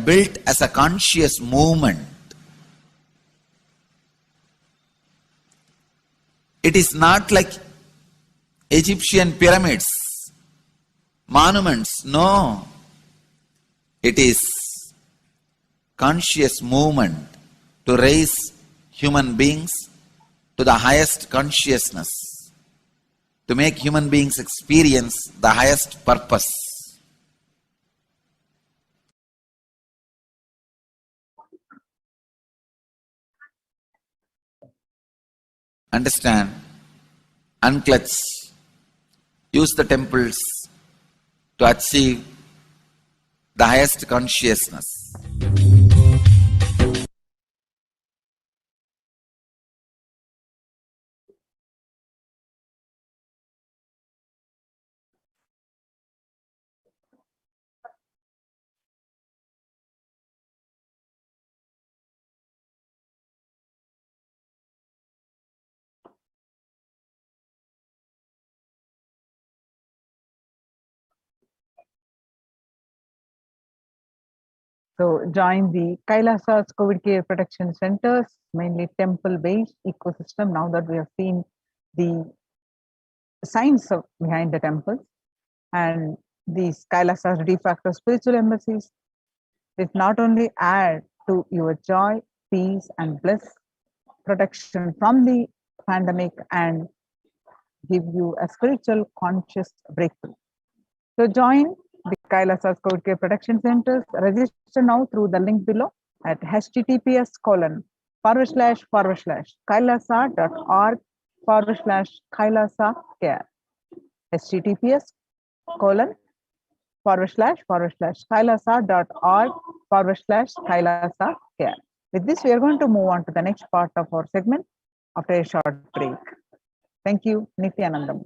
built as a conscious movement. It is not like Egyptian pyramids, monuments, no. It is conscious movement to raise human beings to the highest consciousness, to make human beings experience the highest purpose. Understand? Unclutch. Use the temples to achieve the highest consciousness. So join the Kailasa's COVID care protection centers, mainly temple-based ecosystem. Now that we have seen the science behind the temples, and these Kailasa's de facto spiritual embassies, it not only add to your joy, peace, and bliss, protection from the pandemic, and give you a spiritual conscious breakthrough. So join the Kailasa's COVID care protection centers. Register now through the link below at https://kailasa.org/Kailasa care. https://kailasa.org/Kailasa care. With this, we are going to move on to the next part of our segment after a short break. Thank you, Nithyanandam.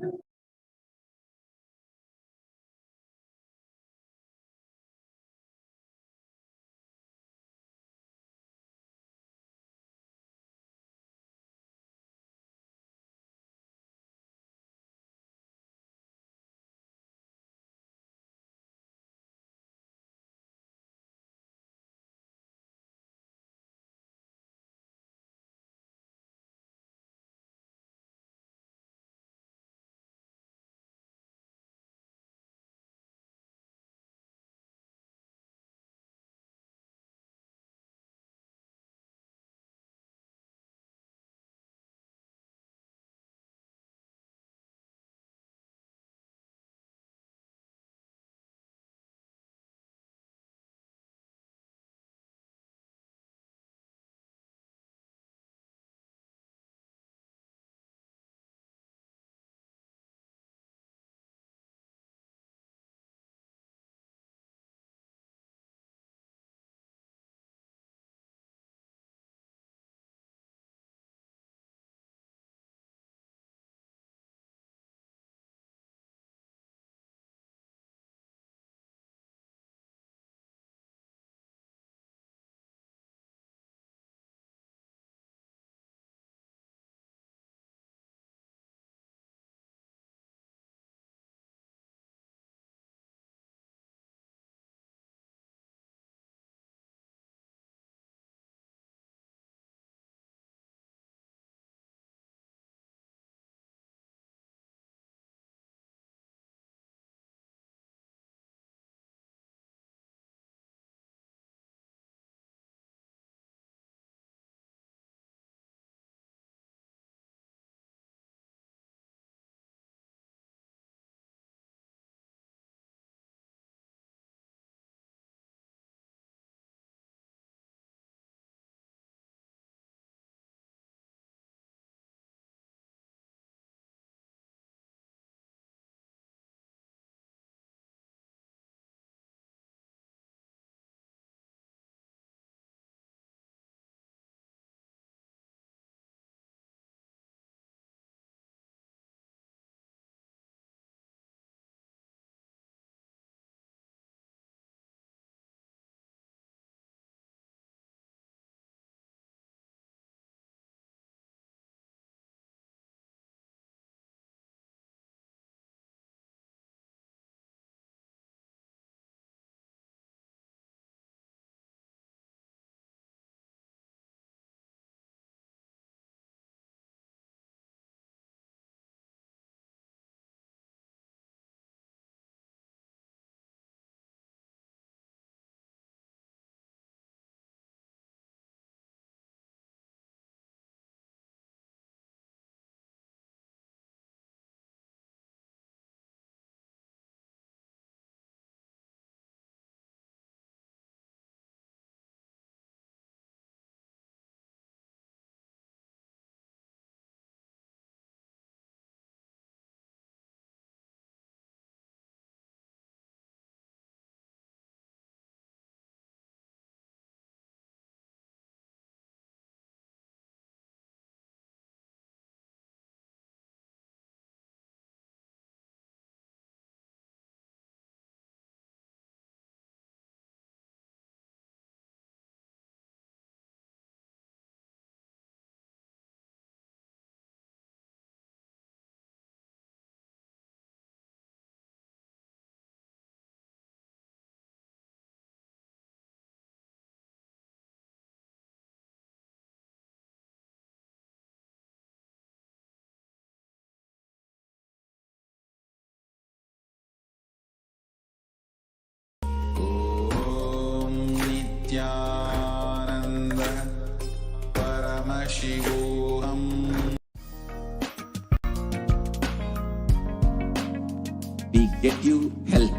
get you health.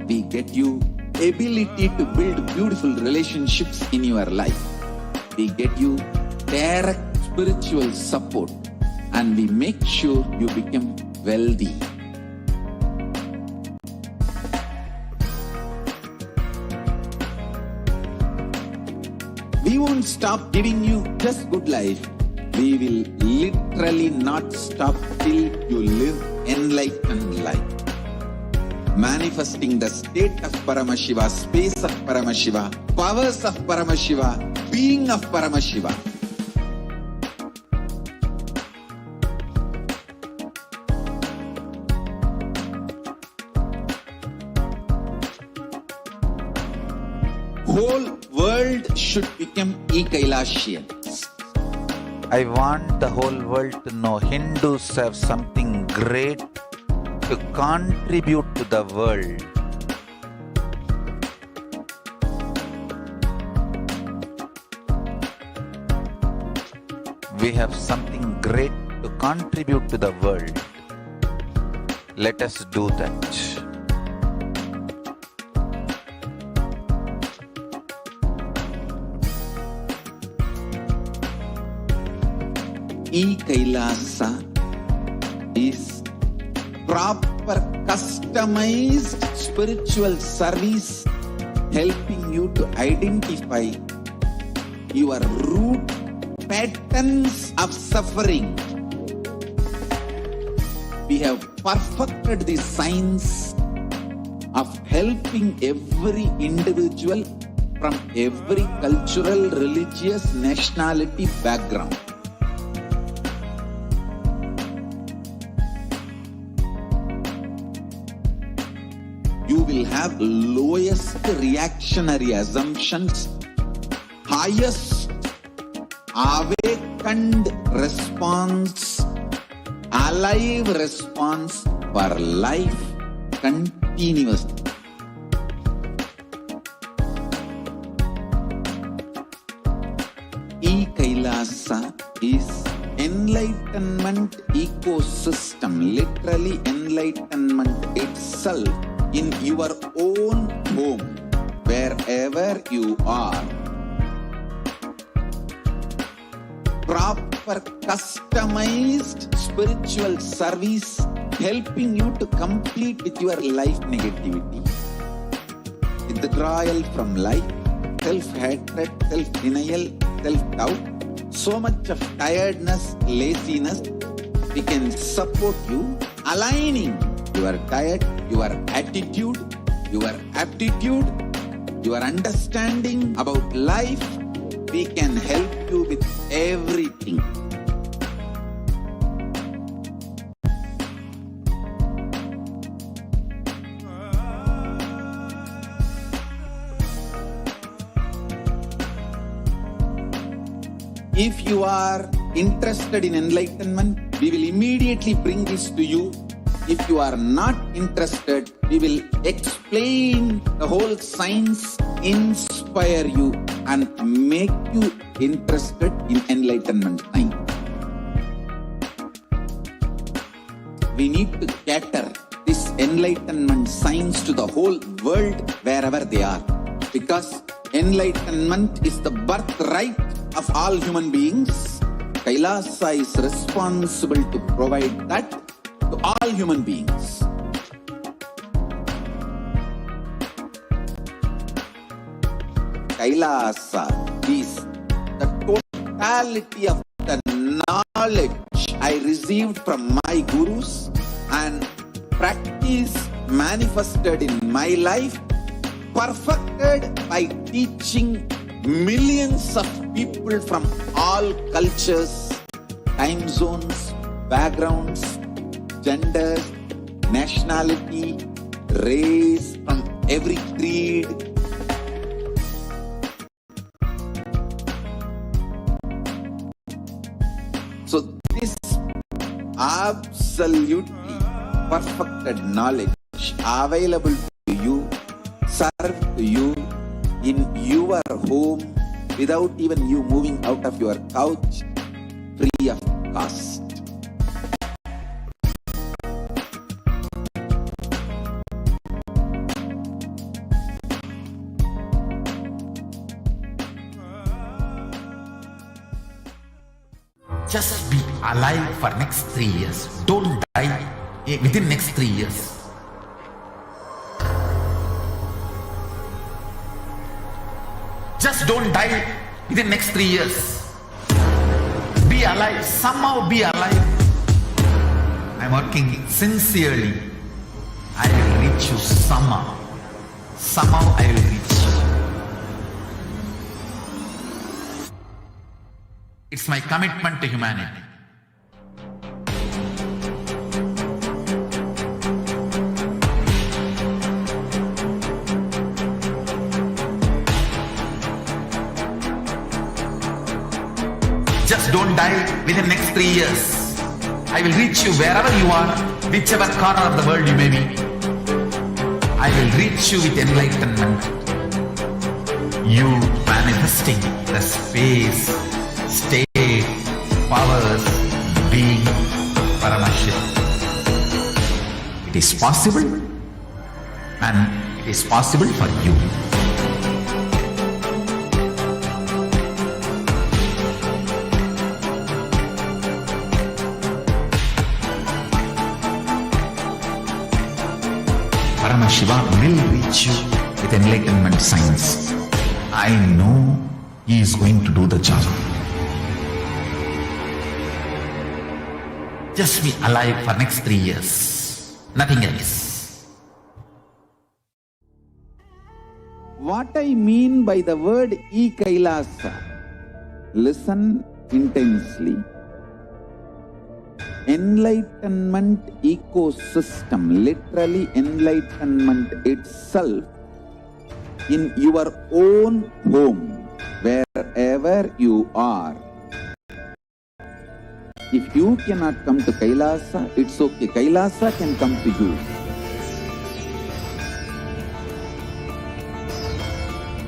We get you ability to build beautiful relationships in your life. We get you direct spiritual support, and we make sure you become wealthy. We won't stop giving you just good life. We will literally not stop till you live enlightened life. Manifesting the state of Paramashiva, space of Paramashiva, powers of Paramashiva, being of Paramashiva. Whole world should become Kailasian. I want the whole world to know Hindus have something great to contribute to the world. We have something great to contribute to the world. Let us do that. Kailasa is proper customized spiritual service helping you to identify your root patterns of suffering. We have perfected the science of helping every individual from every cultural, religious, nationality background. You will have lowest reactionary assumptions, highest awakened response, alive response for life continuously. Kailasa is enlightenment ecosystem, literally enlightenment itself in your own home, wherever you are. Proper customized spiritual service helping you to complete with your life negativity. Withdrawal from life, self-hatred, self-denial, self-doubt, so much of tiredness, laziness. We can support you aligning your diet, your attitude, your aptitude, your understanding about life. We can help you with everything. If you are interested in enlightenment, we will immediately bring this to you. If you are not interested, we will explain the whole science, inspire you, and make you interested in enlightenment time. We need to cater this enlightenment science to the whole world wherever they are, because enlightenment is the birthright of all human beings. Kailasa is responsible to provide that to all human beings. Kailasa is the totality of the knowledge I received from my gurus and practice manifested in my life, perfected by teaching millions of people from all cultures, time zones, backgrounds, genders, nationality, race, from every creed. So this absolutely perfected knowledge available to you, served to you in your home without even you moving out of your couch, free of cost. Just be alive for next 3 years. Don't die within next 3 years. Just don't die within next 3 years. Be alive. Somehow be alive. I'm working sincerely. I will reach you somehow. Somehow I will reach you. It's my commitment to humanity. Just don't die within next 3 years. I will reach you wherever you are, whichever corner of the world you may be. I will reach you with enlightenment. You manifesting the space, state, powers, being Paramashivoham. It is possible, and it is possible for you. Paramashivoham will reach you with enlightenment science. I know he is going to do the job. Just be alive for next 3 years. Nothing else. What I mean by the word Kailasa, listen intensely. Enlightenment ecosystem, literally enlightenment itself, in your own home, wherever you are. If you cannot come to Kailasa, it's okay. Kailasa can come to you.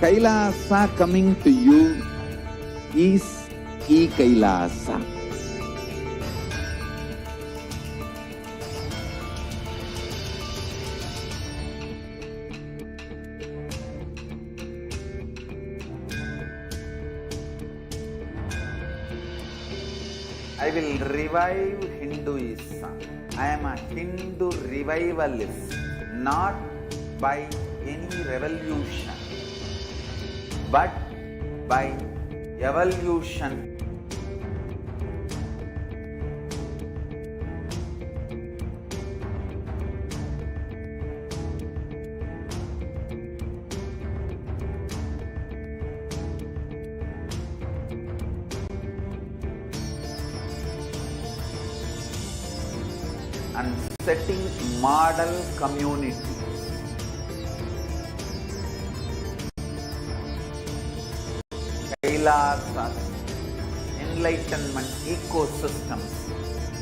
Kailasa coming to you is Kailasa. I will revive Hinduism. I am a Hindu revivalist, not by any revolution, but by evolution. And setting model community. Kailasa, enlightenment ecosystems,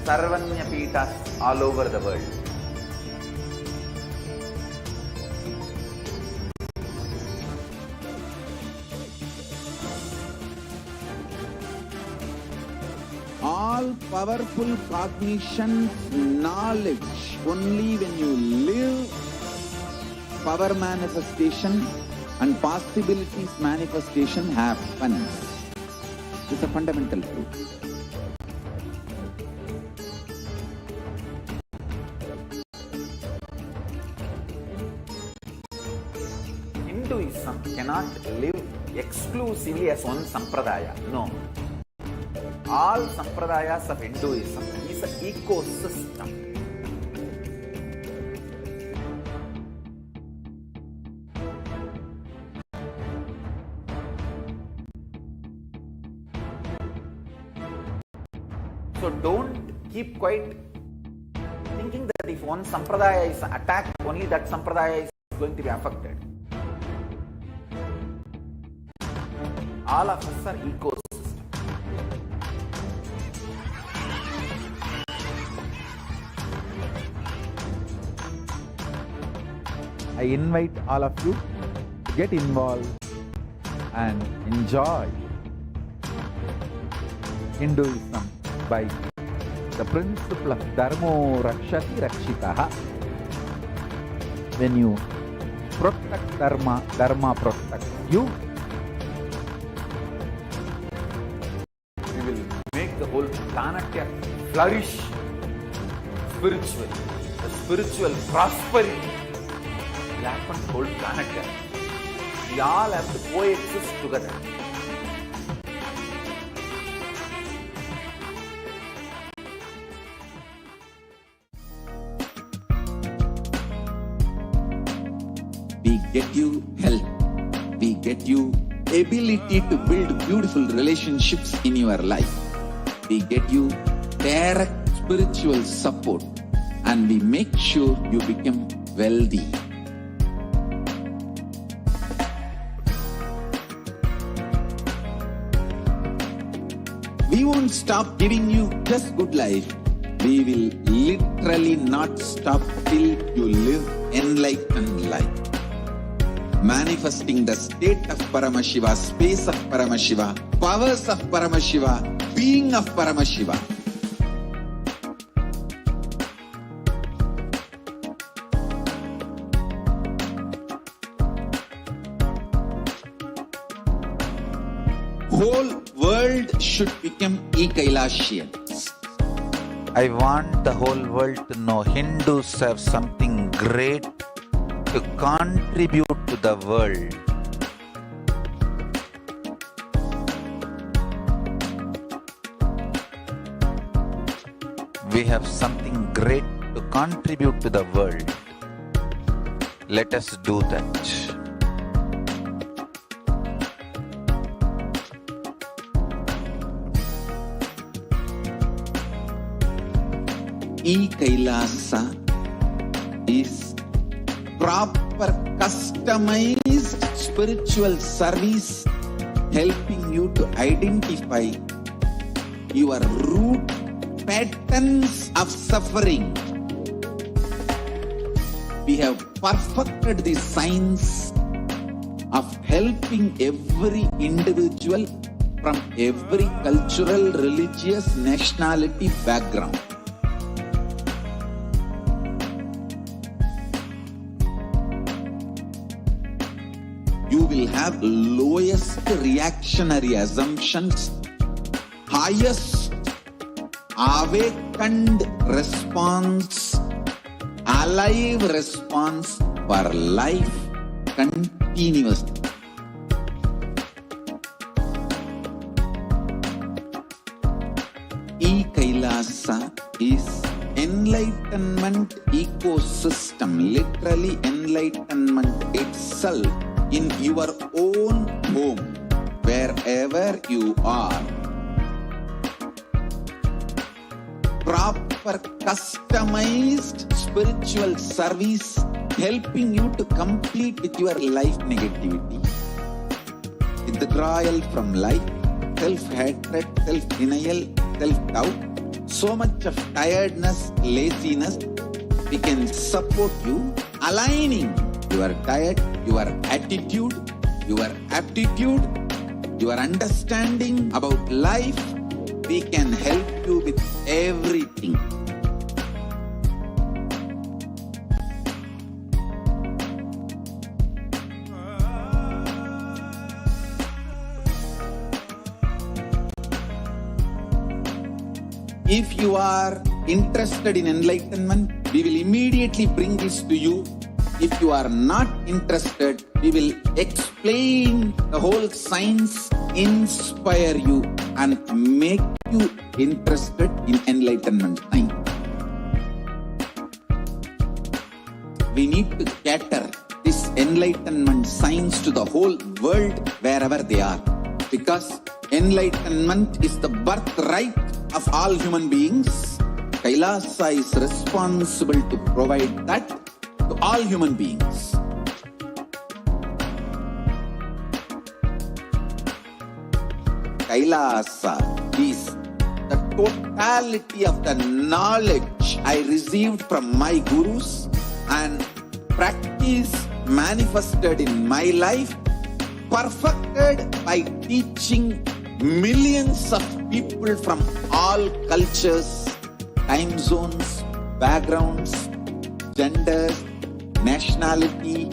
Sarvanya Pitas all over the world. All powerful cognition, knowledge, only when you live, power manifestation and possibilities manifestation happens. It's a fundamental truth. Hinduism cannot live exclusively as one sampradaya. No. All sampradayas of Hinduism is an ecosystem. So don't keep quiet thinking that if one sampradaya is attacked, only that sampradaya is going to be affected. All of us are ecosystems. I invite all of you to get involved and enjoy Hinduism by the principle of Dharmo Rakshati Rakshitaha. When you protect Dharma, Dharma protects you. We will make the whole planet can flourish spiritually. The spiritual prosperity will happen to the whole planet Earth. We all have to coexist together. We get you health. We get you ability to build beautiful relationships in your life. We get you direct spiritual support, and we make sure you become wealthy. We won't stop giving you just good life. We will literally not stop till you live enlightened life. Manifesting the state of Paramashiva, space of Paramashiva, powers of Paramashiva, being of Paramashiva. Whole world should become Kailasians. I want the whole world to know Hindus have something great to contribute to the world. We have something great to contribute to the world. Let us do that. Kailasa is proper customized spiritual service helping you to identify your root patterns of suffering. We have perfected the science of helping every individual from every cultural, religious, nationality background. You will have lowest reactionary assumptions, highest awakened response, alive response for life continuously. Kailasa is enlightenment ecosystem, literally enlightenment itself in your own home, wherever you are. Proper customized spiritual service helping you to complete with your life negativity. Withdrawal from life, self-hatred, self-denial, self-doubt, so much of tiredness, laziness. We can support you aligning your diet, your attitude, your aptitude, your understanding about life. We can help you with everything. If you are interested in enlightenment, we will immediately bring this to you. If you are not interested, we will explain the whole science, inspire you, and make you interested in enlightenment time. We need to cater this enlightenment science to the whole world wherever they are, because enlightenment is the birthright of all human beings. Kailasa is responsible to provide that to all human beings. Kailasa is the totality of the knowledge I received from my gurus and practice manifested in my life, perfected by teaching millions of people from all cultures, time zones, backgrounds, genders, nationality,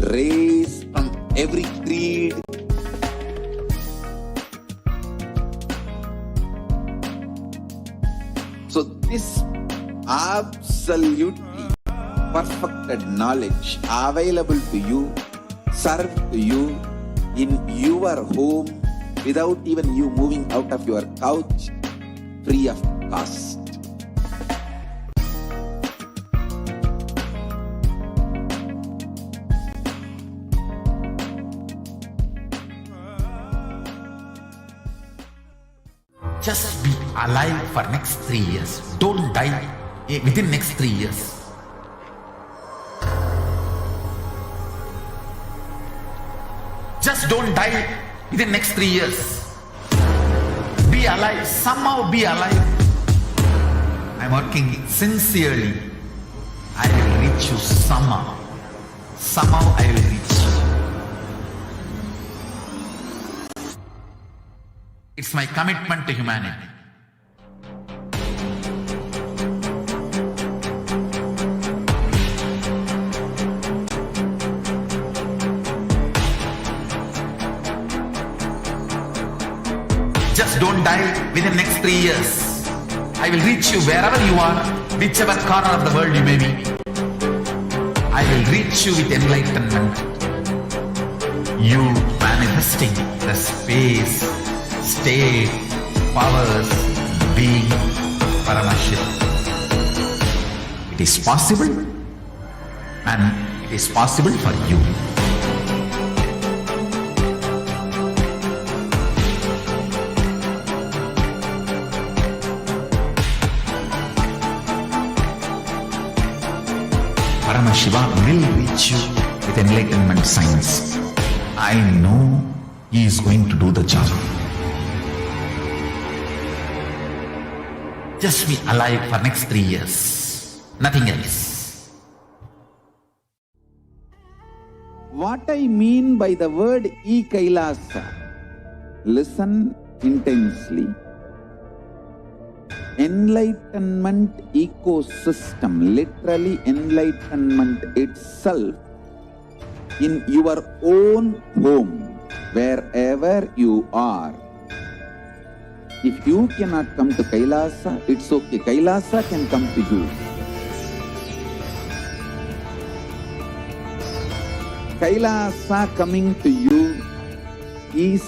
race, from every creed. this absolutely perfected knowledge available to you, served to you in your home without even you moving out of your couch, free of cost. Just be alive for next 3 years. Don't die within next 3 years. Just don't die within next 3 years. Be alive. Somehow be alive. I'm working sincerely. I will reach you somehow. Somehow I will reach you. It's my commitment to humanity. Just don't die within next 3 years. I will reach you wherever you are, whichever corner of the world you may be. I will reach you with enlightenment. You manifesting the space, state, powers, being Paramashivoham. It is possible, and it is possible for you. Paramashivoham will reach you with enlightenment science. I know he is going to do the job. Just be alive for next 3 years. Nothing else. What I mean by the word Kailasa, listen intensely. Enlightenment ecosystem, literally enlightenment itself, in your own home, wherever you are. If you cannot come to Kailasa, it's okay. Kailasa can come to you. Kailasa coming to you is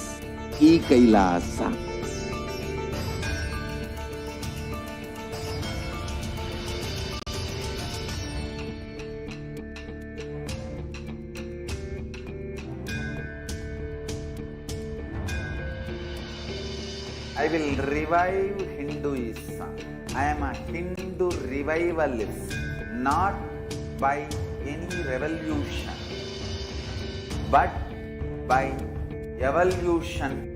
Kailasa. I will revive Hinduism. I am a Hindu revivalist, not by any revolution, but by evolution.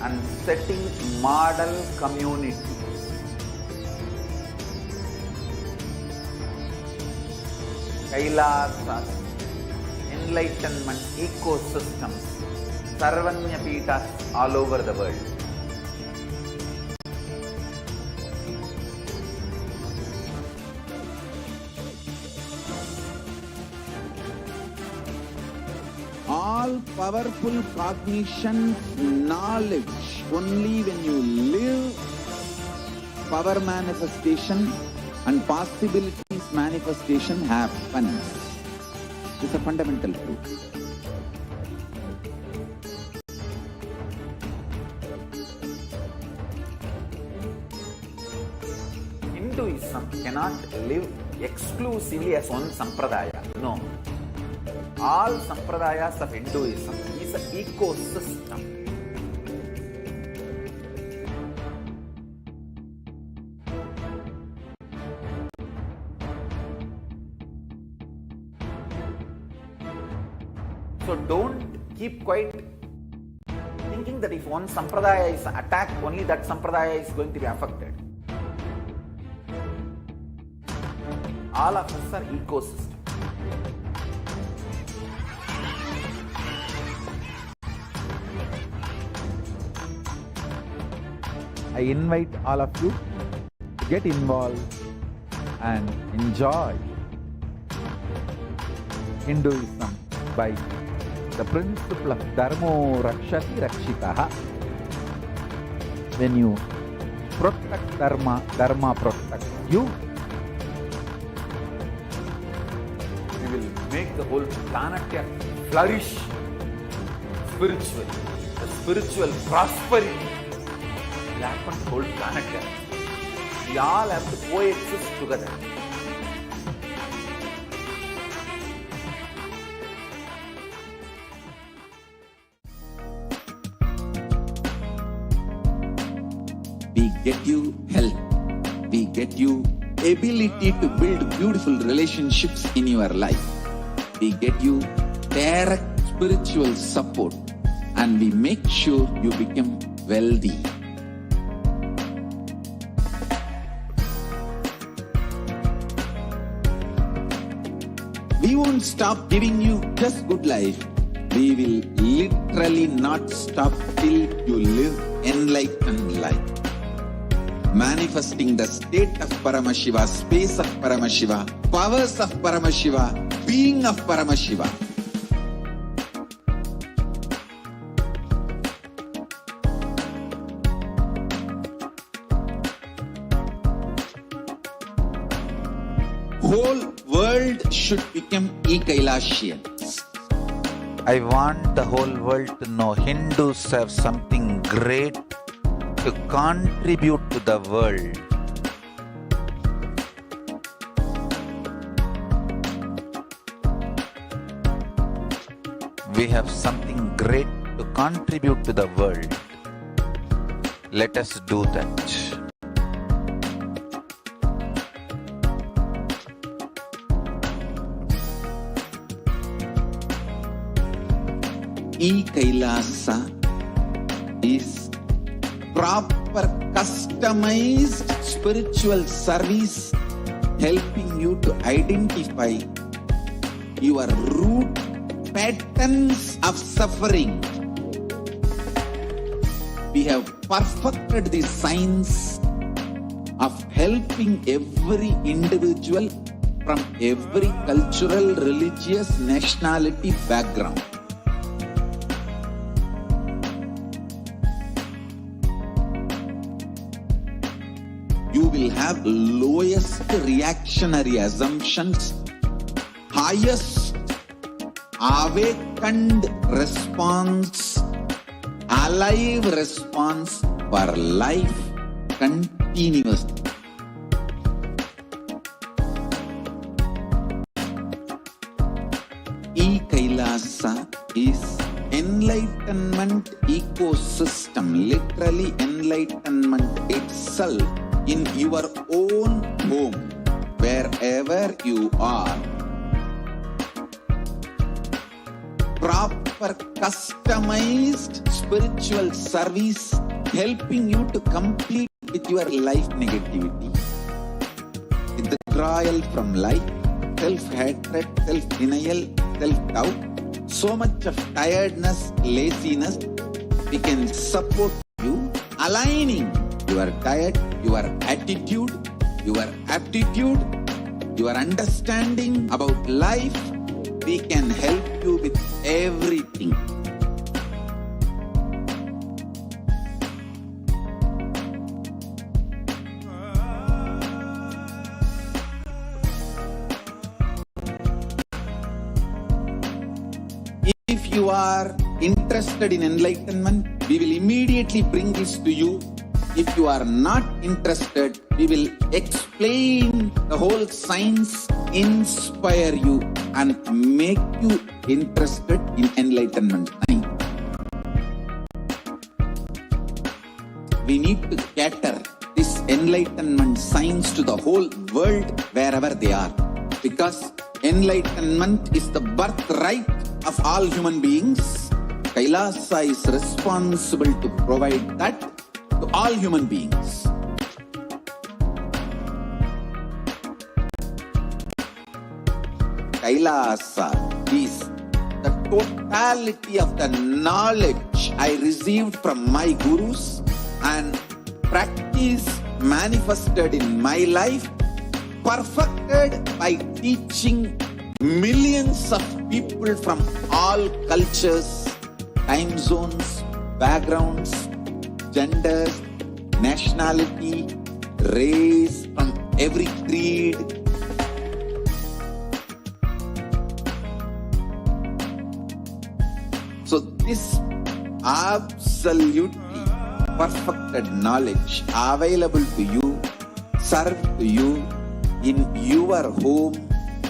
And setting model community. Kailasas, enlightenment ecosystems, Sarvanya Pitas all over the world. All powerful cognition, knowledge, only when you live, power manifestation and possibilities manifestation happens. It's a fundamental truth. Hinduism cannot live exclusively as one sampradaya. No. All sampradayas of Hinduism is an ecosystem. So don't keep quiet thinking that if one sampradaya is attacked, only that sampradaya is going to be affected. All of us are ecosystem. I invite all of you to get involved and enjoy Hinduism by the principle of Dharmo Rakshati Rakshitaha. When you protect Dharma, Dharma protects you. We will make the whole planet flourish spiritually. The spiritual prosperity will happen to the whole planet. We all have to coexist together. We get you health. We get you ability to build beautiful relationships in your life. We get you direct spiritual support, and we make sure you become wealthy. We won't stop giving you just good life. We will literally not stop till you live enlightened life. Manifesting the state of Paramashiva, space of Paramashiva, powers of Paramashiva, being of Paramashiva. Whole world should become Kailasians. I want the whole world to know Hindus have something great to contribute to the world. We have something great to contribute to the world. Let us do that. Kailasa is proper customized spiritual service helping you to identify your root patterns of suffering. We have perfected the science of helping every individual from every cultural, religious, nationality background. You will have lowest reactionary assumptions, highest awakened response, alive response for life continuously. Kailasa is enlightenment ecosystem, literally enlightenment itself in your own home, wherever you are. Proper customized spiritual service helping you to complete with your life negativity. Withdrawal from life, self-hatred, self-denial, self-doubt, so much of tiredness, laziness, we can support you aligning your diet, your attitude, your aptitude, your understanding about life. We can help you with everything. If you are interested in enlightenment, we will immediately bring this to you. If you are not interested, we will explain the whole science, inspire you, and make you interested in enlightenment. We need to cater this enlightenment science to the whole world wherever they are, because enlightenment is the birthright of all human beings. Kailasa is responsible to provide that to all human beings. Kailasa is the totality of the knowledge I received from my gurus and practice manifested in my life, perfected by teaching millions of people from all cultures, time zones, backgrounds, genders, nationality, race, from every creed. So this absolutely perfected knowledge available to you, served to you in your home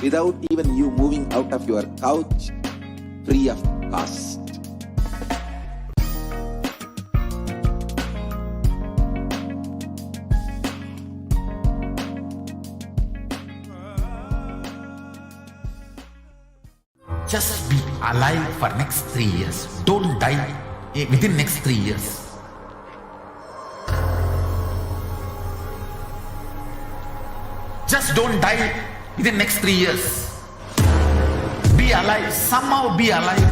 without even you moving out of your couch, free of cost. Just be alive for next 3 years. Don't die within next 3 years. Just don't die within next 3 years. Be alive. Somehow be alive.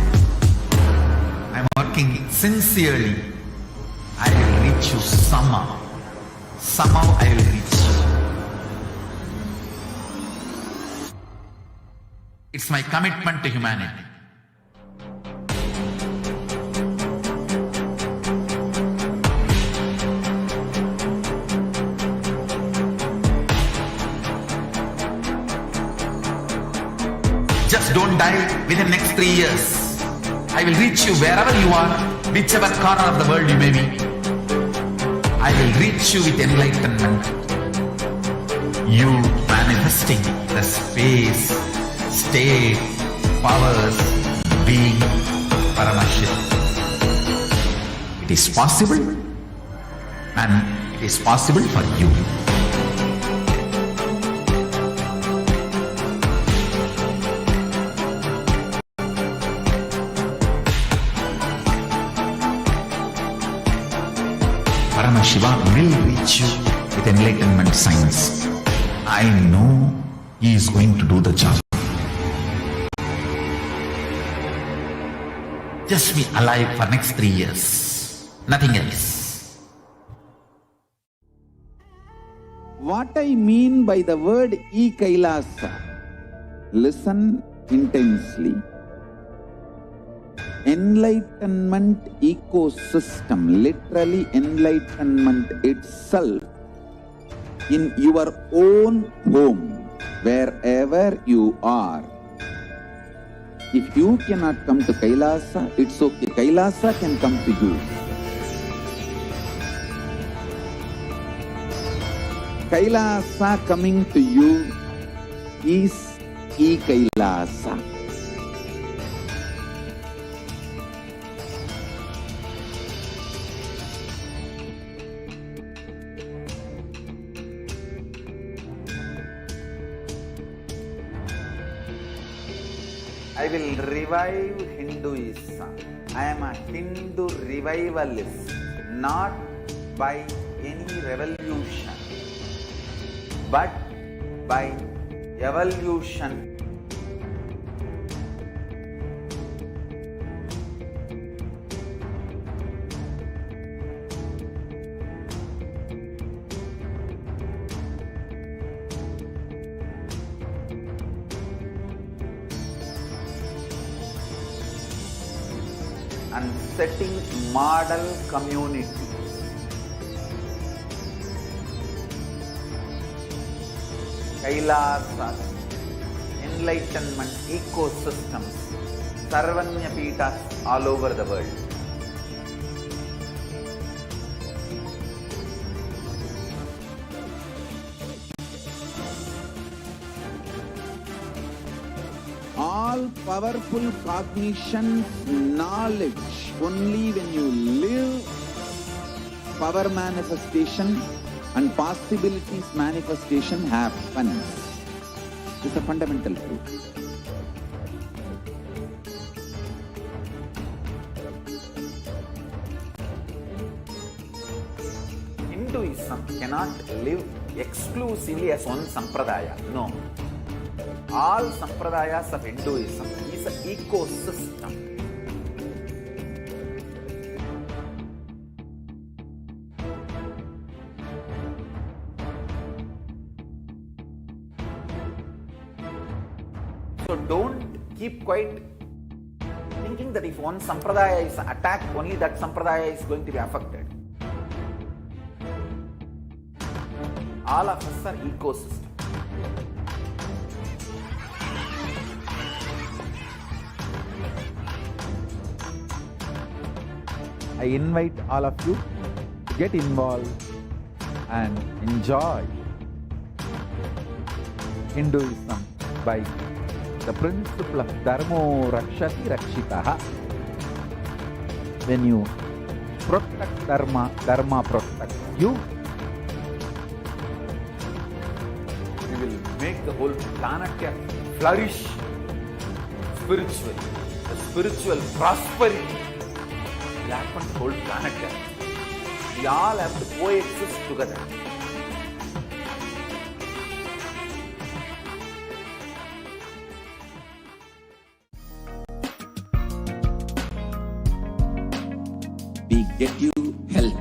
I'm working sincerely. I will reach you somehow. Somehow I will reach you. It's my commitment to humanity. Just don't die within next 3 years. I will reach you wherever you are, whichever corner of the world you may be. I will reach you with enlightenment. You manifesting the space, state, powers, being Paramashivoham. It is possible, and it is possible for you. Paramashivoham will reach you with enlightenment science. I know he is going to do the job. Just be alive for next 3 years. Nothing else. What I mean by the word Kailasa, listen intensely. Enlightenment ecosystem, literally enlightenment itself, in your own home, wherever you are. If you cannot come to Kailasa, it's okay. Kailasa can come to you. Kailasa coming to you is Kailasa. I will revive Hinduism. I am a Hindu revivalist, not by any revolution, but by evolution. And setting model communities. Kailasa, enlightenment ecosystems, Sarvanya Pitas all over the world. All powerful cognition, knowledge, only when you live, power manifestation and possibilities manifestation happens. It's a fundamental truth. Hinduism cannot live exclusively as one sampradaya. No. All sampradayas of Hinduism is an ecosystem. So don't keep quiet thinking that if one sampradaya is attacked, only that sampradaya is going to be affected. All of us are ecosystem. I invite all of you to get involved and enjoy Hinduism by the principle of Dharmo Rakshati Rakshitaha. When you protect Dharma, Dharma protects you. We will make the whole planet flourish spiritually. The spiritual prosperity will happen to the whole planet. We all have to coexist together. We get you health.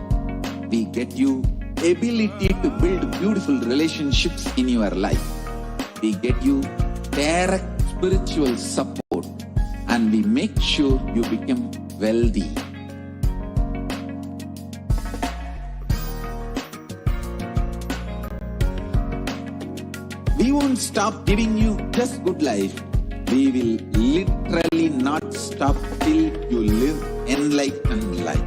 We get you ability to build beautiful relationships in your life. We get you direct spiritual support, and we make sure you become wealthy. We won't stop giving you just good life. We will literally not stop till you live enlightened life.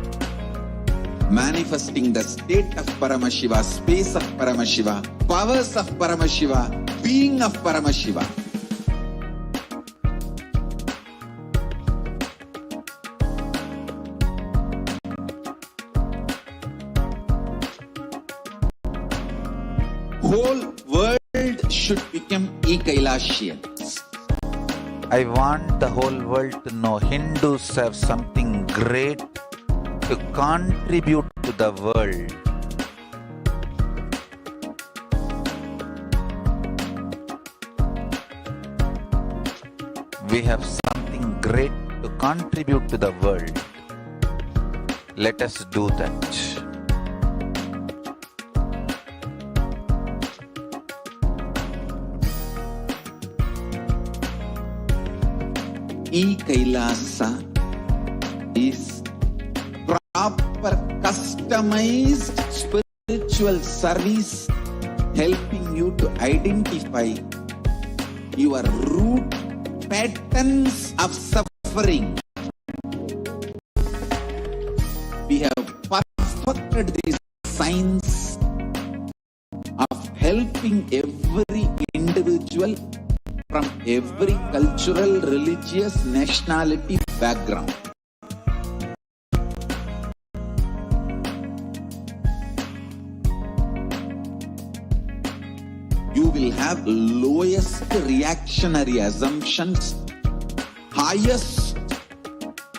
Manifesting the state of Paramashiva, space of Paramashiva, powers of Paramashiva, being of Paramashiva. Whole world should become Kailasians. I want the whole world to know Hindus have something great to contribute to the world. We have something great to contribute to the world. Let us do that. Kailasa is proper customized spiritual service helping you to identify your root patterns of suffering. We have perfected this science of helping every individual from every cultural, religious, nationality background. You will have lowest reactionary assumptions, highest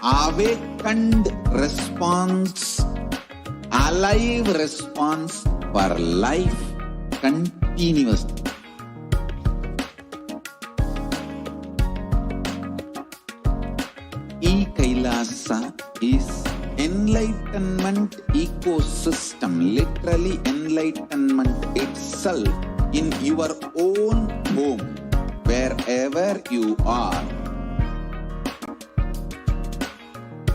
awakened response, alive response for life continuously. Kailasa is enlightenment ecosystem, literally enlightenment itself in your own home, wherever you are.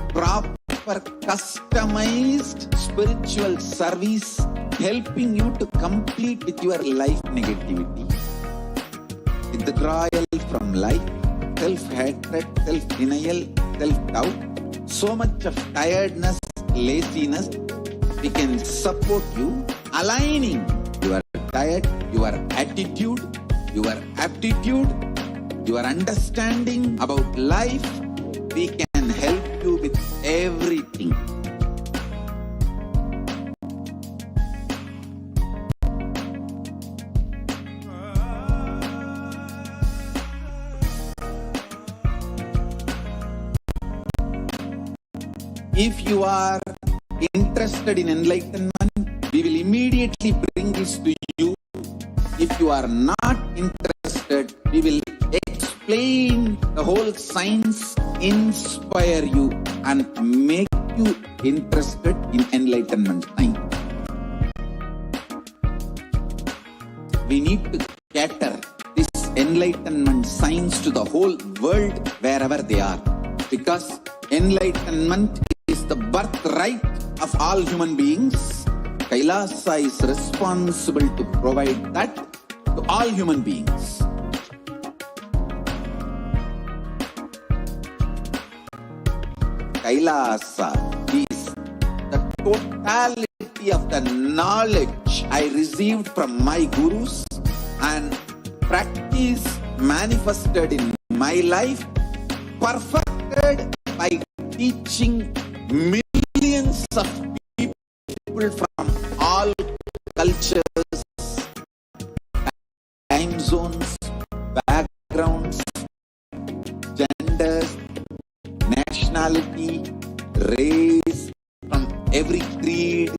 Proper customized spiritual service helping you to complete with your life negativity. Withdrawal from life, self-hatred, self-denial, self-doubt, so much of tiredness, laziness. We can support you, aligning your diet, your attitude, your aptitude, your understanding about life. We can help you with everything. If you are interested in enlightenment, we will immediately bring this to you. If you are not interested, we will explain the whole science, inspire you, and make you interested in enlightenment science. We need to cater this enlightenment enlightenment signs to the whole world wherever they are. Because enlightenment is the birthright of all human beings. Kailasa is responsible to provide that to all human beings. Kailasa is the totality of the knowledge I received from my gurus and practice manifested in my life, perfected by teaching millions of people from all cultures, time zones, backgrounds, genders, nationality, race, from every creed.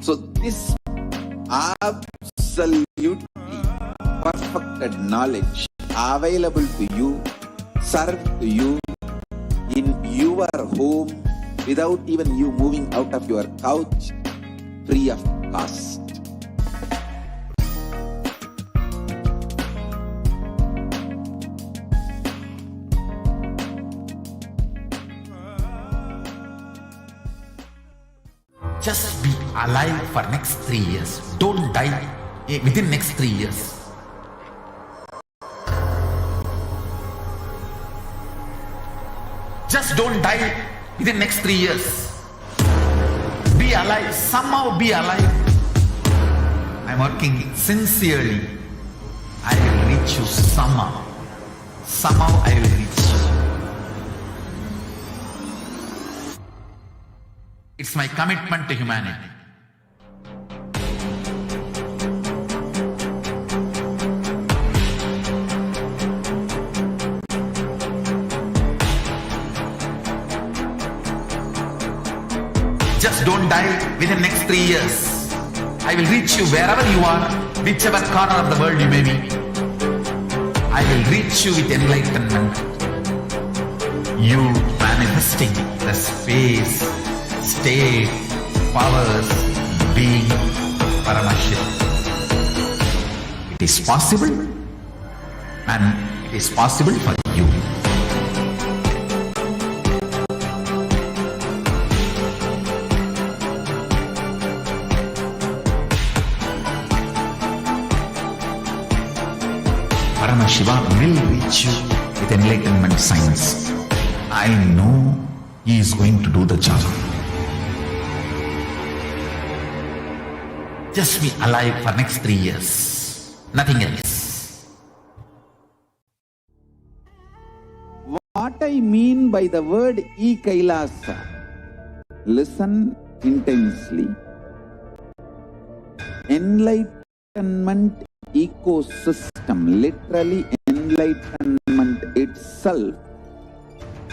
So this absolutely perfected knowledge available to you, served to you in your home without even you moving out of your couch, free of cost. Just be alive for next 3 years. Don't die within next 3 years. Just don't die within next 3 years. Be alive. Somehow be alive. I'm working sincerely. I will reach you somehow. Somehow I will reach you. It's my commitment to humanity. Just don't die within next 3 years. I will reach you wherever you are, whichever corner of the world you may be. I will reach you with enlightenment. You manifesting the space, state, powers, being Paramashivoham. It is possible, and it is possible for you. Paramashivoham will reach you with enlightenment science. I know he is going to do the job. Just be alive for next 3 years. Nothing else. What I mean by the word Kailasa, listen intensely. Enlightenment ecosystem, literally enlightenment itself,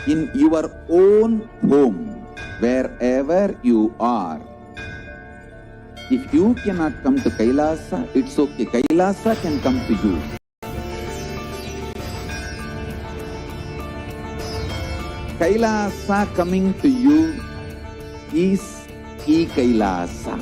in your own home, wherever you are. If you cannot come to Kailasa, it's okay. Kailasa can come to you. Kailasa coming to you is Kailasa.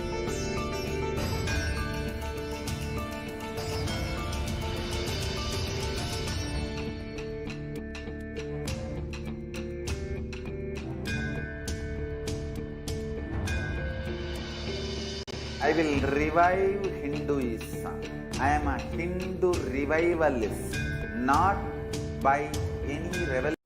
I will revive Hinduism. I am a Hindu revivalist, not by any revolution.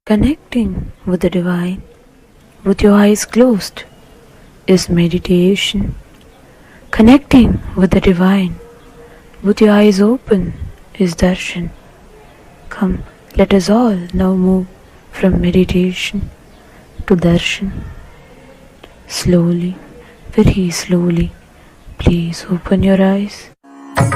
Connecting with the divine with your eyes closed is meditation. Connecting with the divine with your eyes open is darshan. Come, let us all now move from meditation to darshan. Slowly, very slowly, please open your eyes. Tum,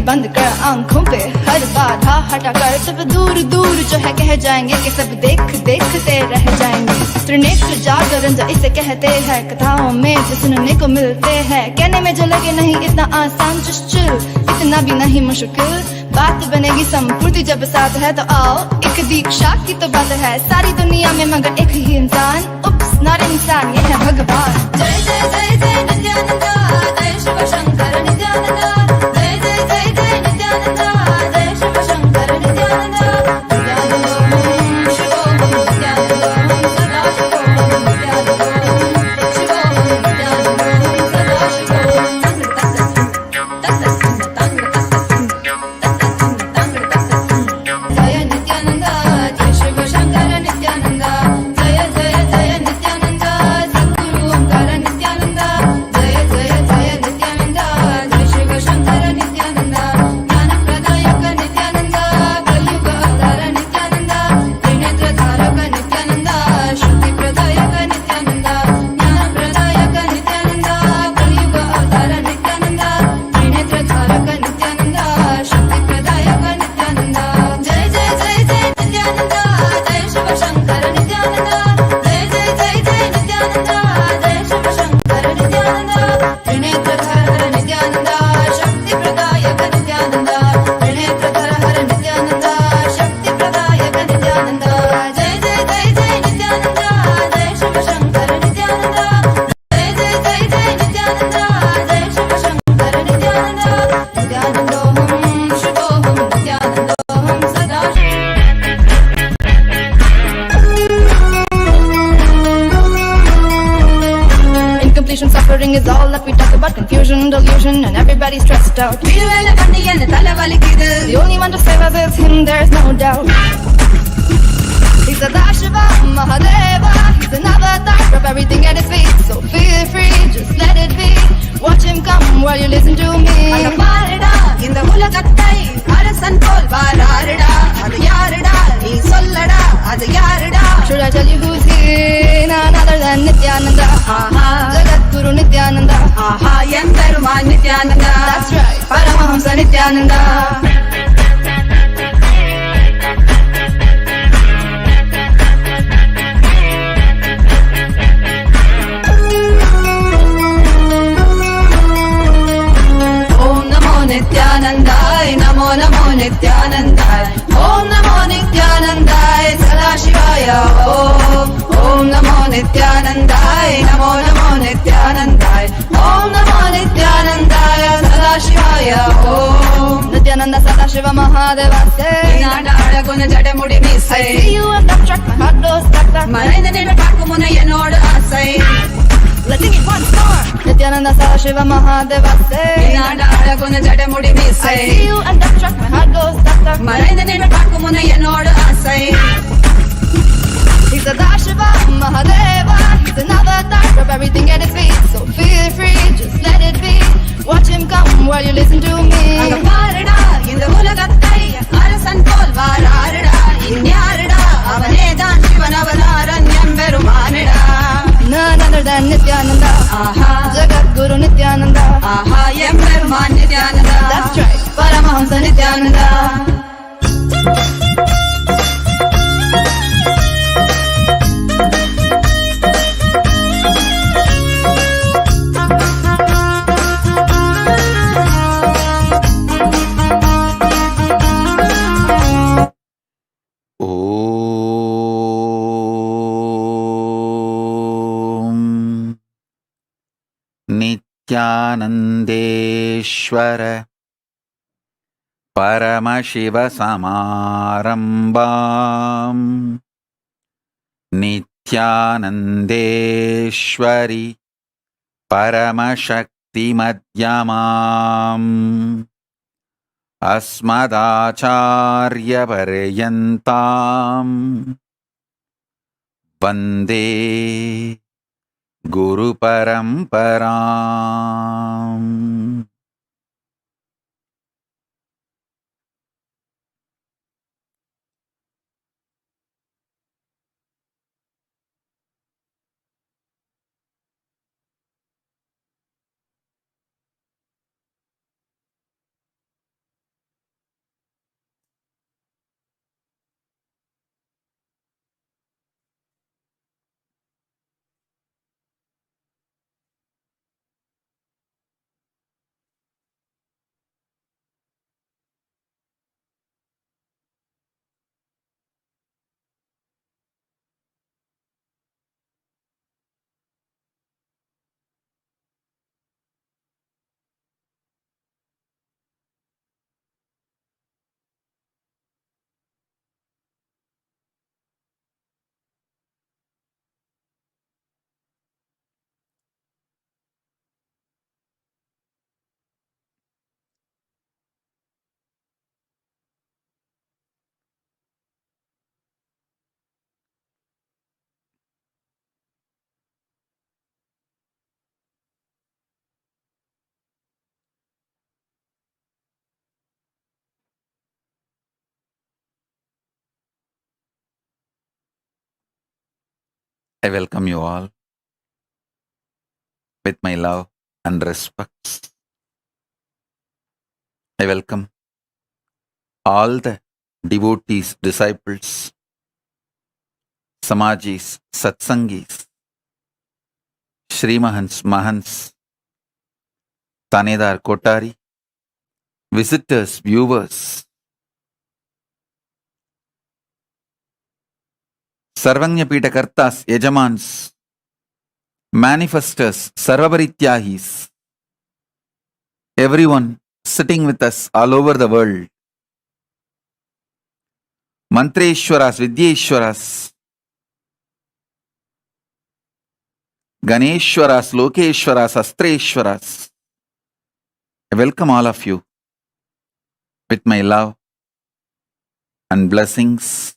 बंद कर आंखों पे हर बाधा हटा कर सब दूर दूर जो है कह जाएंगे कि सब देख देखते रह जाएंगे। त्रिनेत्र जागरण जो इसे कहते हैं, कथाओं में जो सुनने को मिलते हैं, कहने में जो लगे नहीं इतना आसान चुश्चुल, इतना भी नहीं मुश्किल, बात बनेगी संपूर्ति जब साथ है तो आओ एक दीक्षा की तो बात है सारी दुनिया में मगर एक ही इंसान, उप्स नॉट इंसान ये है भगवान। जय जय जय जय नित्यानंदा, जय शिव शंकर नित्यानंदा, जय जय जय जय नित्यानंदा, जय शिव शंकर नित्यानंदा, नित्यानंदोहम शिवोहम नित्यानंदोहम सदा शिवोहम नित्यानंदोहम शिवोहम नित्यानंदोहम सदा शिवोहम। जय नित्यानंदा, जय शिव शंकर नित्यानंदा, जय जय जय नित्यानंदा, सद्गुरु ओंकार नित्यानंदा, जय जय जय नित्यानंदा, जय शिव शंकर नित्यानंदा, ज्ञान प्रदायक नित्यानंदा, कलयुग अवतार नित्यानंदा, त्रिनेत्र धारक नित्यानंदा, श्रुति प्रदायक नित्यानंदा, ज्ञान प्रदायक नित्यानंदा, कलयुग अवतार नित्यानंदा, त्रिनेत्र धारक नित्यानंदा, श्रुति प्रदायक नित्यानंदा। जय जय जय जय नित्यानंदा, जय शिव शंकर नित्यानंदा, जय जय जय जय नित्यानंदा, जय शिव शंकर नित्यानंदा, त्रिनेत्रधर नित्यानंदा, शक्ति प्रदायक नित्यानंदा, त्रिनेत्रधर नित्यानंदा, शक्ति प्रदायक नित्यानंदा। जय जय जय जय नित्यानंदा, जय शिव शंकर नित्यानंदा, जय जय जय जय नित्यानंदा, जय शिव शंकर नित्यानंदा, नित्यानंदोहम शिवोहम नित्यानंदोहम सदा। Incompletion, suffering is all that we talk about. Confusion, delusion, and everybody's stressed out. The only one to save us is him, there's no doubt. He's a Dashiva, Mahadeva. He's an avatar of everything at his feet. So feel free, just let it be. Watch him come while you listen to me. இந்த உலகத்தை அரசன் போல் வாராருடா, அது யாருடா நீ சொல்லடா, அது யாருடா? Should I tell you who's here? None other than Nithyananda. Jagadguru Nithyananda. என் பெருமான் Nithyananda. That's right, Paramahamsa Nithyananda. नित्यानंदाय Namo Namo नित्यानंदाय, Om NaMo नित्यानंदाय सदाशिवाय, Om NaMo नित्यानंदाय Namo Namo नित्यानंदाय, Om NaMo नित्यानंदाय सदाशिवाय, Om Nityanand Sadashiv महादेवासे नाडाडगुन जडमुडी मीसै. I see you and that track, my heart goes stuck stuck. மறைந்த நின்று பார்க்கும் முனை என்னோடு ஆசை. Let's sing it once more. Nithyananda Sadashiva Mahadevase நாடாடகுன ஜடமுடி மீசை. I see you and that track, my heart goes stuck stuck. மறைந்த நின்று பார்க்கும் முனை என்னோடு ஆசை. He's a Sadashiva Mahadeva. He's an avatar of everything at his feet. So feel free, just let it be. Watch him come while you listen to me. அங்க பாருடா இந்த உலகத்தை அரசன் போல் வாராருடா, இன்யாருடா அவனேதான் சிவன் அவதாரன் எம்பெருமானிடா. None other than Nithyananda. Jagadguru Nithyananda. எம் பெருமான் Nithyananda. That's right, Paramahamsa Nithyananda. नित्यानन्देश्वर परमशिवसमारम्भाम् नित्यानन्देश्वरि परमशक्तिमध्यमाम् अस्मदाचार्यपर्यन्ताम् वन्दे गुरुपरम्पराम्. I welcome you all with my love and respect. I welcome all the devotees, disciples, Samajis, Satsangis, Srimahans, Mahans, Tanedar Kotari, visitors, viewers, Sarvanyapita Kartas, Yajamans, manifestors, Sarvabarityahis, everyone sitting with us all over the world, Mantreshwaras, Vidyeshwaras, Ganeshwaras, Lokeshwaras, Astreshwaras. I welcome all of you with my love and blessings.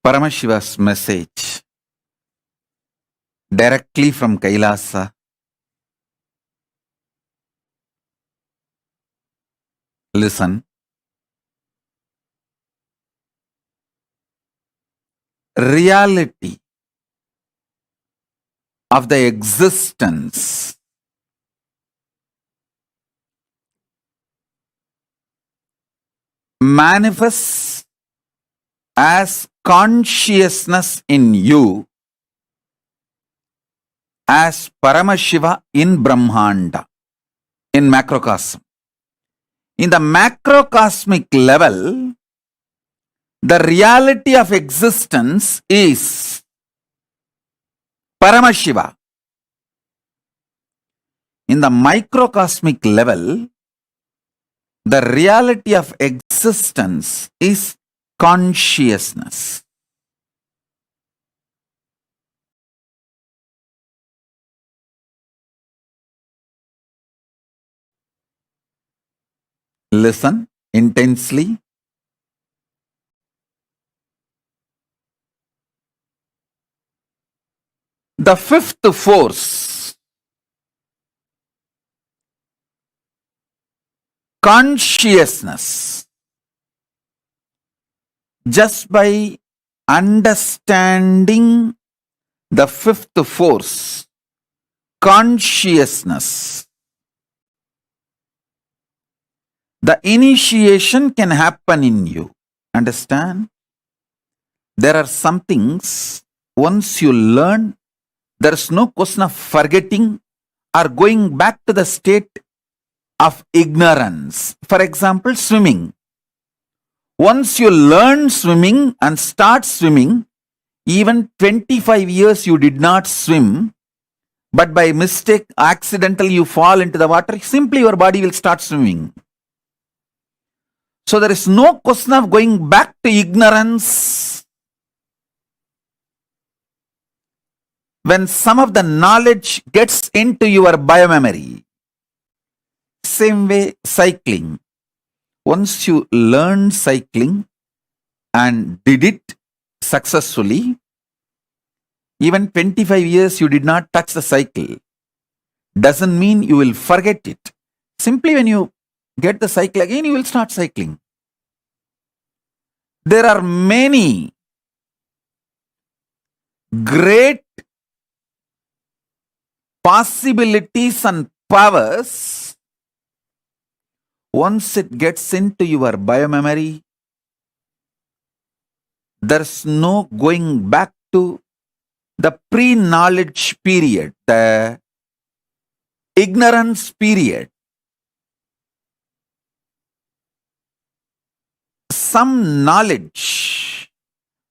Paramashiva's message directly from Kailasa. Listen. Reality of the existence manifests as consciousness in you as Paramashiva in Brahmanda, in macrocosm. In the macrocosmic level, the reality of existence is Paramashiva. In the microcosmic level, the reality of existence is consciousness. Listen intensely. The fifth force, consciousness, just by understanding the fifth force, consciousness, the initiation can happen in you. Understand? There are some things, once you learn, there is no question of forgetting or going back to the state of ignorance. For example, swimming. Once you learn swimming and start swimming, even 25 years you did not swim, but by mistake, accidentally you fall into the water, simply your body will start swimming. So there is no question of going back to ignorance. When some of the knowledge gets into your biomemory, same way cycling. Once you learn cycling and did it successfully, even 25 years you did not touch the cycle, doesn't mean you will forget it. Simply when you get the cycle again, you will start cycling. There are many great possibilities and powers. Once it gets into your biomemory, there's no going back to the pre-knowledge period, the ignorance period. Some knowledge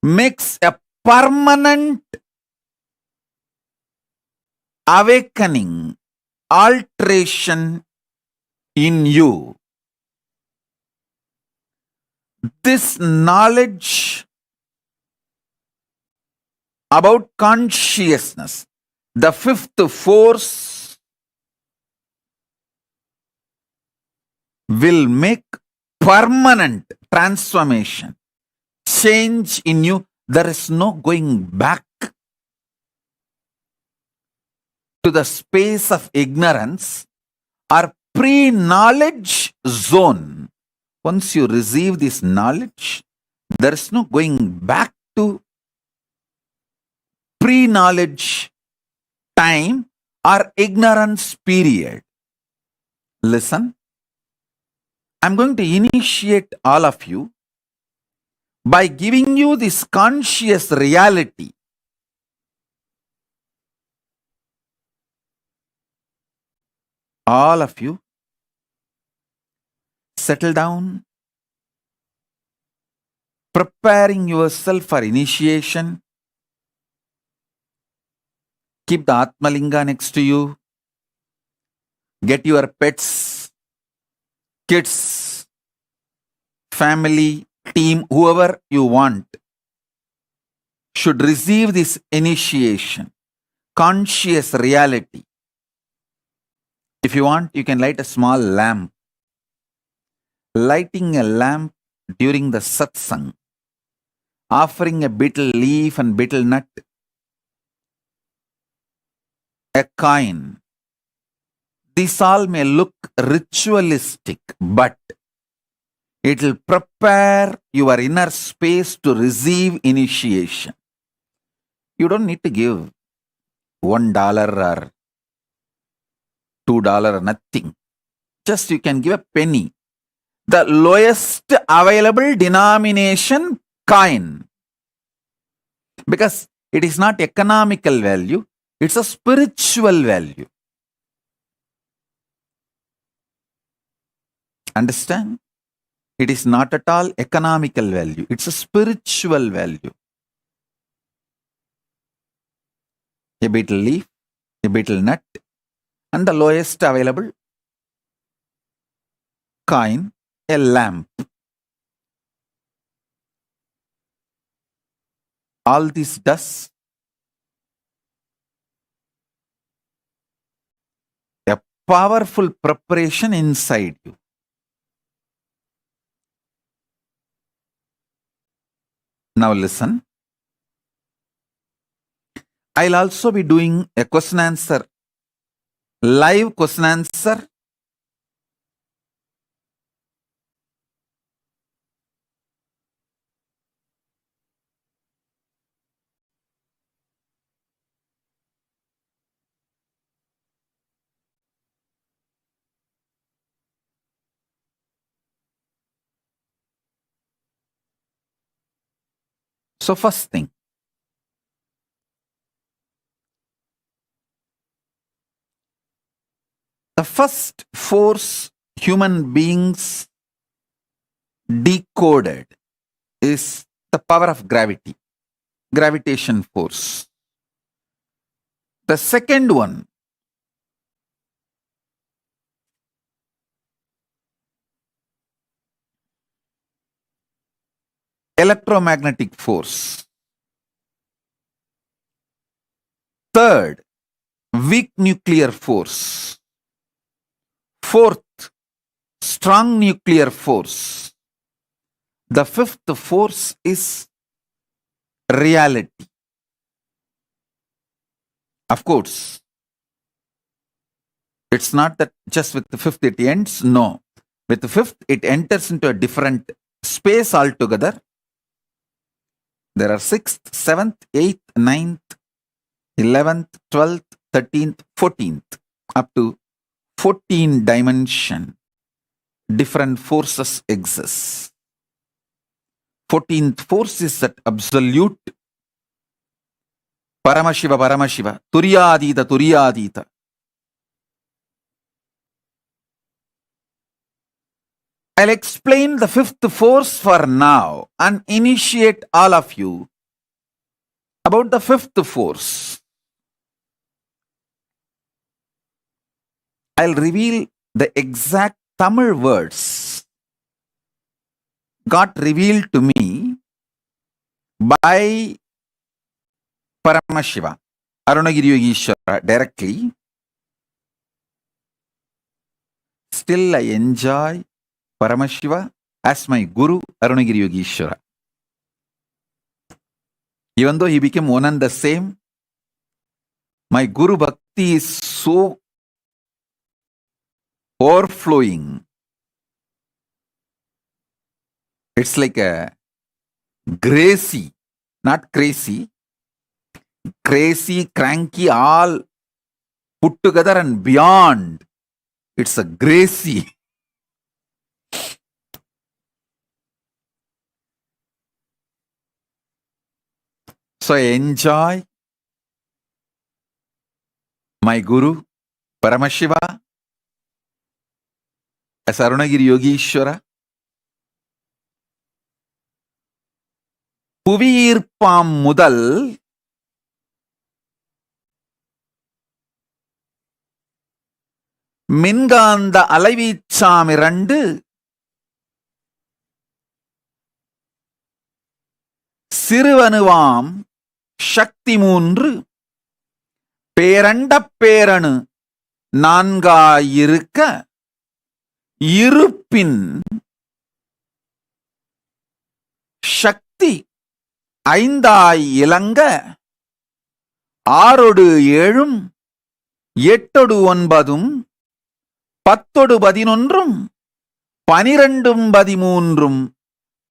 makes a permanent awakening, alteration in you. this knowledge about consciousness, the fifth force, will make permanent transformation, change in you. There is no going back to the space of ignorance or pre-knowledge zone. Once you receive this knowledge, there is no going back to pre-knowledge time or ignorance period. Listen, I'm going to initiate all of you by giving you this conscious reality. All of you, settle down, preparing yourself for initiation. Keep the Atmalinga next to you. Get your pets, kids, family, team, whoever you want should receive this initiation, conscious reality. If you want, you can light a small lamp. Lighting a lamp during the satsang, offering a betel leaf and betel nut, a coin. These all may look ritualistic, but it will prepare your inner space to receive initiation. You don't need to give $1 or $2 or nothing. Just you can give a penny. The lowest available denomination coin. Because it is not economical value, it's a spiritual value. Understand? It is not at all economical value, it's a spiritual value. A betel leaf, a betel nut, and the lowest available coin, a lamp. All this does a powerful preparation inside you. Now listen. I'll also be doing a question answer, live question answer. So first thing, the first force human beings decoded is the power of gravity, gravitation force. The second one, electromagnetic force. Third, weak nuclear force. Fourth, strong nuclear force. The fifth force is reality. Of course, it's not that just with the fifth it ends. No. With the fifth, it enters into a different space altogether. There are 6th, 7th, 8th, 9th, 11th, 12th, 13th, 14th, up to 14 dimension. Different forces exist. 14th force is that absolute Paramashiva, Turyadita. I'll explain the fifth force for now and initiate all of you about the fifth force. I'll reveal the exact Tamil words. got revealed to me by Paramashiva, Arunagiri Yogeshwara directly. Still I enjoy Paramashiva as my Guru, Arunagiri Yogeshwara. Even though he became one and the same, my Guru Bhakti is so overflowing. It's like a gracie, not crazy, cranky, all put together and beyond. It's a gracie. So I enjoy my Guru, Paramashiva, as Arunagiri Yogeshwara. புவியீர்ப்பாம் முதல் மின்காந்த அலைவீச்சாமிரண்டு சிறுவனுவாம் சக்தி மூன்று பேரண்டப் பேரணு நான்காயிருக்க இருப்பின் சக்தி ஐந்தாய் இலங்க ஆறொடு ஏழும் எட்டொடு ஒன்பதும் பத்தொடு பதினொன்றும் பனிரெண்டும் பதிமூன்றும்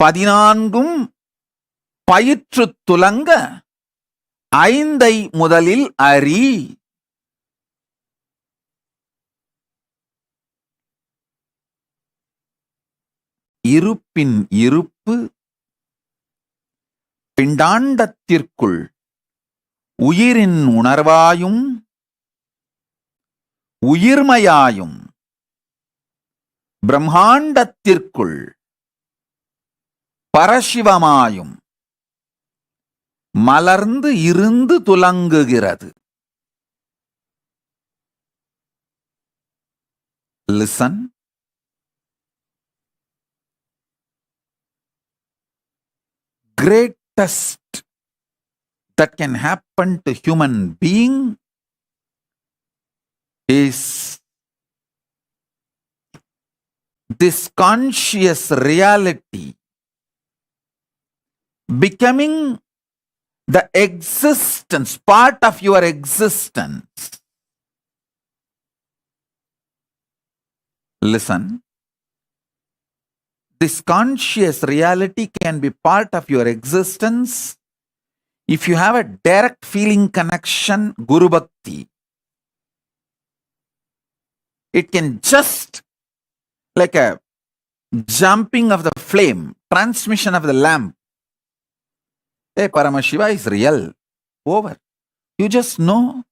பதினான்கும் பயிற்றுத் துலங்க ஐந்தை முதலில் அறி. இருப்பின் இருப்பு பிண்டாண்டத்திற்குள் உயிரின் உணர்வாயும் உயிர்மையாயும் பிரம்மாண்டத்திற்குள் பரசிவமாயும் மலர்ந்து இருந்து துலங்குகிறது. Listen. Greatest that can happen to human being is this conscious reality becoming the existence, part of your existence. Listen. This conscious reality can be part of your existence if you have a direct feeling connection, Guru Bhakti. It can just like a jumping of the flame, transmission of the lamp. Hey, Paramashiva is real. Over. You just know.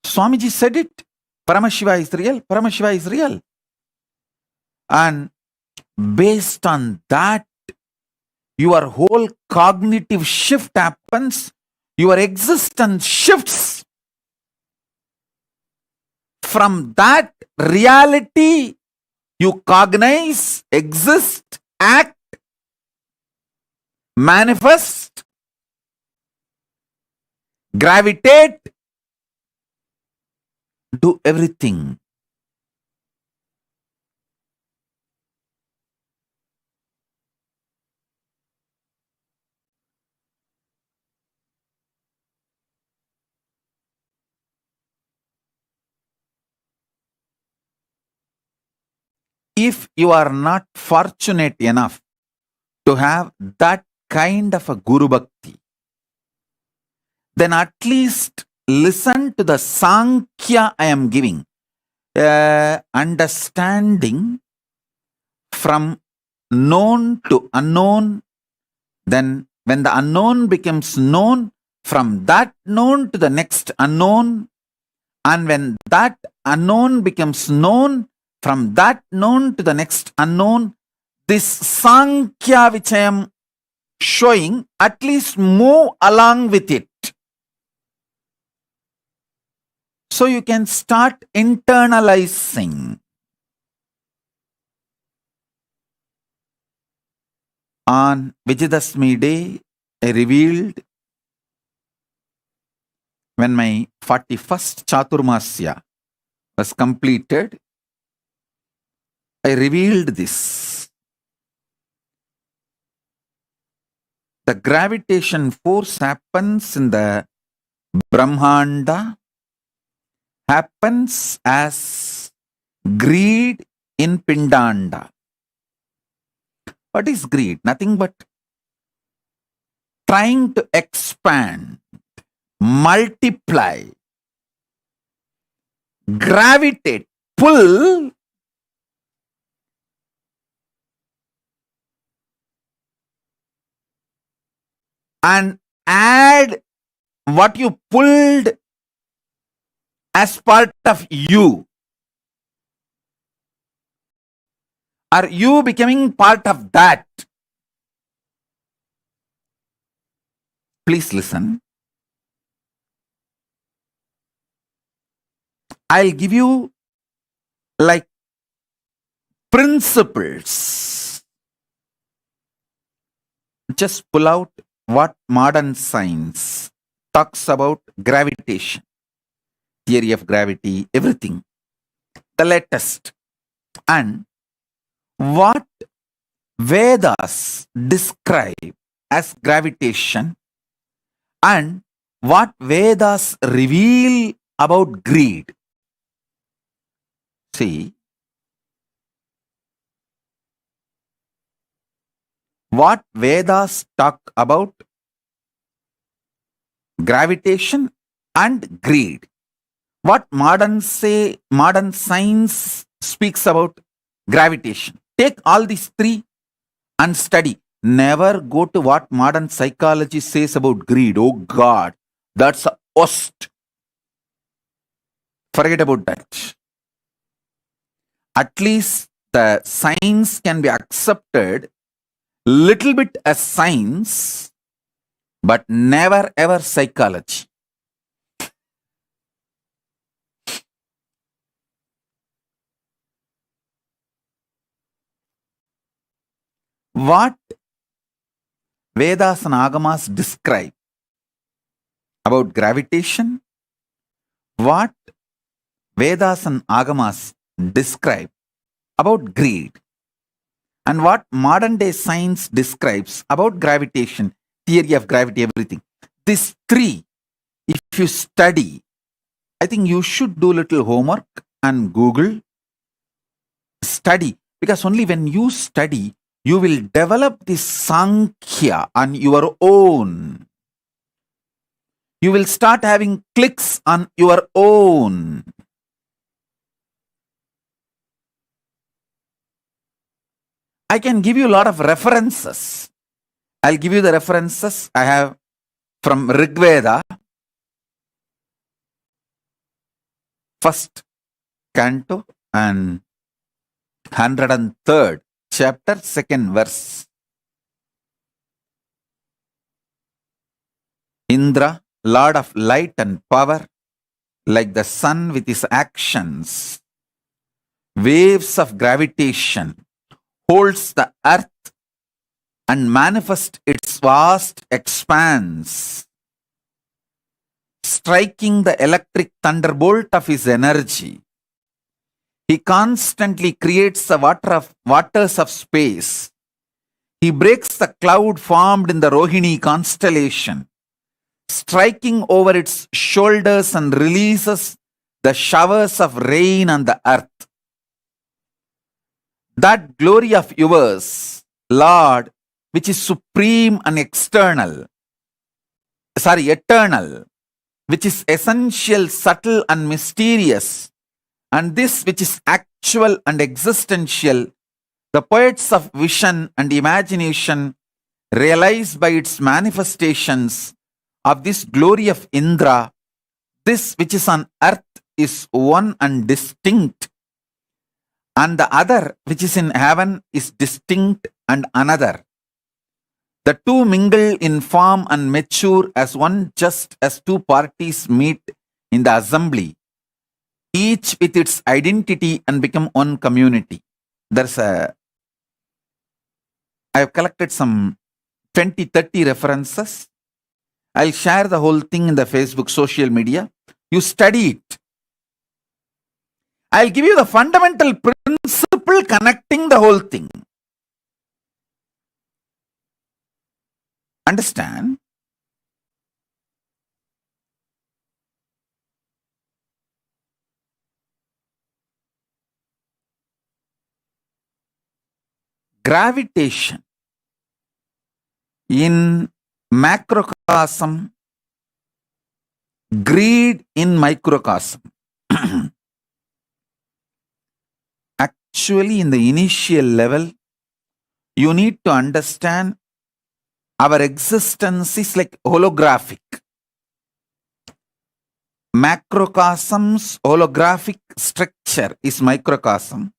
Swamiji said it. Paramashiva is real. Paramashiva is real. And based on that, your whole cognitive shift happens. Your existence shifts. From that reality, you cognize, exist, act, manifest, gravitate, do everything. If you are not fortunate enough to have that kind of a Guru Bhakti, then at least listen to the Sankhya I am giving. Understanding from known to unknown. Then when the unknown becomes known, from that known to the next unknown. And when that unknown becomes known, from that known to the next unknown, this Sankhya which I am showing, at least move along with it. So you can start internalizing. On Vijayadashmi day, I revealed when my 41st Chaturmasya was completed, I revealed this. The gravitation force happens in the Brahmanda, happens as greed in Pindanda. What is greed? Nothing but trying to expand, multiply, gravitate, pull and add what you pulled as part of you. Are you becoming part of that? Please listen. I'll give you like principles. Just pull out what modern science talks about gravitation, theory of gravity, everything, the latest, and what Vedas describe as gravitation and what Vedas reveal about greed. See, what Vedas talk about gravitation and greed. What modern science speaks about gravitation. Take all these three and study. Never go to what modern psychology says about greed. Oh God, that's a worst. Forget about that. At least the science can be accepted little bit as science, but never ever psychology. What Vedas and Agamas describe about gravitation, what Vedas and Agamas describe about greed, and what modern day science describes about gravitation, theory of gravity, everything. These three, if you study, I think you should do little homework and Google, study, because only when you study, you will develop this Sankhya on your own. You will start having clicks on your own. I can give you a lot of references. I'll give you the references I have from Rig Veda, first canto and 103rd chapter, second verse. Indra, Lord of light and power, like the sun with his actions, waves of gravitation, holds the earth and manifests its vast expanse, striking the electric thunderbolt of his energy. He constantly creates the waters of space. He breaks the cloud formed in the Rohini constellation, striking over its shoulders and releases the showers of rain on the earth. That glory of yours, Lord, which is supreme and eternal, which is essential, subtle and mysterious, and this which is actual and existential, the poets of vision and imagination realize by its manifestations of this glory of Indra, this which is on earth is one and distinct, and the other which is in heaven is distinct and another. The two mingle in form and mature as one, just as two parties meet in the assembly, each with its identity, and become one community. There's a I have collected some 20, 30 references. I'll share the whole thing in the Facebook social media. You study it. I'll give you the fundamental principle connecting the whole thing. Understand? Gravitation in macrocosm, greed in microcosm. Actually, in the initial level, you need to understand our existence is like holographic. Macrocosm's holographic structure is microcosm.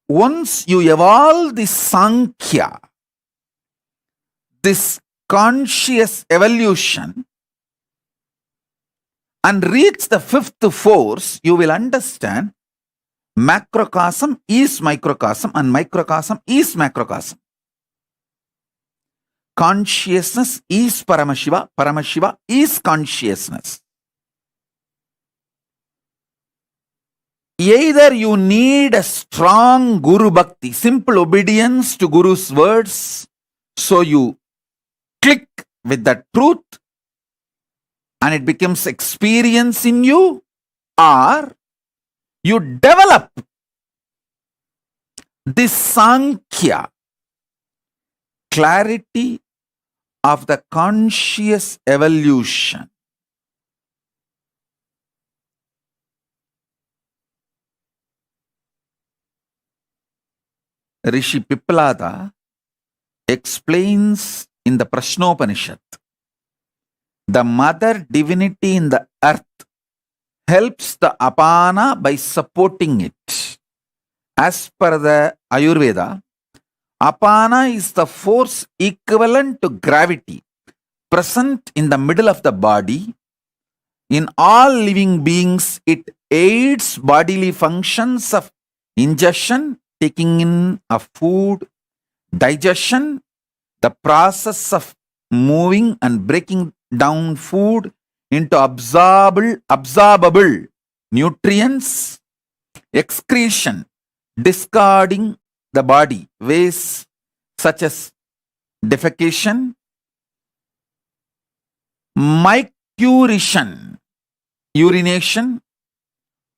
Once you evolve this Sankhya, this conscious evolution, and reach the fifth force, you will understand macrocosm is microcosm and microcosm is macrocosm. Consciousness is Paramashiva, Paramashiva is consciousness. Either you need a strong Guru Bhakti, simple obedience to Guru's words, so you click with the truth and it becomes experience in you, or you develop this Sankhya, clarity of the conscious evolution. Rishi Piplada explains in the Prashnopanishad, the mother divinity in the earth helps the apana by supporting it. As per the Ayurveda, apana is the force equivalent to gravity, present in the middle of the body. In all living beings, it aids bodily functions of ingestion, taking in of food, digestion, the process of moving and breaking down food into absorbable nutrients, excretion, discarding the body waste such as defecation, micturition, urination,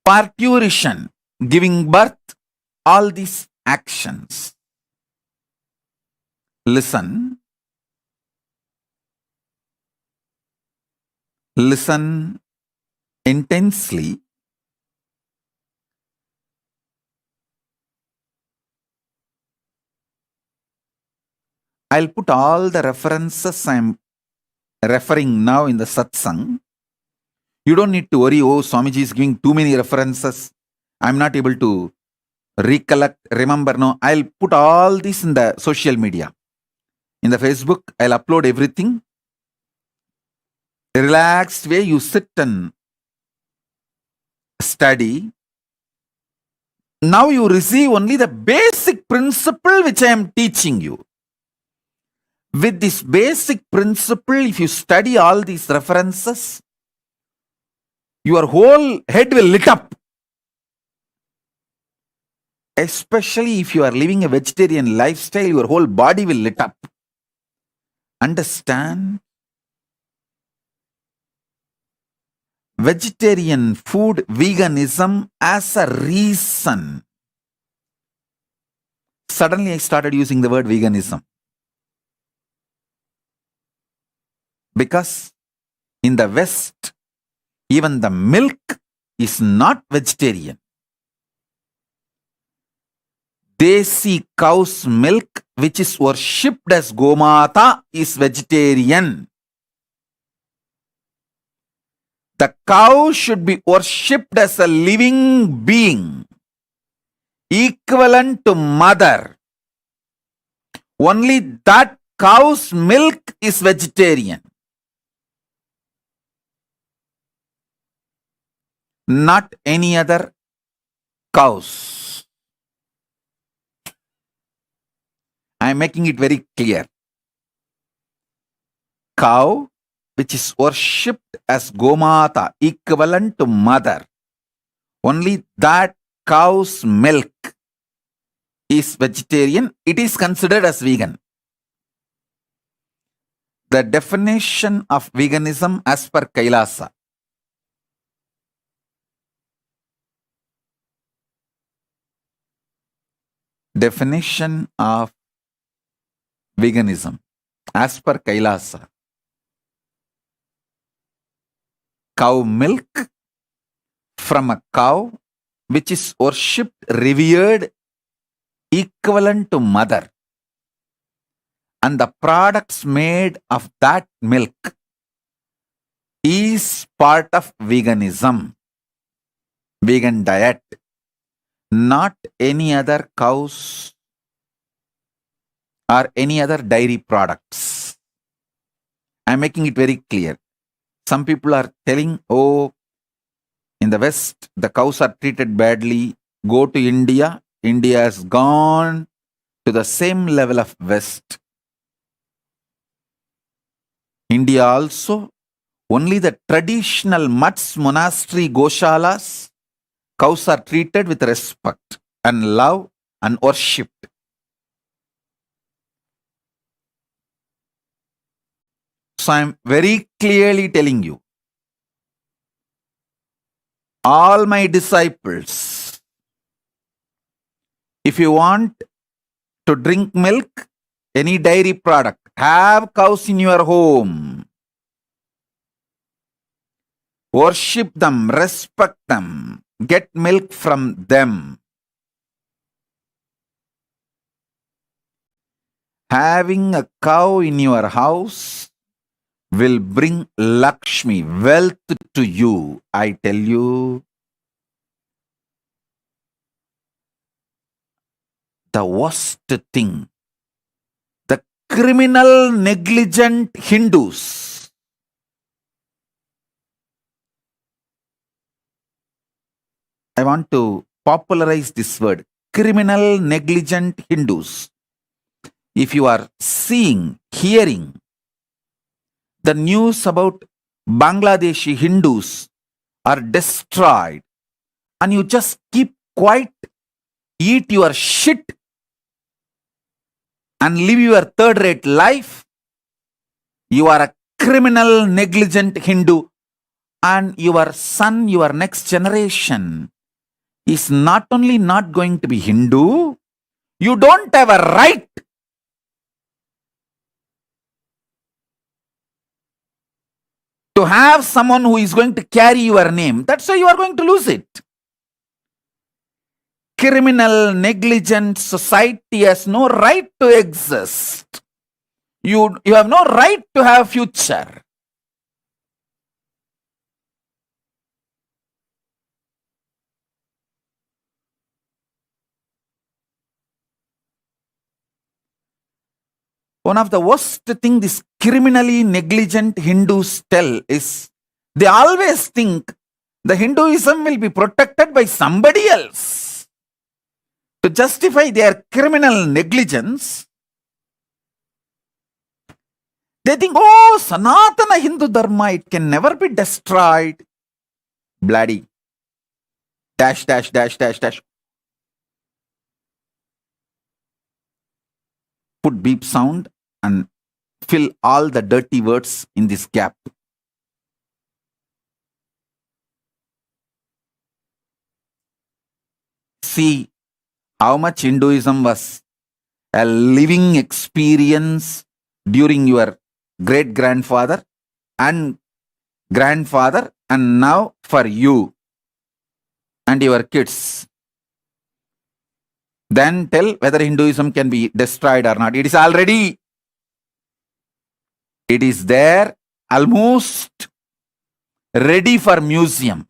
parturition, giving birth, all these actions. Listen. Listen intensely. I'll put all the references I'm referring now in the satsang. You don't need to worry, oh, Swamiji is giving too many references. I'm not able to recollect, remember. No, I'll put all this in the social media. In the Facebook, I'll upload everything. Relaxed way, you sit and study. Now you receive only the basic principle which I am teaching you. With this basic principle, if you study all these references, your whole head will lit up. Especially if you are living a vegetarian lifestyle, your whole body will lit up. Understand? Vegetarian food, veganism as a reason. Suddenly I started using the word veganism. Because in the West, even the milk is not vegetarian. Desi cow's milk, which is worshipped as Gomata, is vegetarian. The cow should be worshipped as a living being, equivalent to mother. Only that cow's milk is vegetarian. Not any other cows. I am making it very clear. Cow, which is worshipped as Gomata, equivalent to mother, only that cow's milk is vegetarian, it is considered as vegan. The definition of veganism as per Kailasa. Definition of veganism as per Kailasa. Cow milk from a cow which is worshipped, revered, equivalent to mother, and the products made of that milk is part of veganism, vegan diet, not any other cows or any other dairy products. I'm making it very clear. Some people are telling, oh, in the West, the cows are treated badly. Go to India. India has gone to the same level of West. India also, only the traditional mutts, monastery, goshalas, cows are treated with respect and love and worshipped. So I am very clearly telling you, all my disciples, if you want to drink milk, any dairy product, have cows in your home. Worship them, respect them, get milk from them. Having a cow in your house will bring Lakshmi, wealth to you. I tell you, the worst thing, the criminal, negligent Hindus, I want to popularize this word, criminal, negligent Hindus. If you are seeing, hearing the news about Bangladeshi Hindus are destroyed, and you just keep quiet, eat your shit, and live your third-rate life, you are a criminal, negligent Hindu, and your son, your next generation, is not only not going to be Hindu, you don't have a right to have someone who is going to carry your name. That's why you are going to lose it. Criminal, negligent society has no right to exist. You have no right to have future. One of the worst thing these criminally negligent Hindus tell is they always think the Hinduism will be protected by somebody else. To justify their criminal negligence, they think, oh, Sanatana Hindu Dharma, it can never be destroyed. Bloody. Dash, dash, dash, dash, dash. Put beep sound and fill all the dirty words in this gap. See how much Hinduism was a living experience during your great-grandfather and grandfather, and now for you and your kids. Then tell whether Hinduism can be destroyed or not. It is already. It is there, almost ready for museum.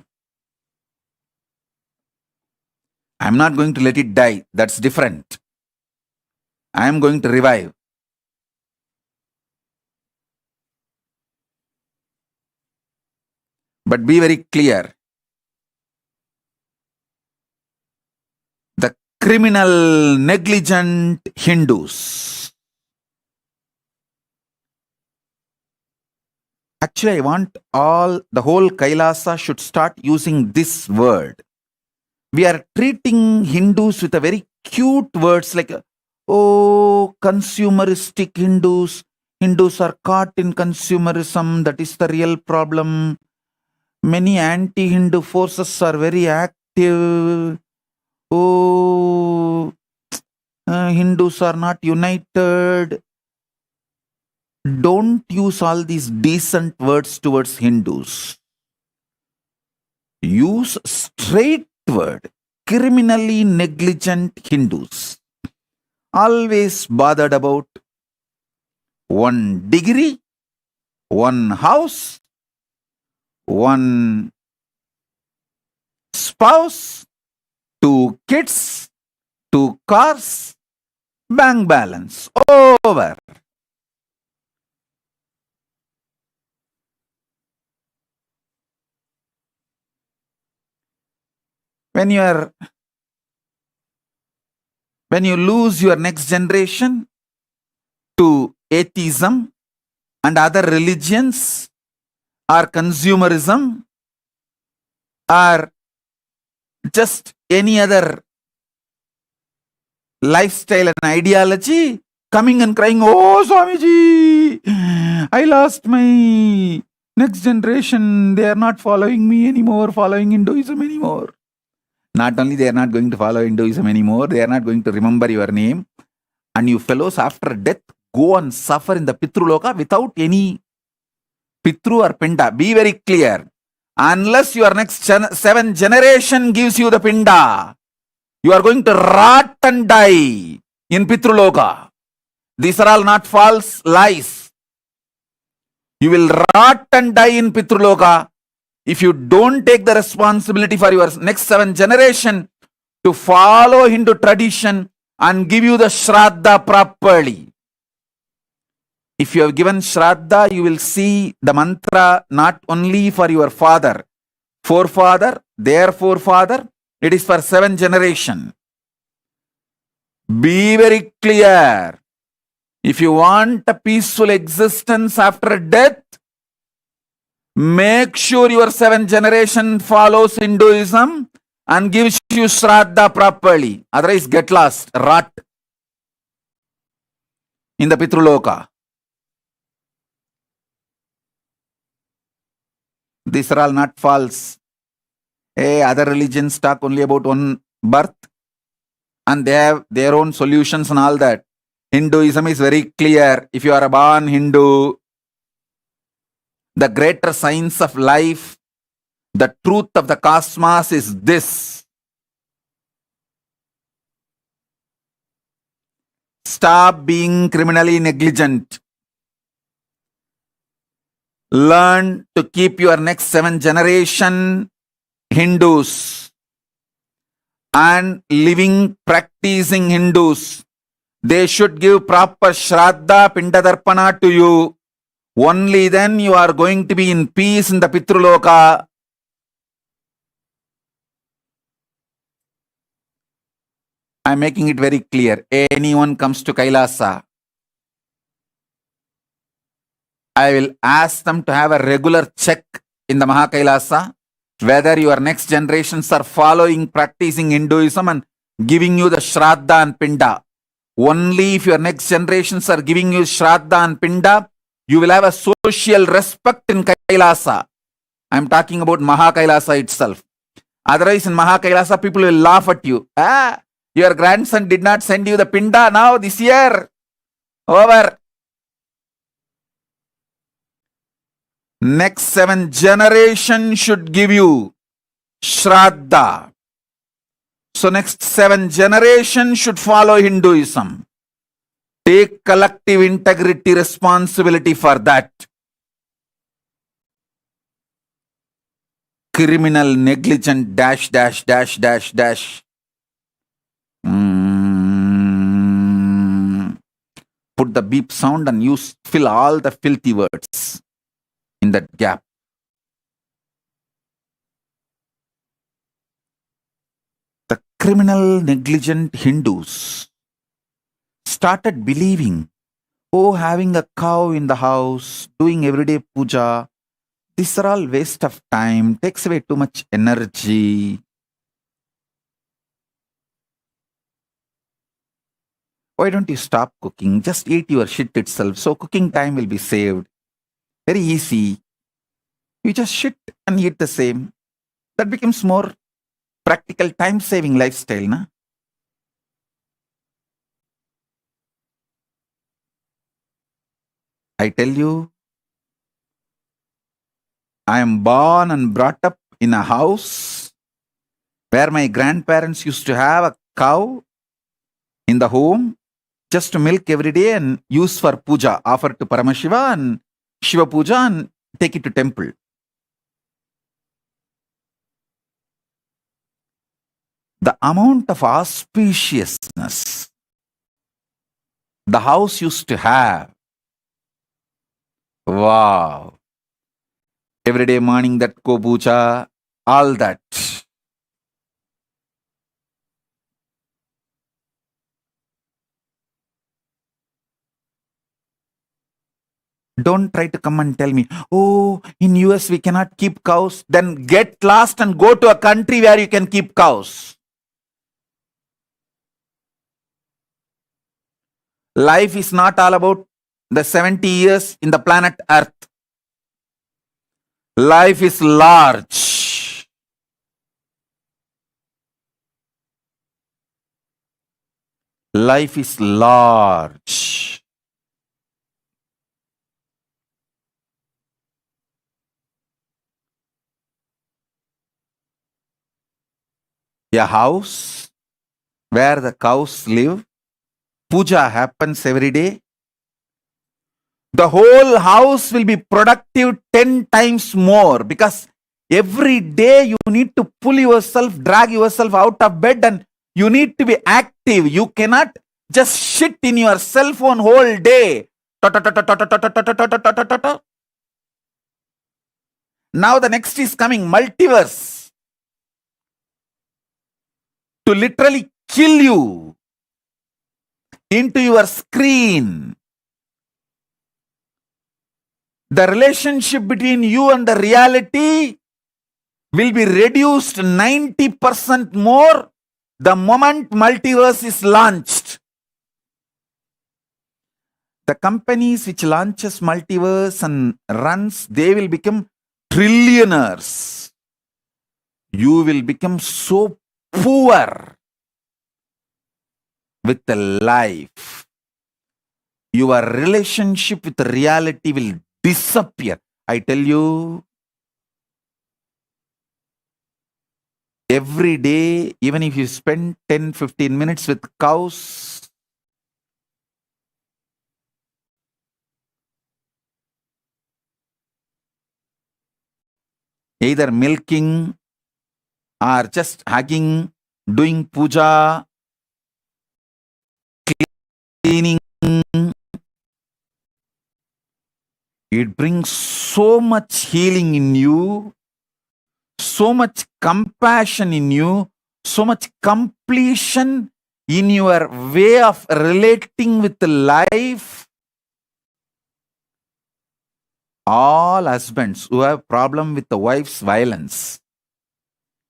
I am not going to let it die. That's different. I am going to revive. But be very clear. The criminal, negligent Hindus. Actually, I want the whole Kailasa should start using this word. We are treating Hindus with a very cute words like, oh, consumeristic Hindus. Hindus are caught in consumerism. That is the real problem. Many anti-Hindu forces are very active. Oh, Hindus are not united. Don't use all these decent words towards Hindus. Use straight word. Criminally negligent Hindus. Always bothered about one degree, one house, one spouse, 2 kids, 2 cars, bank balance. Over. When you lose your next generation to atheism and other religions or consumerism or just any other lifestyle and ideology, coming and crying, oh Swamiji, I lost my next generation. They are not following me anymore, following Hinduism anymore. Not only they are not going to follow Hinduism anymore, they are not going to remember your name. And you fellows after death go and suffer in the Pitruloka without any Pitru or Pinda. Be very clear. Unless your next 7 generation gives you the Pinda, you are going to rot and die in Pitruloka. These are all not false lies. You will rot and die in Pitruloka if you don't take the responsibility for your next 7 generation to follow Hindu tradition and give you the Shraddha properly. If you have given Shraddha, you will see the mantra not only for your forefather, their forefather, it is for 7 generation. Be very clear. If you want a peaceful existence after death, make sure your 7 generation follows Hinduism and gives you Shraddha properly. Otherwise, get lost, rot in the Pitruloka. These are all not false. Other religions talk only about one birth and they have their own solutions and all that. Hinduism is very clear. If you are a born Hindu, the greater science of life, the truth of the cosmos is this. Stop being criminally negligent. Learn to keep your next 7 generation Hindus and living, practicing Hindus. They should give proper Shraddha, Pindadarpana to you. Only then you are going to be in peace in the Pitruloka. I am making it very clear. Anyone comes to Kailasa, I will ask them to have a regular check in the Mahakailasa whether your next generations are following, practicing Hinduism and giving you the Shraddha and Pinda. Only if your next generations are giving you Shraddha and Pinda, you will have a social respect in Kailasa. I am talking about Mahakailasa itself. Otherwise, in Mahakailasa, people will laugh at you. Your grandson did not send you the Pinda now this year. Over. Next 7 generation should give you Shraddha. So next 7 generation should follow Hinduism. Take collective integrity responsibility for that. Criminal, negligent, dash. Put the beep sound and fill all the filthy words in that gap. The criminal, negligent Hindus started believing, oh, having a cow in the house, doing everyday puja, these are all waste of time, takes away too much energy. Why don't you stop cooking? Just eat your shit itself. So cooking time will be saved. Very easy. You just shit and eat the same. That becomes more practical, time-saving lifestyle, na? I tell you, I am born and brought up in a house where my grandparents used to have a cow in the home just to milk every day and use for puja, offer to Paramashiva and Shiva puja and take it to temple. The amount of auspiciousness the house used to have. Wow. Every day morning that go puja, all that. Don't try to come and tell me, oh, in US we cannot keep cows. Then get lost and go to a country where you can keep cows. Life is not all about the 70 years in the planet Earth. Life is large. Life is large. A house where the cows live, puja happens every day. The whole house will be productive 10 times more because every day you need to pull yourself, drag yourself out of bed and you need to be active. You cannot just sit in your cell phone whole day. Now the next is coming, multiverse. To literally kill you into your screen. The relationship between you and the reality will be reduced 90% more the moment multiverse is launched. The companies which launches multiverse and runs, they will become trillionaires. You will become so poor with the life. Your relationship with reality will disappear. I tell you, every day, even if you spend 10-15 minutes with cows, either milking or just hugging, doing puja, cleaning, it brings so much healing in you, so much compassion in you, so much completion in your way of relating with life. All husbands who have problem with the wife's violence,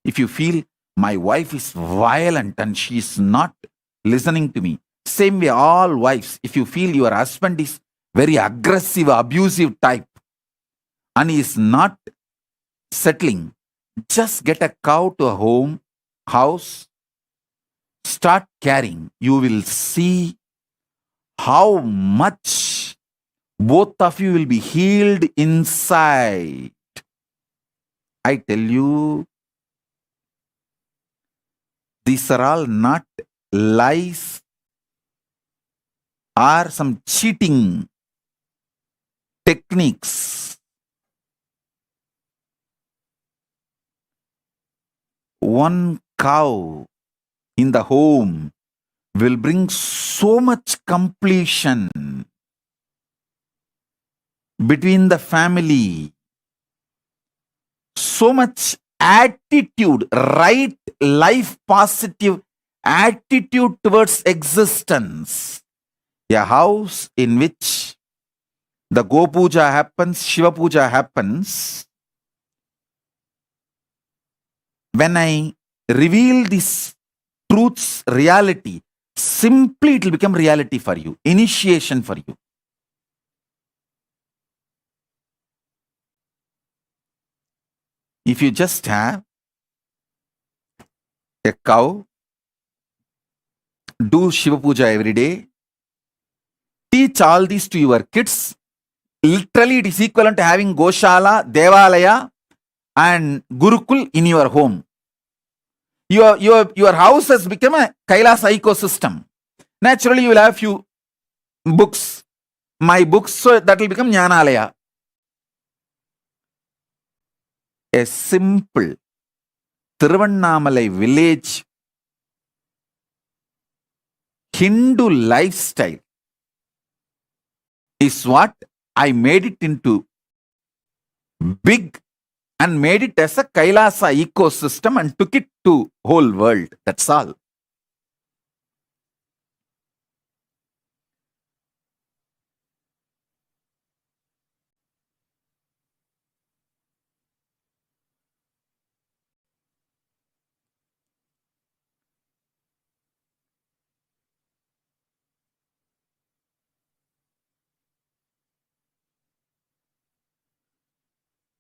if you feel my wife is violent and she is not listening to me, same way all wives, if you feel your husband is very aggressive, abusive type and he is not settling, just get a cow to a house, start carrying. You will see how much both of you will be healed inside. I tell you, these are all not lies or some cheating techniques. One cow in the home will bring so much completion between the family, so much attitude, right life positive attitude towards existence. A house in which the Go Puja happens, Shiva Puja happens. When I reveal this truth's reality, simply it will become reality for you, initiation for you. If you just have a cow, do Shiva Puja every day, teach all these to your kids, literally it is equivalent to having Goshala, Devalaya and Gurukul in your home. Your house has become a Kailasa ecosystem. Naturally, you will have few books, my books, so that will become Jnanalaya. A simple Tiruvannamalai village Hindu lifestyle is what I made it into big and made it as a Kailasa ecosystem and took it to whole world. That's all.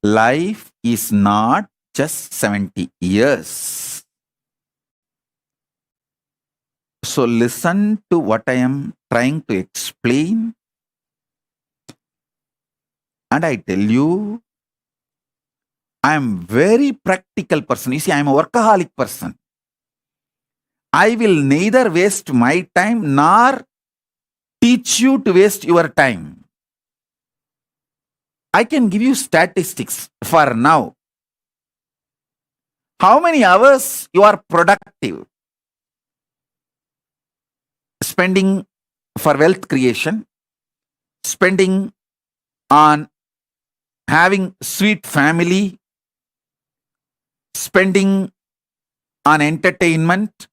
Life is not just 70 years. So listen to what I am trying to explain. And I tell you, I am very practical person. You see, I am a workaholic person. I will neither waste my time nor teach you to waste your time. I can give you statistics for now. How many hours you are productive? Spending for wealth creation, spending on having sweet family, spending on entertainment.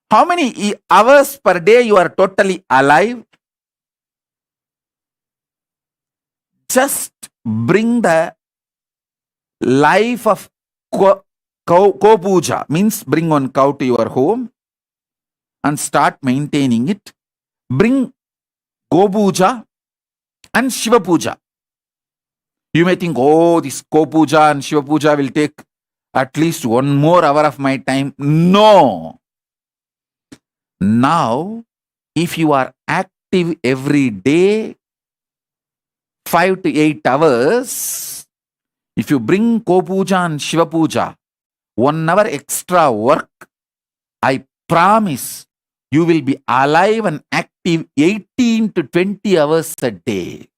How many hours per day you are totally alive? Just bring the life of cow puja, means bring one cow to your home and start maintaining it. Bring Go Puja and Shiva Puja. You may think, oh, this Go Puja and Shiva Puja will take at least 1 more hour of my time. No. Now, if you are active every day, 5 to 8 hours, if you bring Go Puja and Shiva Puja, 1 hour extra work, I promise you will be alive and active 18 to 20 hours a day.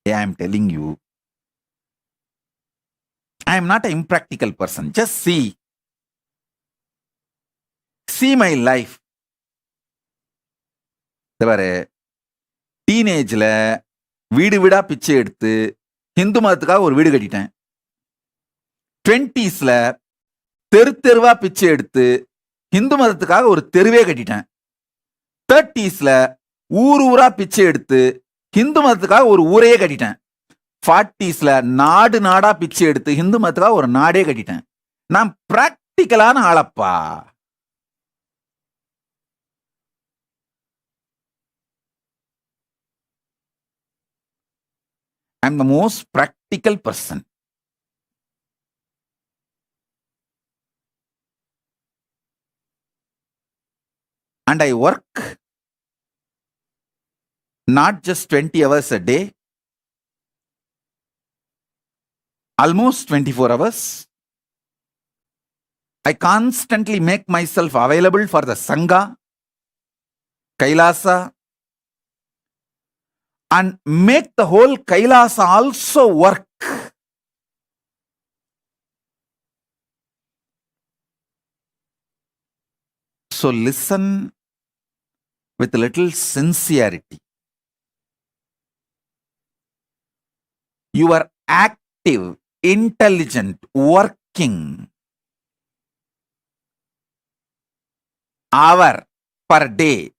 I am telling you, I am not an impractical person. Just see. See my life. டீனேஜ்ல வீடு வீடா பிச்சை எடுத்து ஹிந்து மதத்துக்காக ஒரு வீடு கட்டிட்டேன். 20ஸ்ல தெருவா பிச்சை எடுத்து ஹிந்து மதத்துக்காக ஒரு தெருவே கட்டிட்டேன். 30ஸ்ல ஊரா பிச்சை எடுத்து ஹிந்து மதத்துக்காக ஒரு ஊரையே கட்டிட்டேன். 40ஸ்ல நாடா பிச்சை எடுத்து ஹிந்து மதத்துக்காக ஒரு நாடே கட்டிட்டேன். நான் பிராக்டிக்கலான ஆளப்பா. I'm the most practical person. And I work not just 20 hours a day, almost 24 hours. I constantly make myself available for the Sangha, Kailasa, and make the whole Kailasa also work. So listen with a little sincerity. You are active intelligent, working hour per day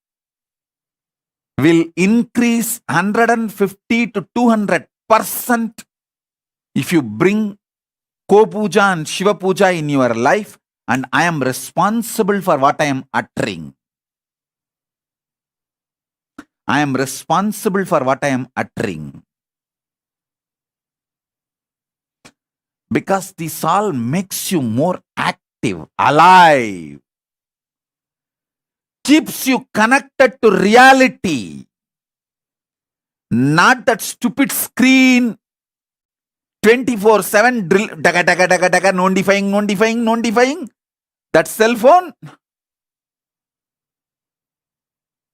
will increase 150 to 200% if you bring Ko-puja and Shiva puja in your life, and I am responsible for what I am uttering. I am responsible for what I am uttering. Because this all makes you more active, alive, keeps you connected to reality, not that stupid screen 24/7 drill, daga, daga, daga, daga, non-defying, that cell phone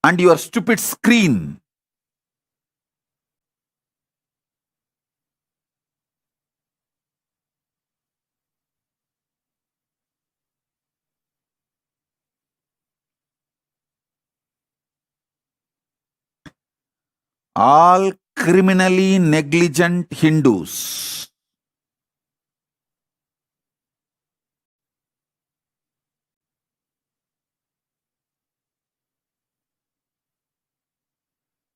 and your stupid screen. All criminally negligent Hindus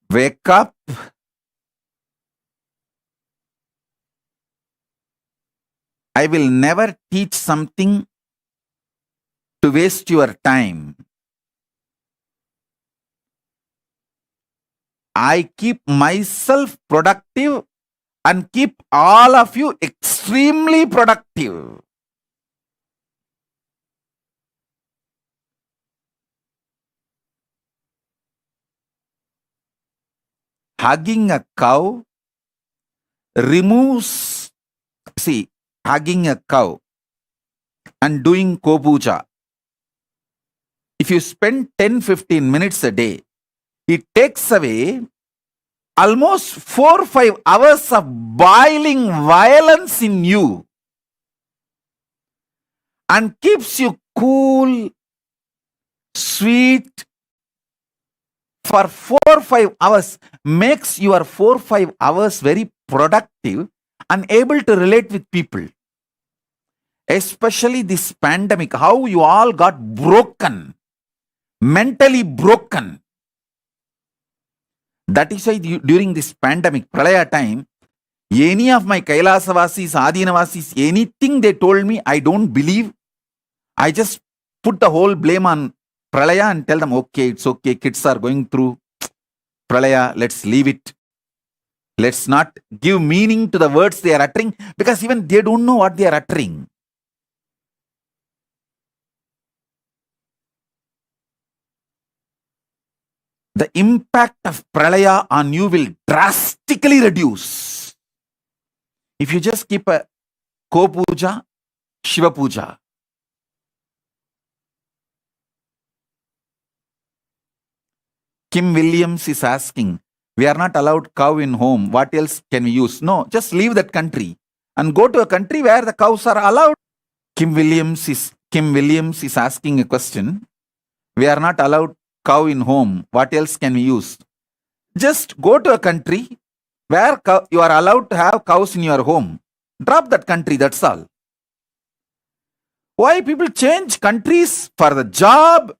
wake up, I will never teach something to waste your time. I keep myself productive and keep all of you extremely productive. Hugging a cow removes, hugging a cow and doing Ko-puja. If you spend 10-15 minutes a day, it takes away almost 4-5 hours of boiling violence in you and keeps you cool, sweet for 4-5 hours, makes your 4-5 hours very productive and able to relate with people. Especially this pandemic, how you all got broken, mentally broken. That is why during this pandemic, Pralaya time, any of my Kailasa Vasis, Adina Vasis, anything they told me, I don't believe. I just put the whole blame on Pralaya and tell them, okay, it's okay, kids are going through Pralaya, let's leave it. Let's not give meaning to the words they are uttering, because even they don't know what they are uttering. The impact of Pralaya on you will drastically reduce if you just keep a Ko-puja, Shiva puja. Kim Williams is asking, we are not allowed cow in home. What else can we use? No, just leave that country and go to a country where the cows are allowed. Kim Williams is asking a question. We are not allowed cow in home. What else can we use? Just go to a country where you are allowed to have cows in your home. Drop that country, that's all. Why people change countries for the job,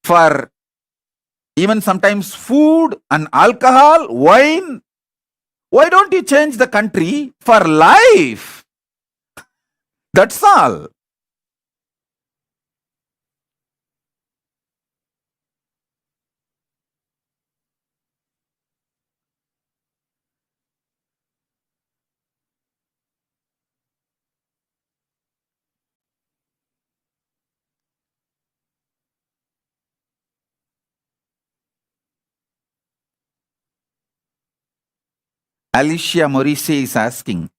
for even sometimes food and alcohol, wine? Why don't you change the country for life? That's all. Alicia Maurice is asking,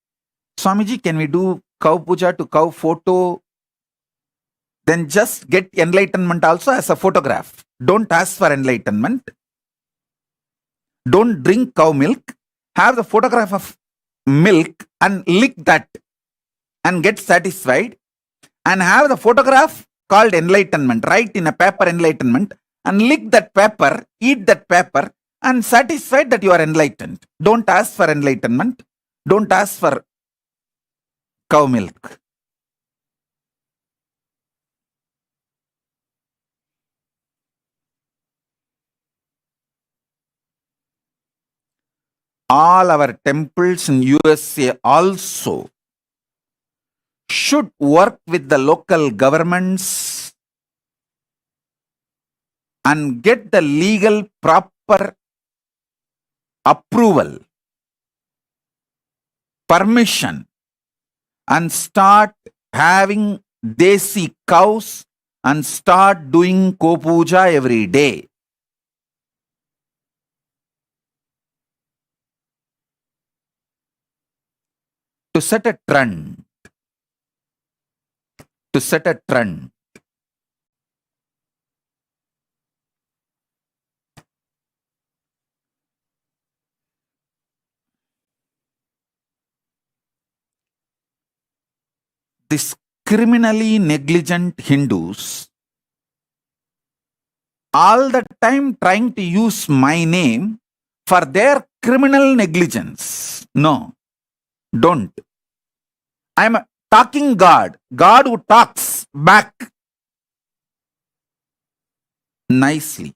Swamiji, can we do cow puja to cow photo? Then just get enlightenment also as a photograph. Don't ask for enlightenment. Don't drink cow milk. Have the photograph of milk and lick that and get satisfied. And have the photograph called enlightenment. Write in a paper enlightenment and lick that paper, eat that paper, and satisfied that you are enlightened. Don't ask for enlightenment. Don't ask for cow milk. All our temples in USA also should work with the local governments and get the legal proper approval, permission, and start having desi cows and start doing Kopuja every day. To set a trend. To set a trend. These criminally negligent Hindus all the time trying to use my name for their criminal negligence. No, don't. I'm a talking God, God who talks back nicely.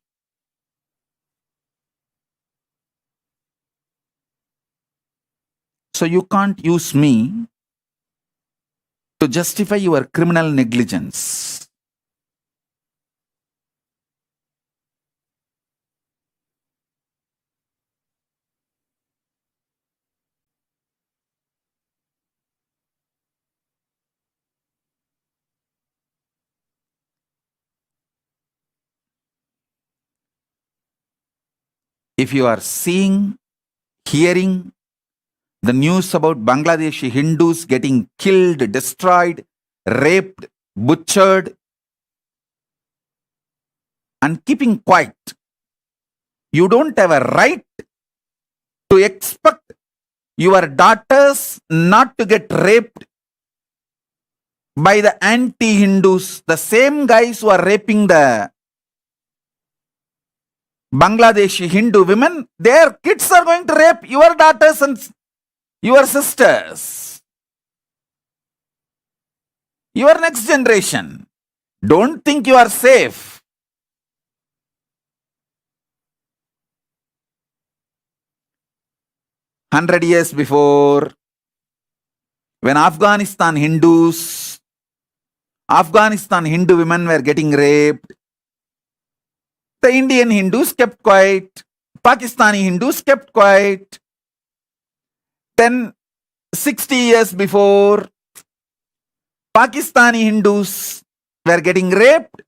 So you can't use me to justify your criminal negligence. If you are seeing, hearing the news about Bangladeshi Hindus getting killed, destroyed, raped, butchered, and keeping quiet, you don't have a right to expect your daughters not to get raped by the anti-Hindus, the same guys who are raping the Bangladeshi Hindu women. Their kids are going to rape your daughters and your sisters, your next generation. Don't think you are safe. "100 years before, when Afghanistan Hindu women were getting raped, the Indian Hindus kept quiet, Pakistani Hindus kept quiet. Then 60 years before, Pakistani Hindus were getting raped,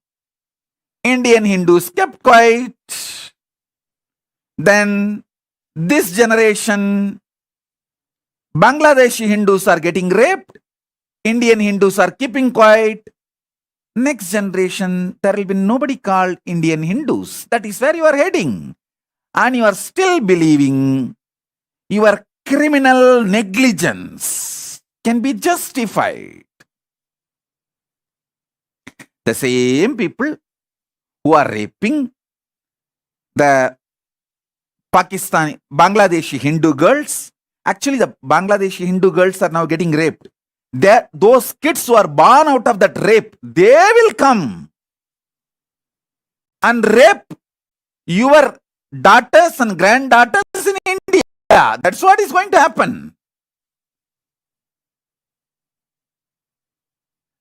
Indian Hindus kept quiet. Then this generation, Bangladeshi Hindus are getting raped, Indian Hindus are keeping quiet. Next generation, there will be nobody called Indian Hindus. That is where you are heading. And you are still believing your criminal negligence can be justified. The same people who are raping the Bangladeshi Hindu girls, actually the Bangladeshi Hindu girls are now getting raped. Those kids who are born out of that rape, they will come and rape your daughters and granddaughters in India. That's what is going to happen.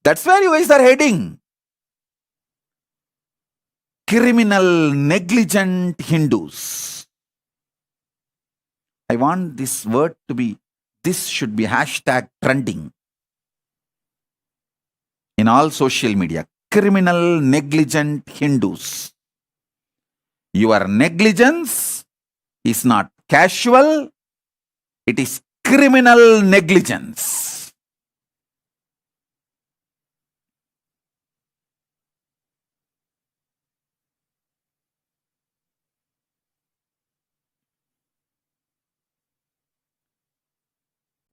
That's where you guys are heading. Criminal, negligent Hindus. I want this word to be, this should be hashtag trending in all social media. Criminal, negligent Hindus. Your negligence is not casual, it is criminal negligence.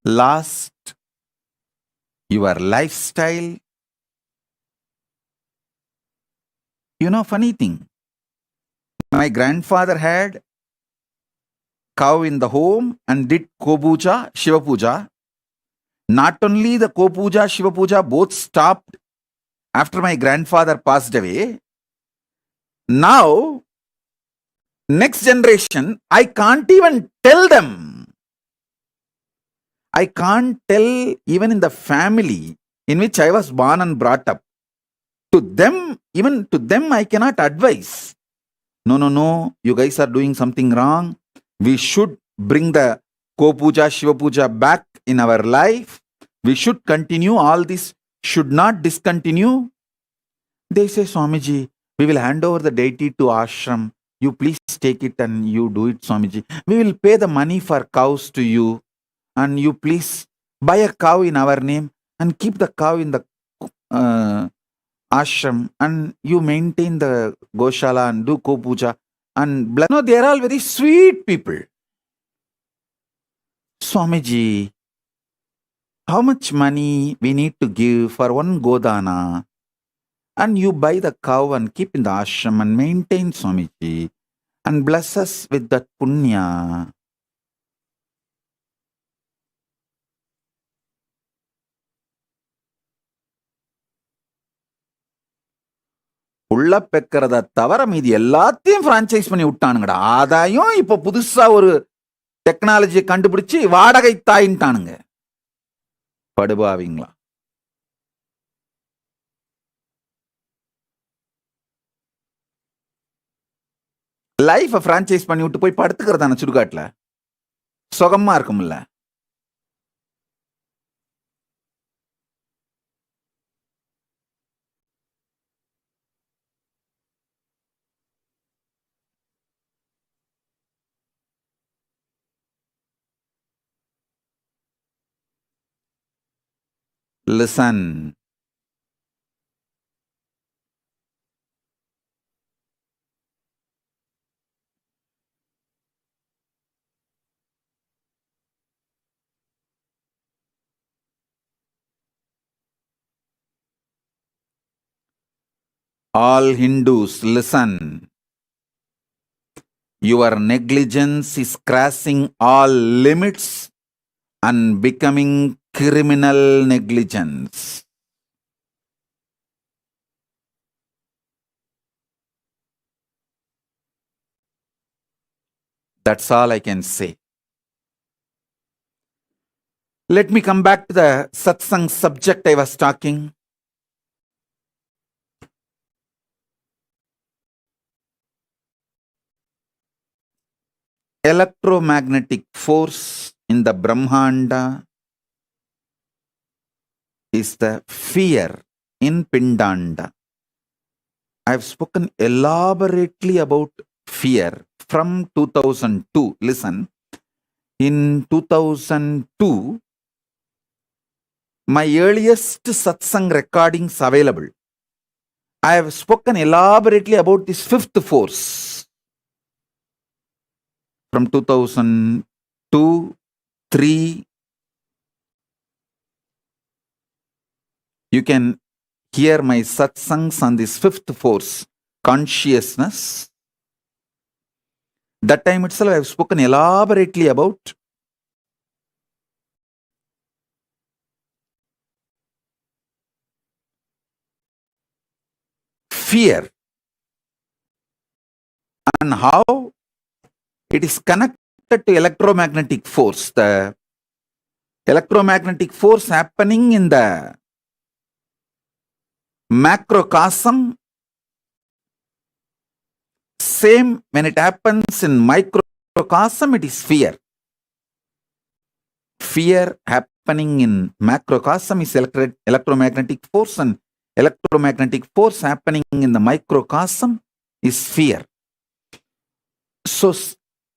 Last, your lifestyle. You know, funny thing, my grandfather had cow in the home and did Kobuja, Shiva Puja. Not only the Ko-Puja, Shiva-Puja both stopped after my grandfather passed away. Now, next generation, I can't even tell them. I can't tell even in the family in which I was born and brought up. To them, even to them, I cannot advise. No, you guys are doing something wrong. We should bring the Ko-Puja, Shiva-Puja back in our life. We should continue. All this should not discontinue. They say, Swamiji, we will hand over the deity to ashram. You please take it and you do it, Swamiji. We will pay the money for cows to you. And you please buy a cow in our name and keep the cow in the ashram. And you maintain the Goshala and do Ko-Puja. And no, they are all very sweet people. Swamiji, how much money we need to give for one Godana? And you buy the cow and keep in the ashram and maintain, Swamiji, and bless us with that punya. உள்ள பெக்கிறத தவிர மீதி எல்லாத்தையும் franchise பண்ணி விட்டானுங்கடா. ஆதாயம் இப்ப புதுசா ஒரு டெக்னாலஜியை கண்டுபிடிச்சு வாடகை தாயின்ட்டானுங்க. படுபாவீங்களா? லைஃபை பிரான்ச்சைஸ் பண்ணி விட்டு போய் படுத்துக்கிறதான சுடுகாட்டுல சுகமா இருக்கும்ல. Listen. All Hindus, listen. Your negligence is crossing all limits and becoming criminal negligence. That's all I can say. Let me come back to the satsang subject I was talking. Electromagnetic force in the Brahmanda is the fear in Pindanda. I have spoken elaborately about fear from 2002. Listen, in 2002, my earliest satsang recordings available. I have spoken elaborately about this fifth force from 2002, 3. You can hear my satsangs on this fifth force, consciousness. That time itself I have spoken elaborately about fear and how it is connected to electromagnetic force. The electromagnetic force happening in the macrocosm, same when it happens in microcosm, it is fear. Fear happening in macrocosm is electromagnetic force, and electromagnetic force happening in the microcosm is fear. So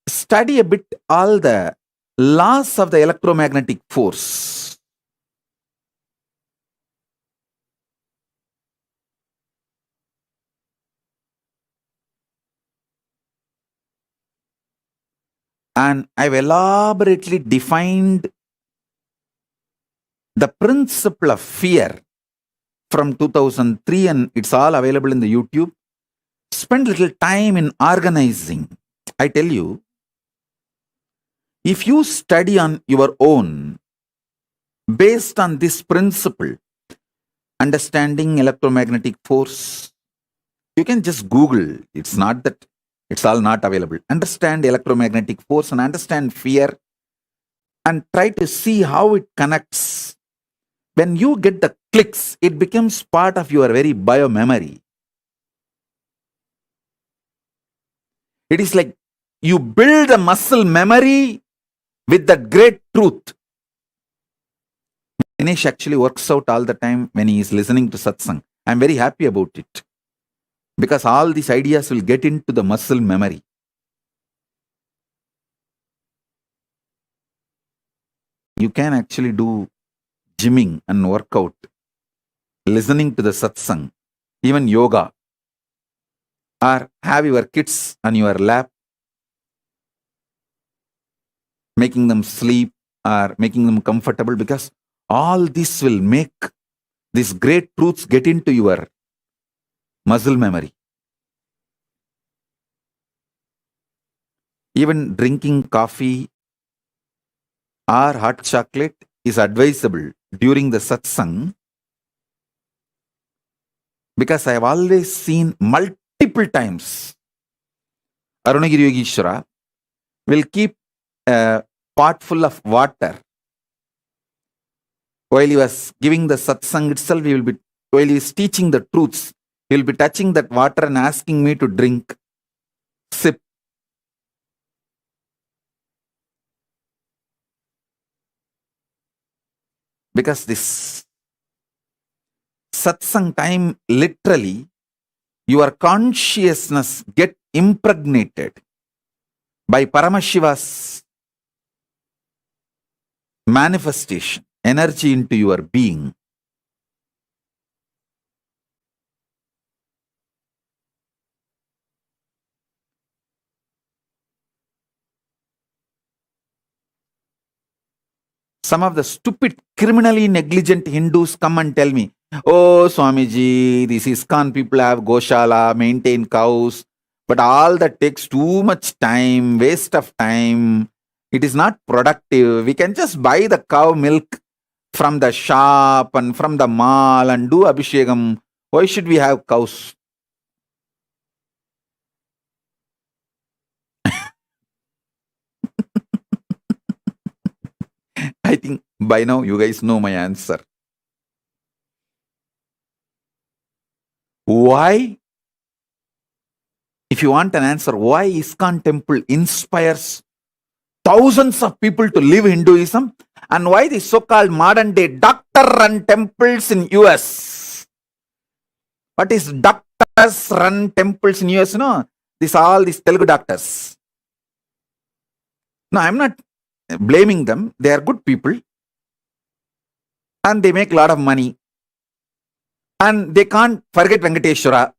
study a bit all the laws of the electromagnetic force. And I've elaborately defined the principle of fear from 2003, and it's all available in the YouTube. Spend little time in organizing. I tell you, if you study on your own, based on this principle, understanding electromagnetic force. You can just Google. It's not that it's all not available. Understand electromagnetic force and understand fear and try to see how it connects. When you get the clicks, it becomes part of your very biomemory. It is like you build a muscle memory with that great truth. Dinesh actually works out all the time when he is listening to satsang. I'm very happy about it because all these ideas will get into the muscle memory. You can actually do gymming and workout, listening to the satsang, even yoga, or have your kids on your lap, making them sleep or making them comfortable, because all this will make these great truths get into your muscle memory. Even drinking coffee or hot chocolate is advisable during the satsang, because I have always seen multiple times Arunagiri Yogeshwara will keep a pot full of water. While he was giving the satsang itself, while he is teaching the truths, he will be touching that water and asking me to drink, sip. Because this satsang time, literally, your consciousness get impregnated by Paramashiva's manifestation, energy into your being. Some of the stupid, criminally negligent Hindus come and tell me, oh, Swamiji, these ISKCON people have Goshala, maintain cows, but all that takes too much time, waste of time. It is not productive. We can just buy the cow milk from the shop and from the mall and do Abhishekam. Why should we have cows? I think by now you guys know my answer. Why? If you want an answer, why ISKCON temple inspires thousands of people to live Hinduism, and why the so-called modern day doctor-run temples in US? What is doctors-run temples in US? No, all these Telugu doctors. No, I'm not blaming them. They are good people and they make a lot of money and they can't forget Venkateshwara.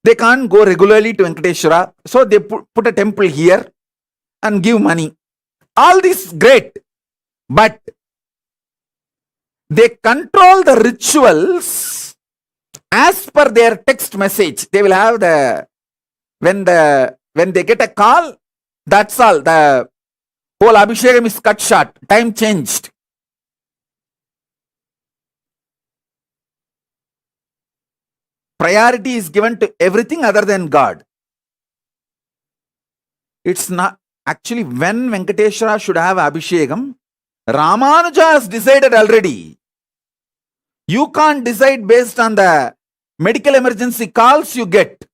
They can't go regularly to Venkateshwara, so they put a temple here and give money. All this great, but they control the rituals as per their text message. They will have when they get a call, that's all. The whole Abhishekam is cut short. Time changed. Priority is given to everything other than God. It's not actually when Venkateshwara should have Abhishekam. Ramanuja has decided already. You can't decide based on the medical emergency calls you get.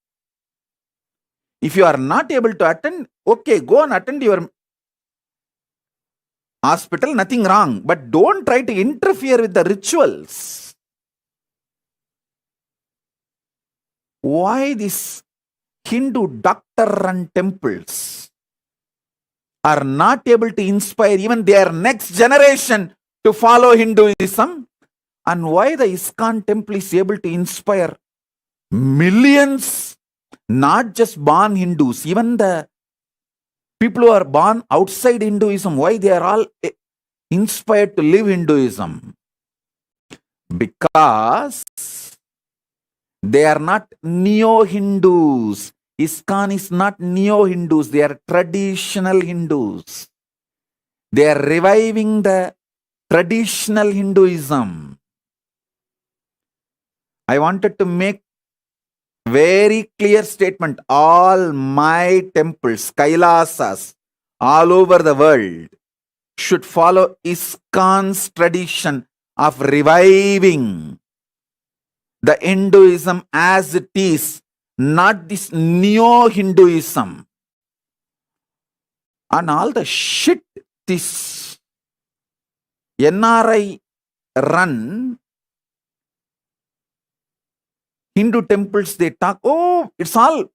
If you are not able to attend, okay, go and attend your hospital, nothing wrong. But don't try to interfere with the rituals. Why these Hindu doctor-run temples are not able to inspire even their next generation to follow Hinduism? And why the ISKCON temple is able to inspire millions, not just born Hindus, even the people who are born outside Hinduism, why they are all inspired to live Hinduism? Because they are not neo-Hindus. ISKCON is not neo-Hindus. They are traditional Hindus. They are reviving the traditional Hinduism. I wanted to make very clear statement. All my temples, Kailasas, all over the world should follow ISKCON's tradition of reviving the Hinduism as it is, not this neo-Hinduism. And all the shit this NRI run Hindu temples, they talk, oh, it's all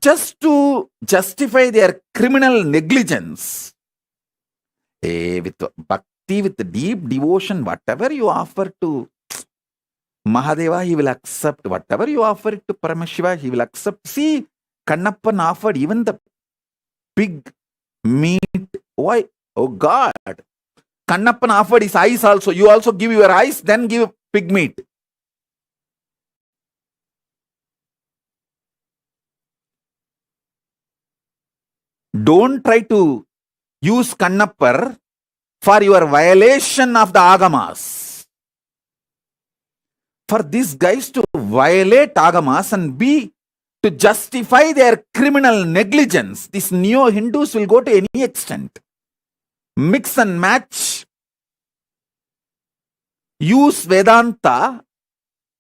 just to justify their criminal negligence. With bhakti, with deep devotion, whatever you offer to Mahadeva, he will accept. Whatever you offer it to Paramashiva, he will accept. See, Kannappan offered even the pig meat. Why? Oh God. Kannappan offered his eyes also. You also give your eyes, then give pig meat. Don't try to use Kannappar for your violation of the Agamas. For these guys to violate Agamas and to justify their criminal negligence, these neo-Hindus will go to any extent. Mix and match. Use Vedanta,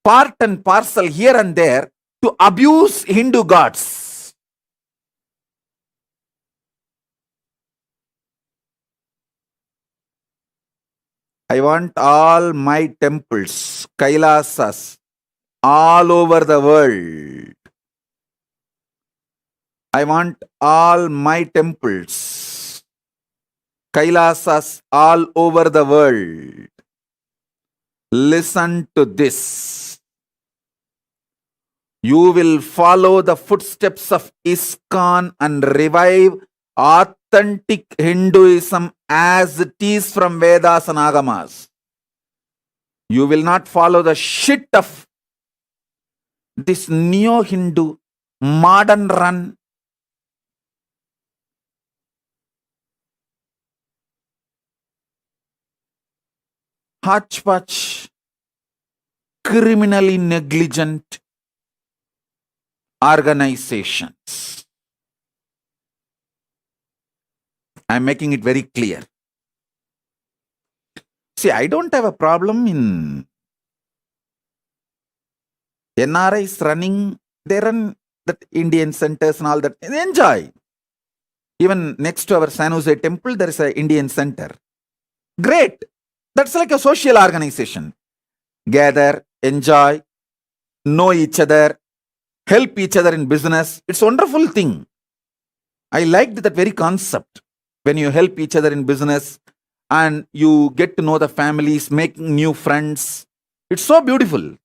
part and parcel here and there, to abuse Hindu gods. I want all my temples, Kailasas, all over the world. I want all my temples, Kailasas, all over the world. Listen to this. You will follow the footsteps of ISKCON and revive authentic Hinduism as it is from Vedas and Agamas. You will not follow the shit of this neo-Hindu modern run. Hodgepodge, criminally negligent organizations. I'm making it very clear. See, I don't have a problem in NRIs running, they run the Indian centers and all that. They enjoy. Even next to our San Jose temple, there is an Indian center. Great. That's like a social organization. Gather, enjoy, know each other, help each other in business. It's a wonderful thing. I liked that very concept. When you help each other in business and you get to know the families, making new friends. It's so beautiful.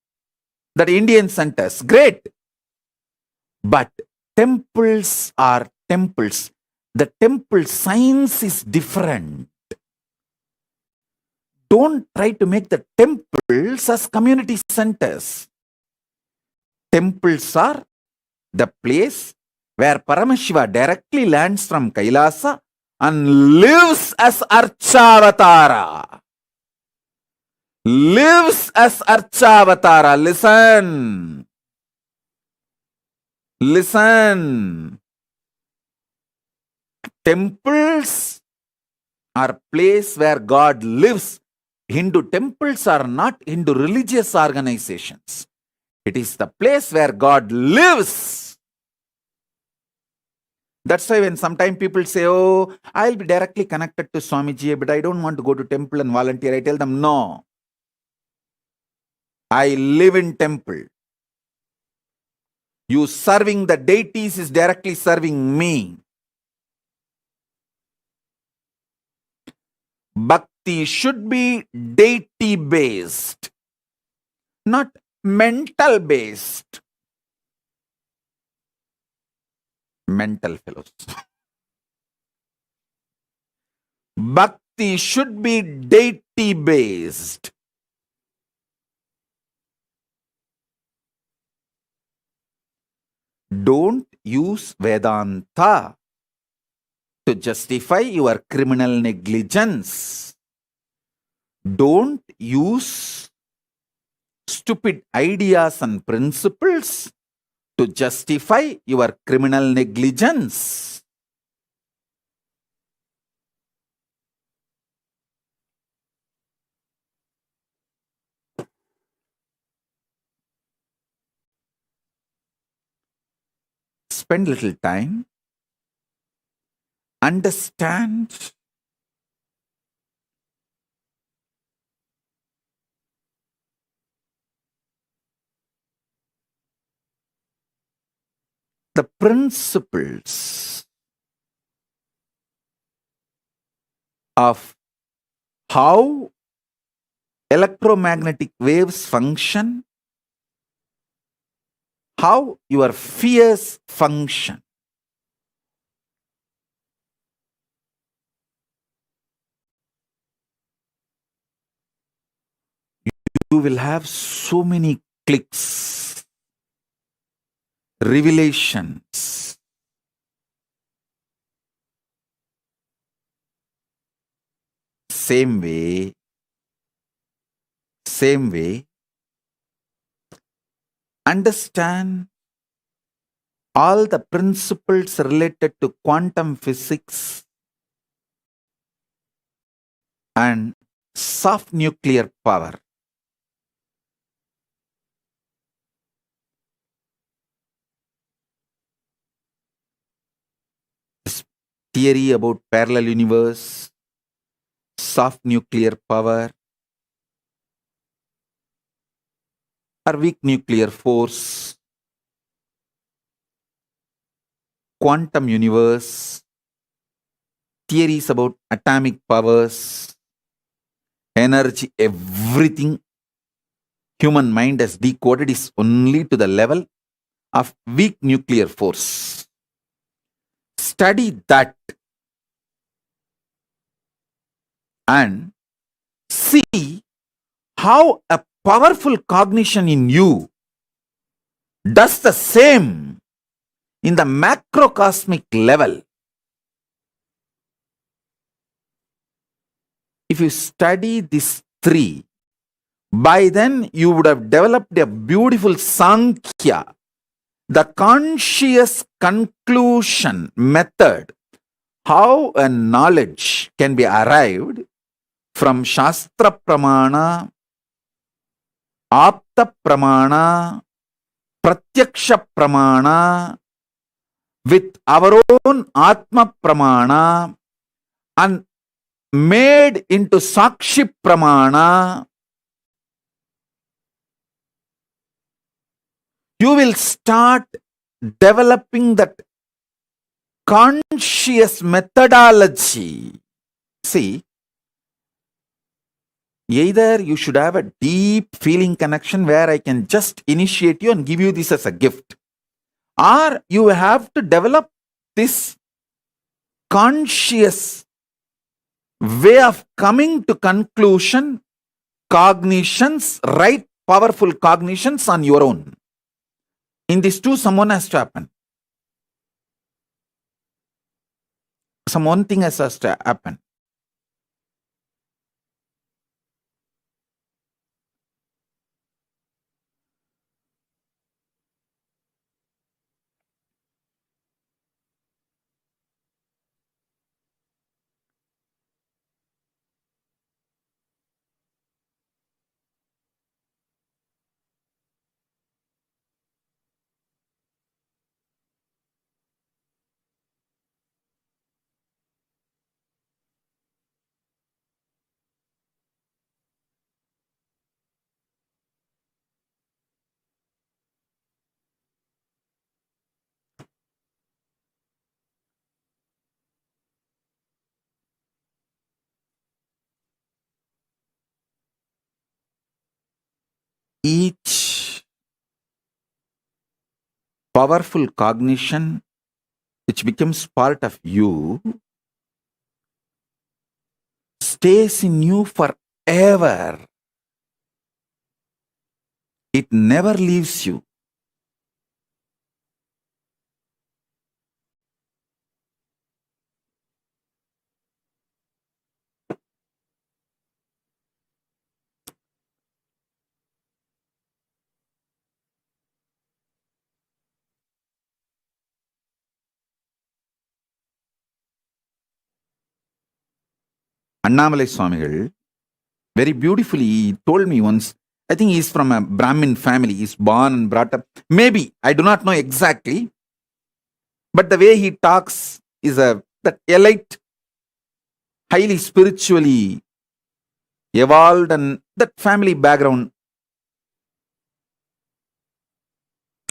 That Indian centers, great. But temples are temples. The temple science is different. Don't try to make the temples as community centers. Temples are the place where Paramashiva directly lands from Kailasa and lives as Archavatara. Lives as Archavatara. Listen. Listen. Temples are place where God lives. Hindu temples are not Hindu religious organizations. It is the place where God lives. That's why when sometimes people say, oh, I'll be directly connected to Swamiji, but I don't want to go to temple and volunteer. I tell them, no. I live in temple. You serving the deities is directly serving me. Bhakti should be deity-based, not mental-based. Mental fellows. Bhakti should be deity-based. Don't use Vedanta to justify your criminal negligence. Don't use stupid ideas and principles to justify your criminal negligence. Spend little time, understand the principles of how electromagnetic waves function, how your fears function. You will have so many clicks, revelations. Same way, understand all the principles related to quantum physics and soft nuclear power. This theory about parallel universe, soft nuclear power, or weak nuclear force, quantum universe, theories about atomic powers, energy, everything human mind has decoded is only to the level of weak nuclear force. Study that and see how a powerful cognition in you does the same in the macrocosmic level. If you study these three, by then you would have developed a beautiful Sankhya, the conscious conclusion method, how a knowledge can be arrived from Shastra Pramana, Apta Pramana, Pratyaksha Pramana, with our own Atma Pramana, and made into Sakshi Pramana. You will start developing that conscious methodology. See, either you should have a deep feeling connection where I can just initiate you and give you this as a gift, or you have to develop this conscious way of coming to conclusion, cognitions, right powerful cognitions on your own. In these two, someone has to happen. Some one thing has to happen. Each powerful cognition which becomes part of you stays in you forever. It never leaves you. Annamalai Swamigal very beautifully told me once. I think he's from a Brahmin family. He's born and brought up. Maybe, I do not know exactly. But the way he talks is that elite, highly spiritually evolved, and that family background,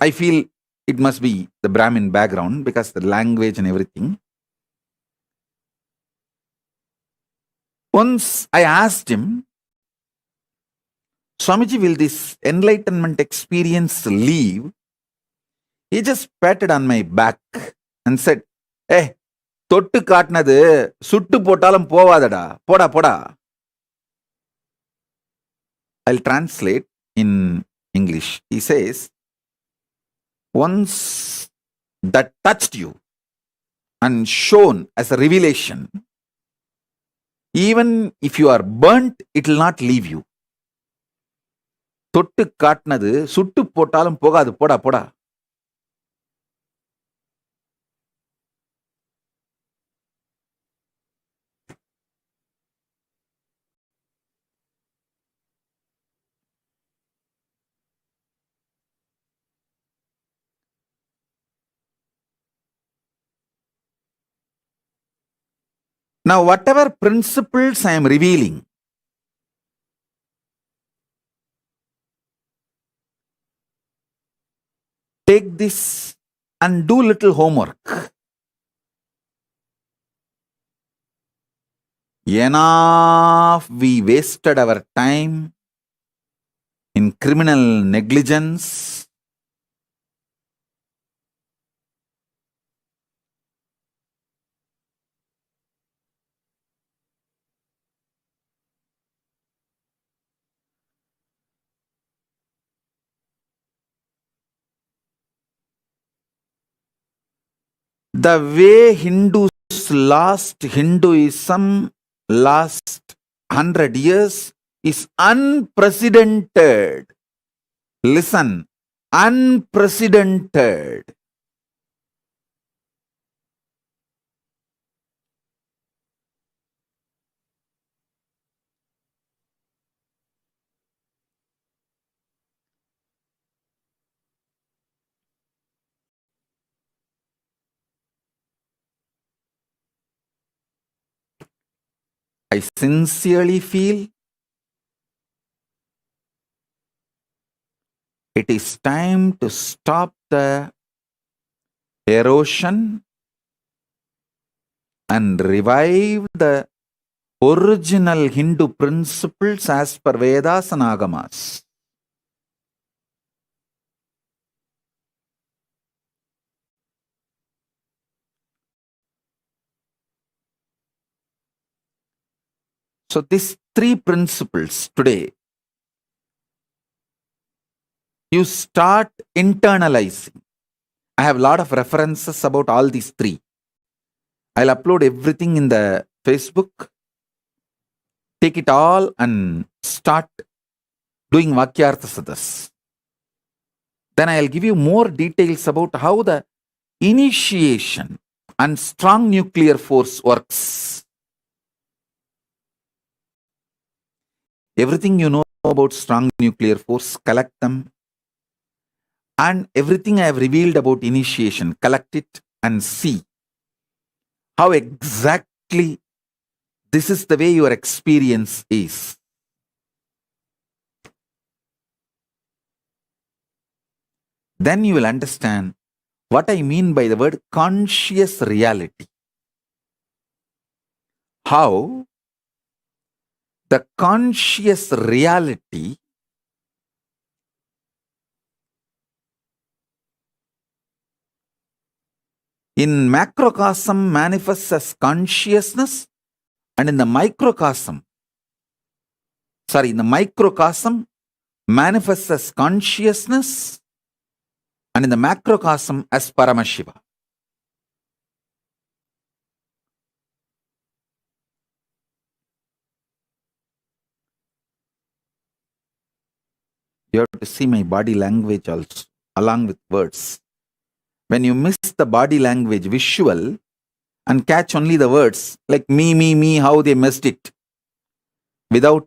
I feel it must be the Brahmin background because the language and everything. Once I asked him, Swamiji, will this enlightenment experience leave? He just patted on my back and said, "Hey, தொட்டு காட்டினது சுட்டு போட்டாலும் போவாதடா, போடா போடா." I'll translate in English. He says, once that touched you and shown as a revelation, even if you are burnt, it will not leave you. தொட்டு காட்டினது சுட்டு போட்டாலும் போகாது, போடா போடா. Now, whatever principles I am revealing, take this and do little homework. Enough we wasted our time in criminal negligence, the way Hindus lost Hinduism last 100 years is unprecedented. Listen, unprecedented. I sincerely feel it is time to stop the erosion and revive the original Hindu principles as per Vedas and Agamas. So these three principles today, you start internalizing. I have a lot of references about all these three. I'll upload everything in the Facebook. Take it all and start doing Vakyartha Sadas. Then I'll give you more details about how the initiation and strong nuclear force works. Everything you know about strong nuclear force, collect them. And everything I have revealed about initiation, collect it and see how exactly this is the way your experience is. Then you will understand what I mean by the word conscious reality. How the conscious reality in macrocosm manifests as consciousness, and in the microcosm manifests as consciousness, and in the macrocosm as Paramashiva. You have to see my body language also, along with words. When you miss the body language visual and catch only the words, like me, how they missed it, without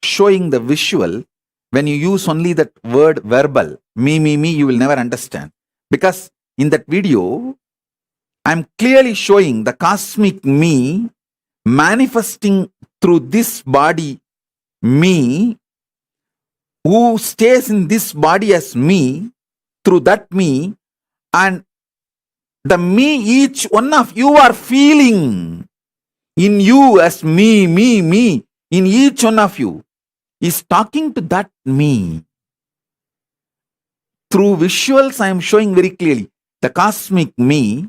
showing the visual, when you use only that word verbal, me, you will never understand. Because in that video, I'm clearly showing the cosmic me manifesting through this body, me, who stays in this body as me, through that me, and the me each one of you are feeling in you as me, in each one of you is talking to that me. Through visuals, I am showing very clearly the cosmic me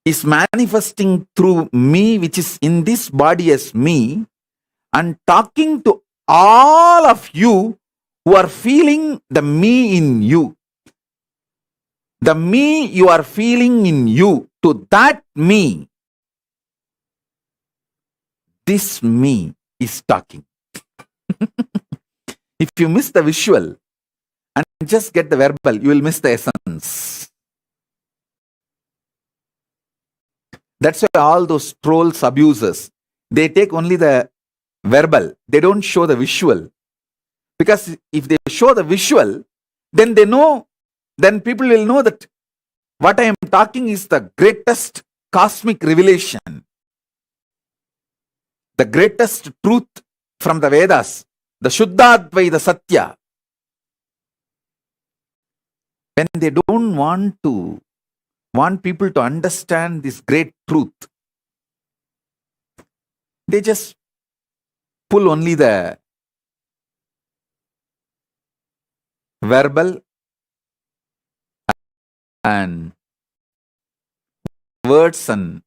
is manifesting through me, which is in this body as me, and talking to all of you who are feeling the me in you. The me you are feeling in you, to that me, this me is talking. If you miss the visual and just get the verbal, you will miss the essence. That's why all those trolls, abusers, they take only the verbal. They don't show the visual. Because if they show the visual, then they know, then people will know that what I am talking is the greatest cosmic revelation, the greatest truth from the Vedas, the Shuddhadvaita Satya. When they don't want people to understand this great truth, they just pull only the verbal and words, and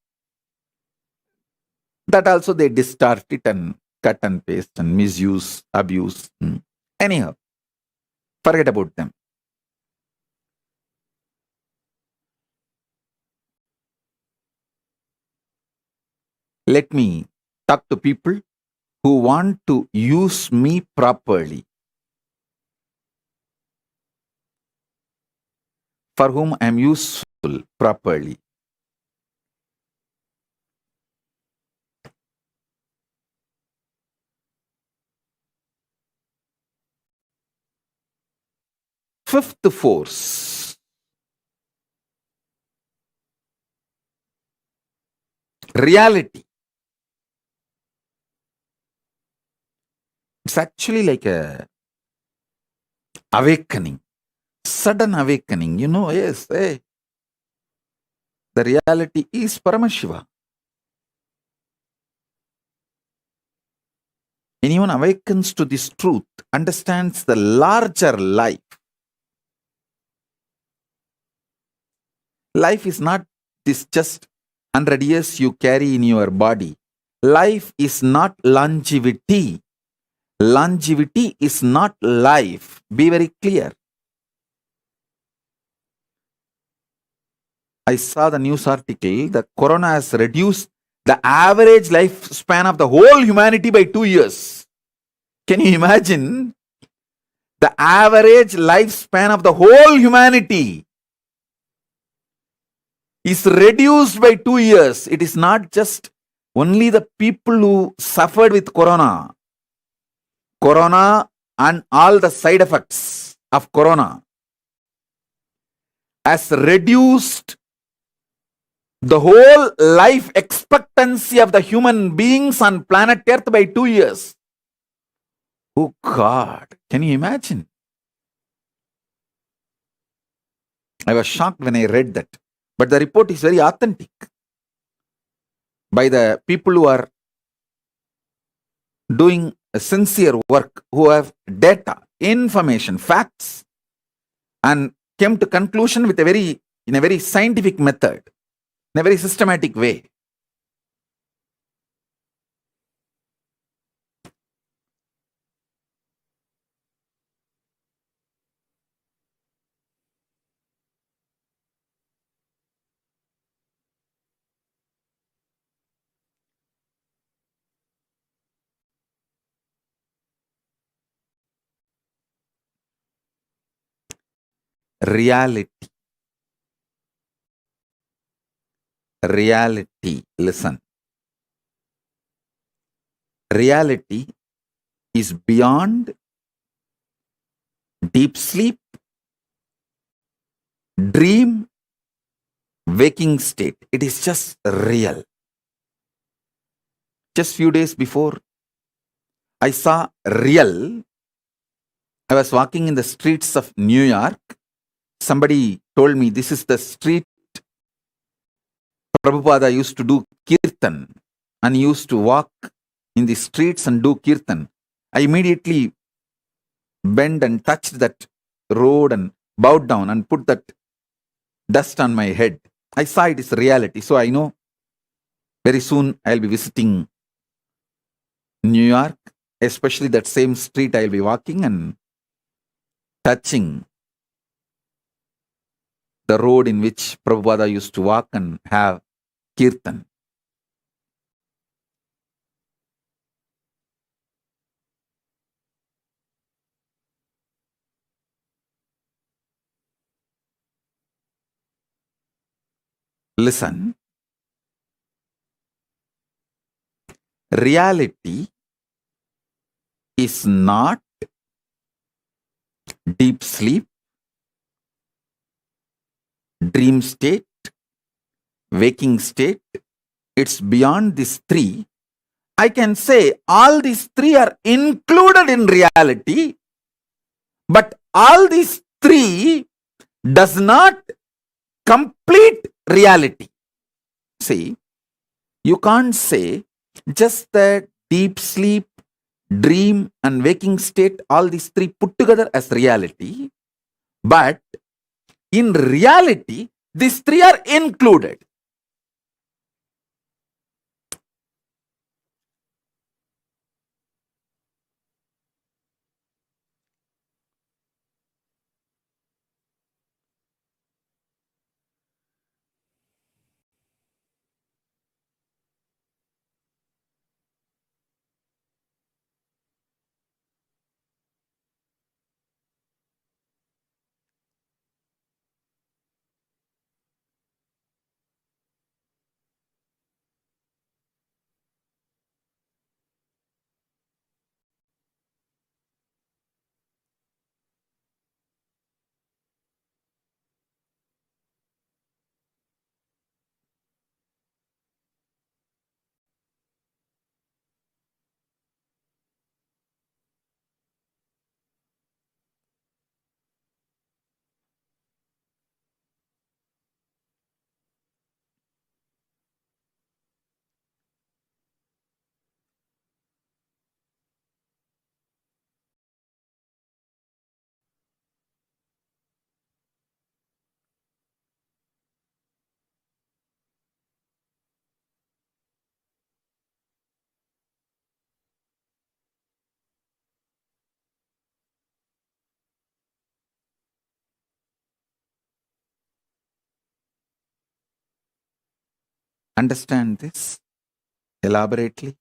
that also they distort it and cut and paste and misuse, abuse. Anyhow, forget about them. Let me talk to people who want to use me properly, for whom I am useful properly. Fifth force, reality. It's actually like a awakening, sudden awakening. Yes, hey, the reality is Paramashiva. Anyone awakens to this truth, understands the larger life. Life is not this just 100 years you carry in your body. Life is not longevity. Longevity is not life. Be very clear. I saw the news article that Corona has reduced the average lifespan of the whole humanity by 2 years. Can you imagine? The average lifespan of the whole humanity is reduced by 2 years. It is not just only the people who suffered with Corona. Corona and all the side effects of Corona has reduced the whole life expectancy of the human beings on planet Earth by 2 years. Oh God, can you imagine? I was shocked when I read that. But the report is very authentic by the people who are doing a sincere work, who have data, information, facts, and came to conclusion with in a very scientific method, in a very systematic way. Reality. Reality. Listen. reality is beyond deep sleep, dream, waking state. It is just real. Just few days before, I saw real. I was walking in the streets of New York. Somebody told me this is the street Prabhupada used to do kirtan, and he used to walk in the streets and do kirtan. I immediately bent and touched that road and bowed down and put that dust on my head. I saw it is reality. So I know very soon I'll be visiting New York, especially that same street I'll be walking and touching the road in which Prabhupada used to walk and have kirtan. Listen, reality is not deep sleep, dream state, waking state. It's beyond these three. I can say all these three are included in reality, but all these three does not complete reality. See, you can't say just the deep sleep, dream, and waking state, all these three put together as reality. But in reality, these three are included. Understand this elaborately.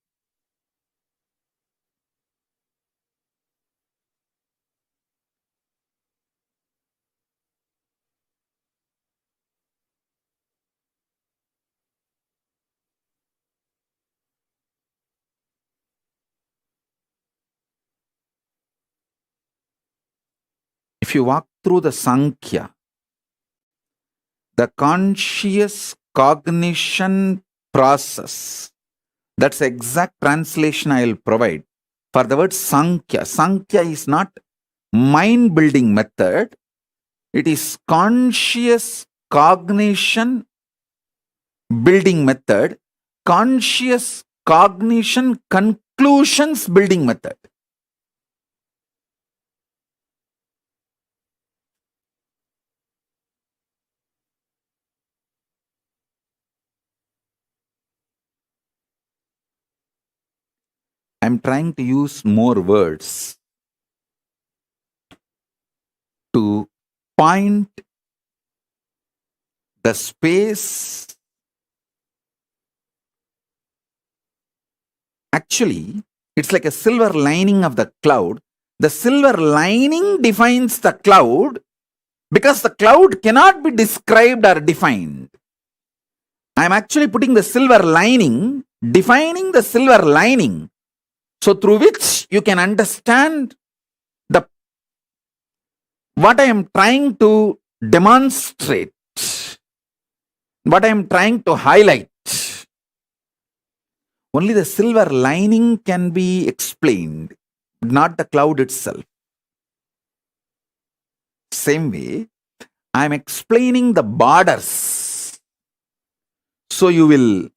If you walk through the Sankhya, the conscious cognition process, that's the exact translation I will provide for the word Sankhya. Sankhya is not mind building method, it is conscious cognition building method, conscious cognition conclusions building method. I'm trying to use more words to point the space. Actually, it's like a silver lining of the cloud. The silver lining defines the cloud because the cloud cannot be described or defined. I'm actually putting the silver lining, defining the silver lining So through which you can understand the what I am trying to demonstrate, what I am trying to highlight. Only the silver lining can be explained, not the cloud itself. Same way, I am explaining the borders. So you will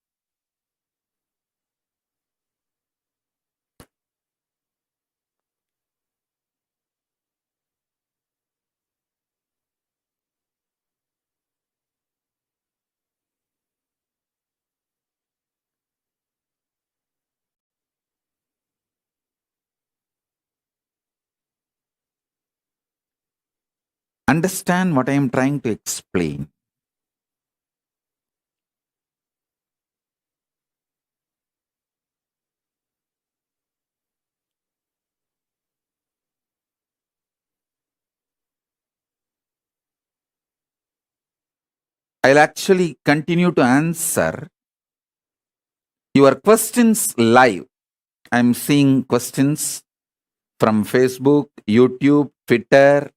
understand what I am trying to explain. I'll actually continue to answer your questions live. I'm seeing questions from Facebook, YouTube, Twitter,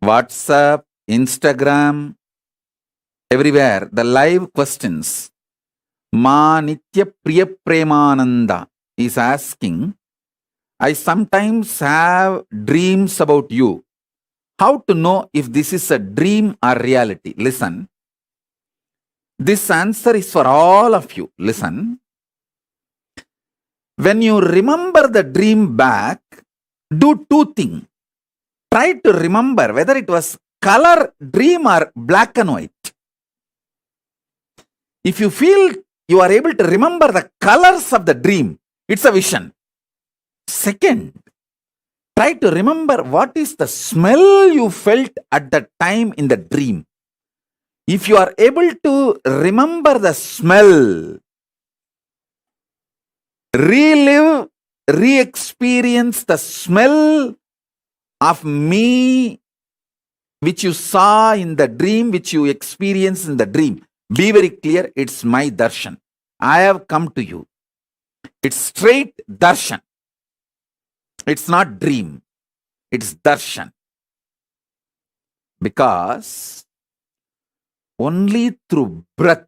WhatsApp, Instagram, everywhere. The live questions. Ma Nitya Priya Premananda is asking, I sometimes have dreams about you. How to know if this is a dream or reality? Listen. This answer is for all of you. Listen. When you remember the dream back, do two things. Try to remember whether it was color dream or black and white. If you feel you are able to remember the colors of the dream, it's a vision. Second, try to remember what is the smell you felt at the time in the dream. If you are able to remember the smell, relive, re-experience the smell of me which you saw in the dream, which you experienced in the dream. Be very clear, it's my darshan. I have come to you. It's straight darshan. It's not dream. It's darshan. Because only through breath,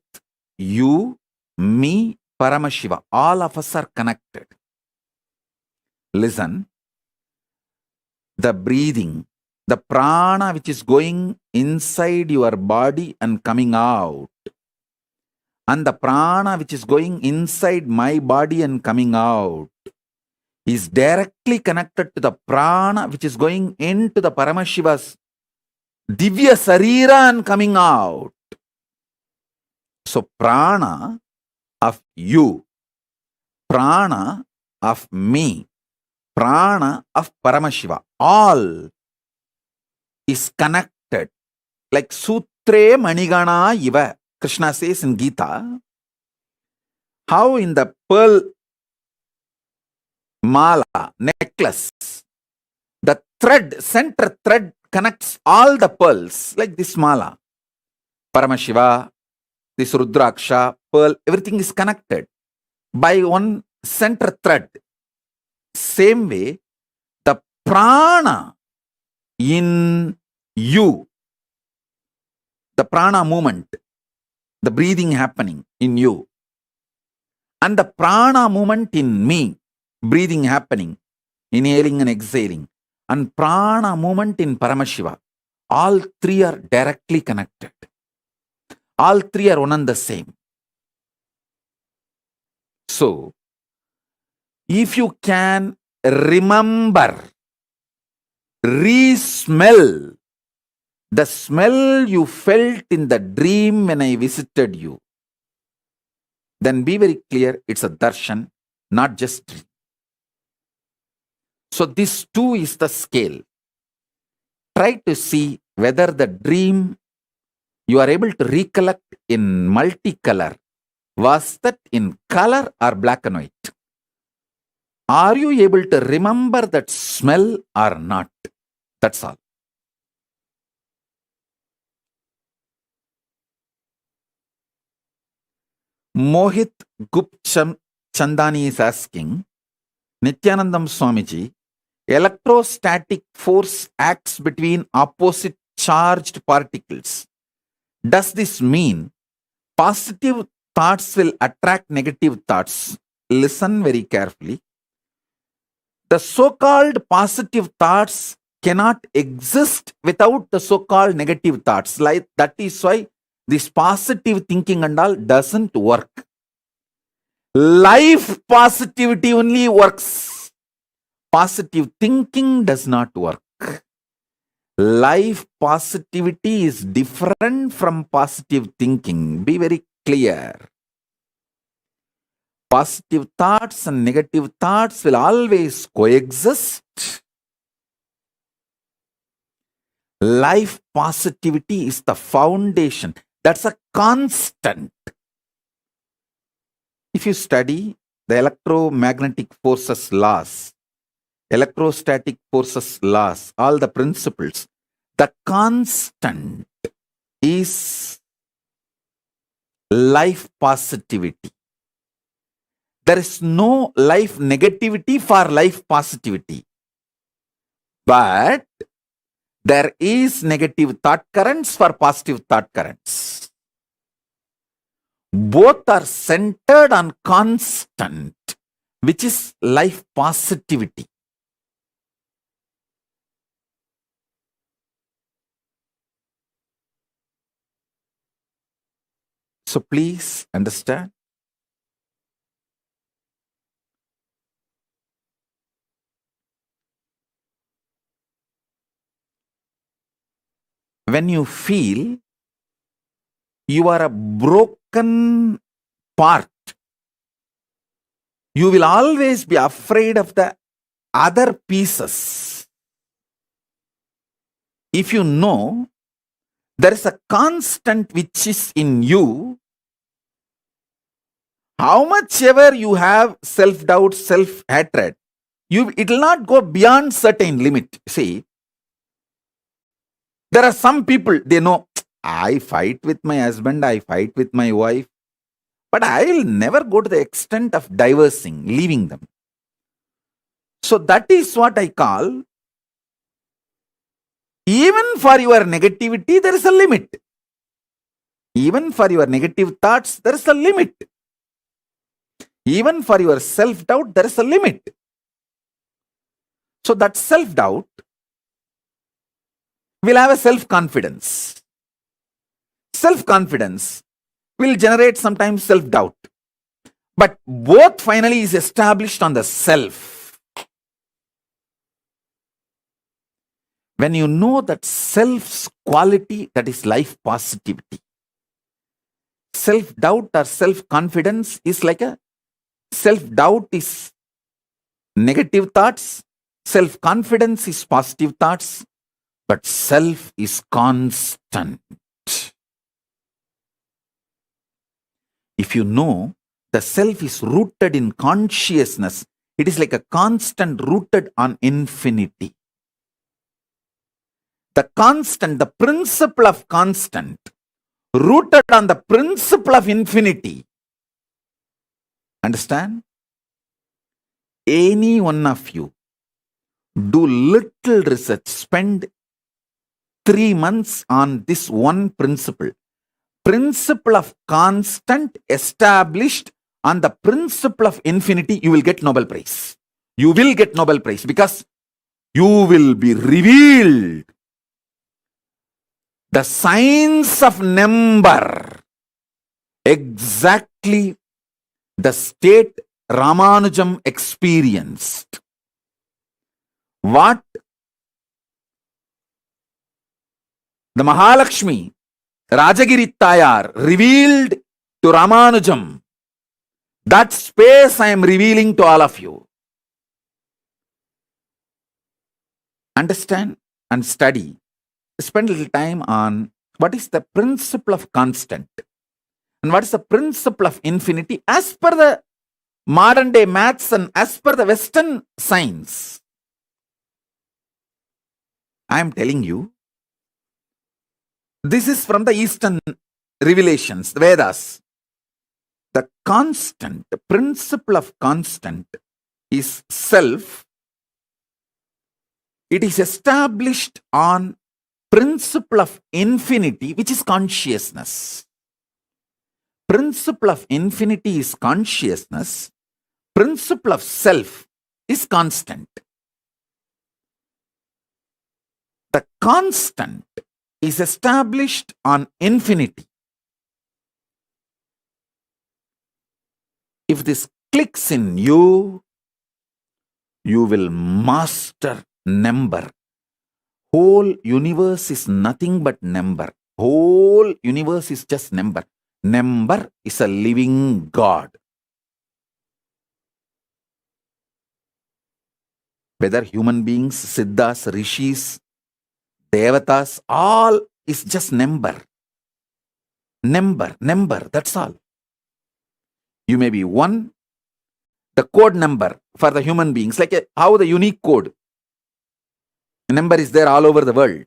you, me, Paramashiva, all of us are connected. Listen, the breathing, the prana which is going inside your body and coming out, and the prana which is going inside my body and coming out, is directly connected to the prana which is going into the Paramashiva's Divya Sarira and coming out. So prana of you, prana of me, prana of Paramashiva, all is connected. Like Sutre Manigana Iva, Krishna says in Gita, how in the pearl mala, necklace, the thread, center thread connects all the pearls, like this mala. Paramashiva, this Rudraksha, pearl, everything is connected by one center thread. Same way, the prana in you, the prana movement, the breathing happening in you, and the prana movement in me, breathing happening, inhaling and exhaling, and prana movement in Paramashiva, all three are directly connected. All three are one and the same. So, if you can remember, re-smell the smell you felt in the dream when I visited you, then be very clear, it's a darshan, not just dream. So this too is the scale. Try to see whether the dream you are able to recollect in multicolor, was that in color or black and white? Are you able to remember that smell or not? That's all. Mohit Gupcham Chandani is asking, Nithyanandam Swamiji, electrostatic force acts between opposite charged particles. Does this mean positive thoughts will attract negative thoughts? Listen very carefully. The so-called positive thoughts cannot exist without the so-called negative thoughts. Like that is why this positive thinking and all doesn't work. Life positivity only works. Positive thinking does not work. Life positivity is different from positive thinking. Be very clear. Positive thoughts and negative thoughts will always coexist. Life positivity is the foundation. That's a constant. If you study the electromagnetic forces laws, electrostatic forces laws, all the principles, the constant is life positivity. There is no life negativity for life positivity. But there is negative thought currents for positive thought currents. Both are centered on constant, which is life positivity. So please understand. When you feel you are a broken part, you will always be afraid of the other pieces. If you know there is a constant which is in you, how much ever you have self-doubt, self-hatred, it will not go beyond certain limit. See, there are some people, they know, I fight with my husband, I fight with my wife, but I will never go to the extent of divorcing, leaving them. So that is what I call, even for your negativity, there is a limit. Even for your negative thoughts, there is a limit. Even for your self-doubt, there is a limit. So that self-doubt will have a self-confidence. Self-confidence will generate sometimes self-doubt. But both finally is established on the self. When you know that self's quality, that is life positivity. Self-doubt or self-confidence is like a self-doubt is negative thoughts, self-confidence is positive thoughts, but self is constant. If you know the self is rooted in consciousness, it is like a constant rooted on infinity. The constant, the principle of constant, rooted on the principle of infinity. Understand? Any one of you do little research, spend 3 months on this one principle. Principle of constant established on the principle of infinity, you will get Nobel Prize. You will get Nobel Prize because you will be revealed the science of number, exactly the state Ramanujam experienced. What the Mahalakshmi, Rajagiri Tayar revealed to Ramanujam, that space I am revealing to all of you. Understand and study. Spend a little time on what is the principle of constant and what is the principle of infinity as per the modern day maths and as per the Western science. I am telling you, this is from the Eastern revelations, the Vedas. The constant, the principle of constant is self, it is established on principle of infinity, which is consciousness. Principle of infinity is consciousness. Principle of self is constant. The constant is established on infinity. If this clicks in you, you will master number. Whole universe is nothing but number. Whole universe is just number. Number is a living God. Whether human beings, siddhas, rishis, devatas, all is just number. Number, that's all. You may be one, the code number for the human beings, like how the unique code number is there all over the world.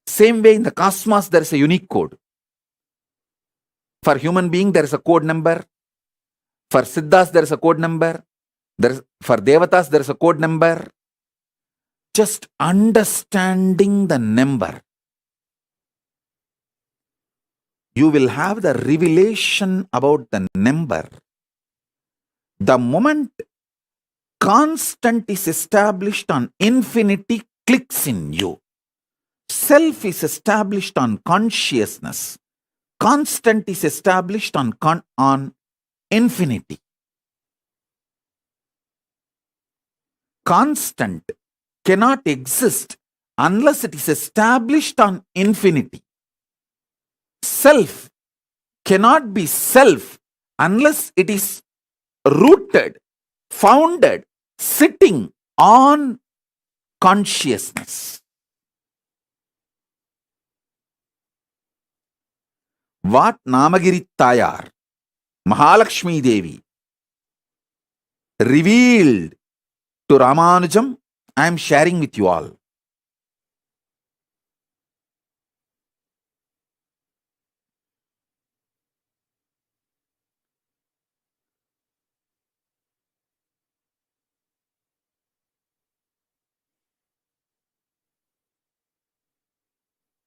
Same way in the cosmos, there is a unique code. For human being, there is a code number. For siddhas, there is a code number. For devatas, there is a code number. Just understanding the number, you will have the revelation about the number. The moment constant is established on infinity clicks in you. Self is established on consciousness. Constant is established on infinity. Constant cannot exist unless it is established on infinity. Self cannot be self unless it is rooted, founded, sitting on consciousness. What Namagiri Tayar, Mahalakshmi Devi, revealed to Ramanujam, I am sharing with you all.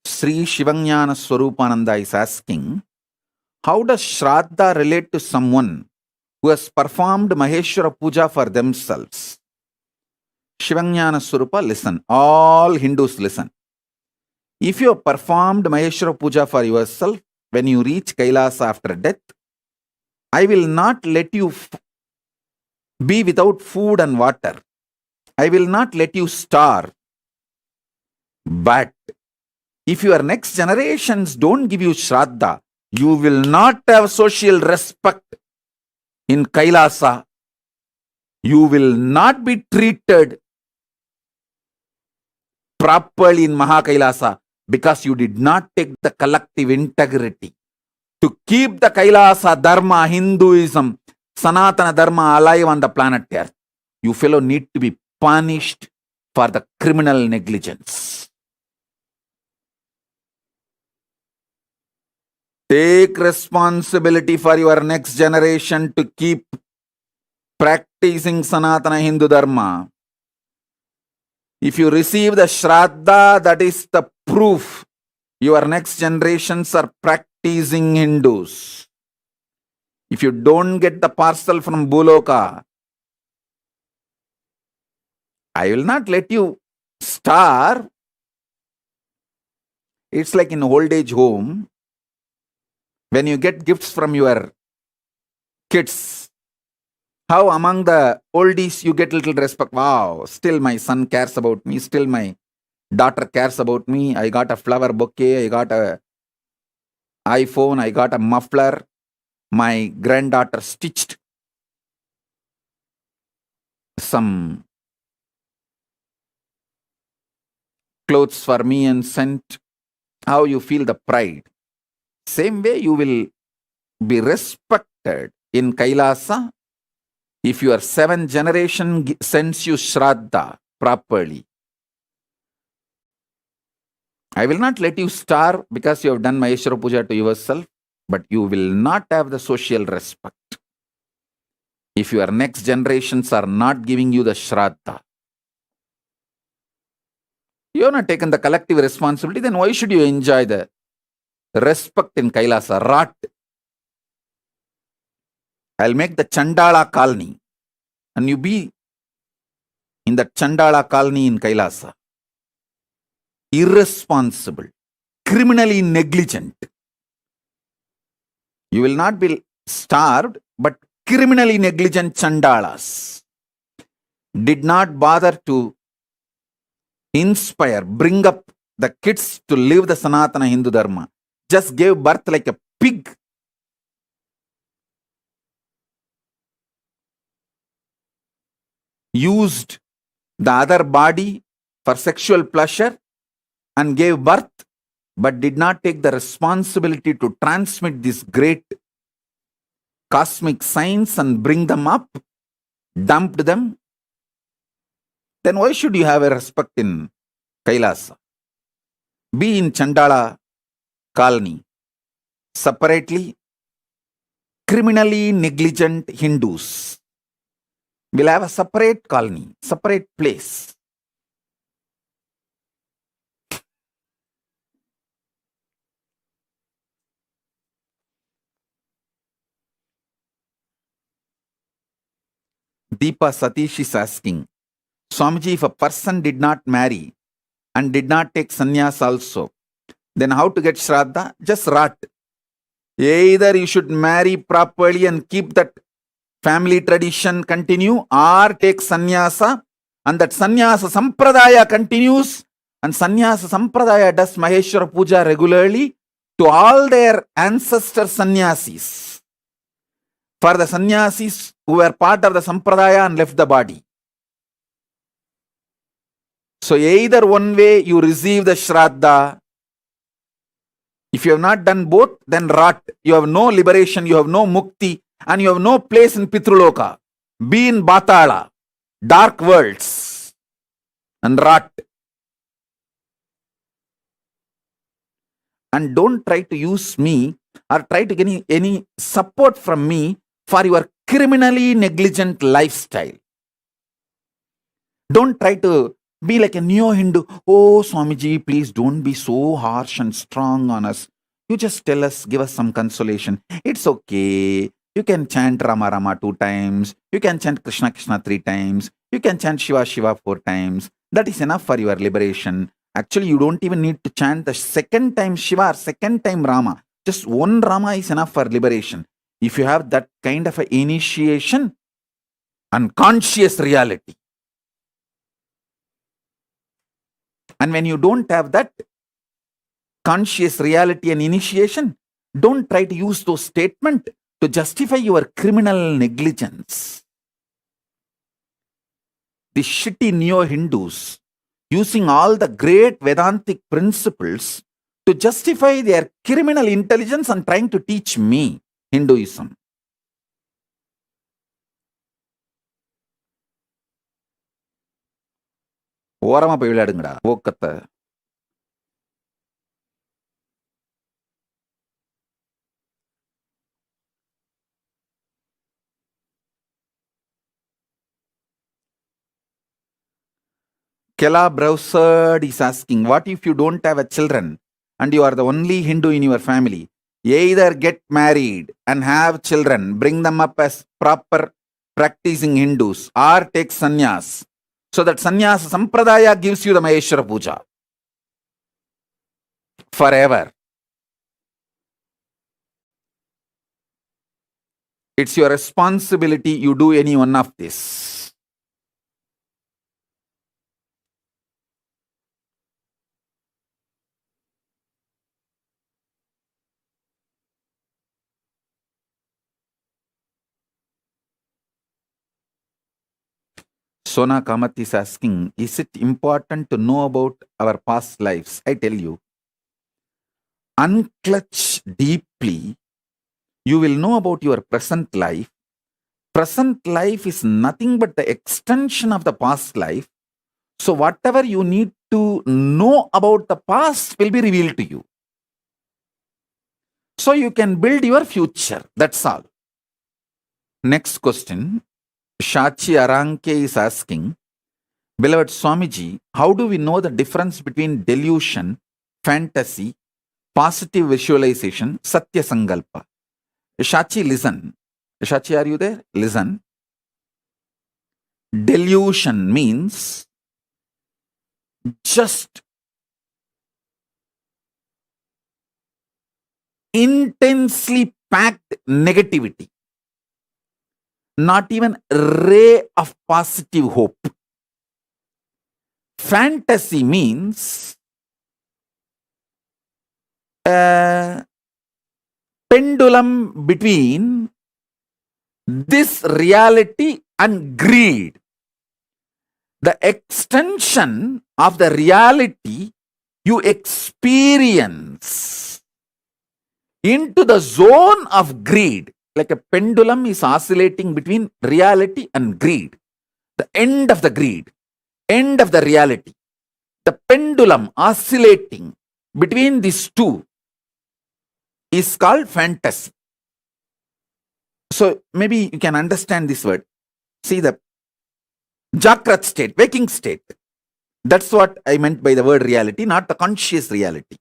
Sri Shivanyana Swarupananda is asking, how does Shraddha relate to someone who has performed Maheshwara Puja for themselves? Shivanyana Swarupa, listen. All Hindus listen. If you have performed Maheshwara Puja for yourself, when you reach Kailasa after death, I will not let you be without food and water. I will not let you starve. But if your next generations don't give you Shraddha, you will not have social respect in Kailasa. You will not be treated properly in Mahakailasa because you did not take the collective integrity to keep the Kailasa Dharma, Hinduism, Sanatana Dharma alive on the planet Earth. You fellow need to be punished for the criminal negligence. Take responsibility for your next generation to keep practicing Sanatana Hindu Dharma. If you receive the Shraddha, that is the proof your next generations are practicing Hindus. If you don't get the parcel from Buloka, I will not let you starve. It's like in old age home, when you get gifts from your kids, how among the oldies you get little respect. Wow, still my son cares about me, still my daughter cares about me. I got a flower bouquet, I got a iPhone, I got a muffler. My granddaughter stitched some clothes for me and sent. How you feel the pride. Same way you will be respected in Kailasa if your 7th generation sends you Shraddha properly. I will not let you starve because you have done Maheshwara Puja to yourself, but you will not have the social respect. If your next generations are not giving you the Shraddha, you have not taken the collective responsibility, then why should you enjoy the respect in Kailasa? Rat. I'll make the Chandala colony, and you be in the Chandala colony in Kailasa. Irresponsible, criminally negligent. You will not be starved, but criminally negligent Chandalas did not bother to inspire, bring up the kids to live the Sanatana Hindu Dharma. Just gave birth like a pig. Used the other body for sexual pleasure and gave birth, but did not take the responsibility to transmit this great cosmic science and bring them up, dumped them. Then why should you have a respect in Kailasa? Be in Chandala colony. Separately, criminally negligent Hindus will have a separate colony, separate place. Deepa Satish is asking, Swamiji, if a person did not marry and did not take sannyas also, then how to get Shraddha? Just rat. Either you should marry properly and keep that family tradition continue, or take sannyasa, and that sannyasa sampradaya continues, and sannyasa sampradaya does Maheshwara Puja regularly to all their ancestor sannyasis. For the sannyasis who were part of the sampradaya and left the body. So either one way you receive the Shraddha. If you have not done both, then rat. You have no liberation, you have no mukti, and you have no place in Pitruloka. Be in Batala, dark worlds, and rat. And don't try to use me or try to get any support from me for your criminally negligent lifestyle. Don't try to be like a neo-Hindu. Oh, Swamiji, please don't be so harsh and strong on us. You just tell us, give us some consolation. It's okay. You can chant Rama Rama 2 times. You can chant Krishna Krishna 3 times. You can chant Shiva Shiva 4 times. That is enough for your liberation. Actually, you don't even need to chant the second time Shiva or second time Rama. Just one Rama is enough for liberation. If you have that kind of an initiation and conscious reality. And when you don't have that conscious reality and initiation, don't try to use those statements to justify your criminal negligence. The shitty neo-Hindus using all the great Vedantic principles to justify their criminal intelligence and trying to teach me Hinduism. ஓரமா போய் விளையாடுங்கடா போக்கத்தை. Kela Browserd is asking, what if you don't have a children and you are the only Hindu in your family? Either get married and have children, bring them up as proper practicing Hindus, or take sannyas. So that sannyasa sampradaya gives you the Maheshwara Puja forever. It's your responsibility you do any one of this. Sona Kamath is asking, is it important to know about our past lives? I tell you, unclutch deeply, you will know about your present life. Present life is nothing but the extension of the past life. So whatever you need to know about the past will be revealed to you. So you can build your future. That's all. Next question. Shachi Aranke is asking, beloved Swamiji, how do we know the difference between delusion, fantasy, positive visualization, Satya Sankalpa? Shachi, listen. Shachi, are you there? Listen. Delusion means just intensely packed negativity, not even a ray of positive hope. Fantasy means a pendulum between this reality and greed. The extension of the reality you experience into the zone of greed, like a pendulum is oscillating between reality and greed. The end of the greed, end of the reality. The pendulum oscillating between these two is called fantasy. So maybe you can understand this word. See the Jagrat state, waking state. That's what I meant by the word reality, not the conscious reality.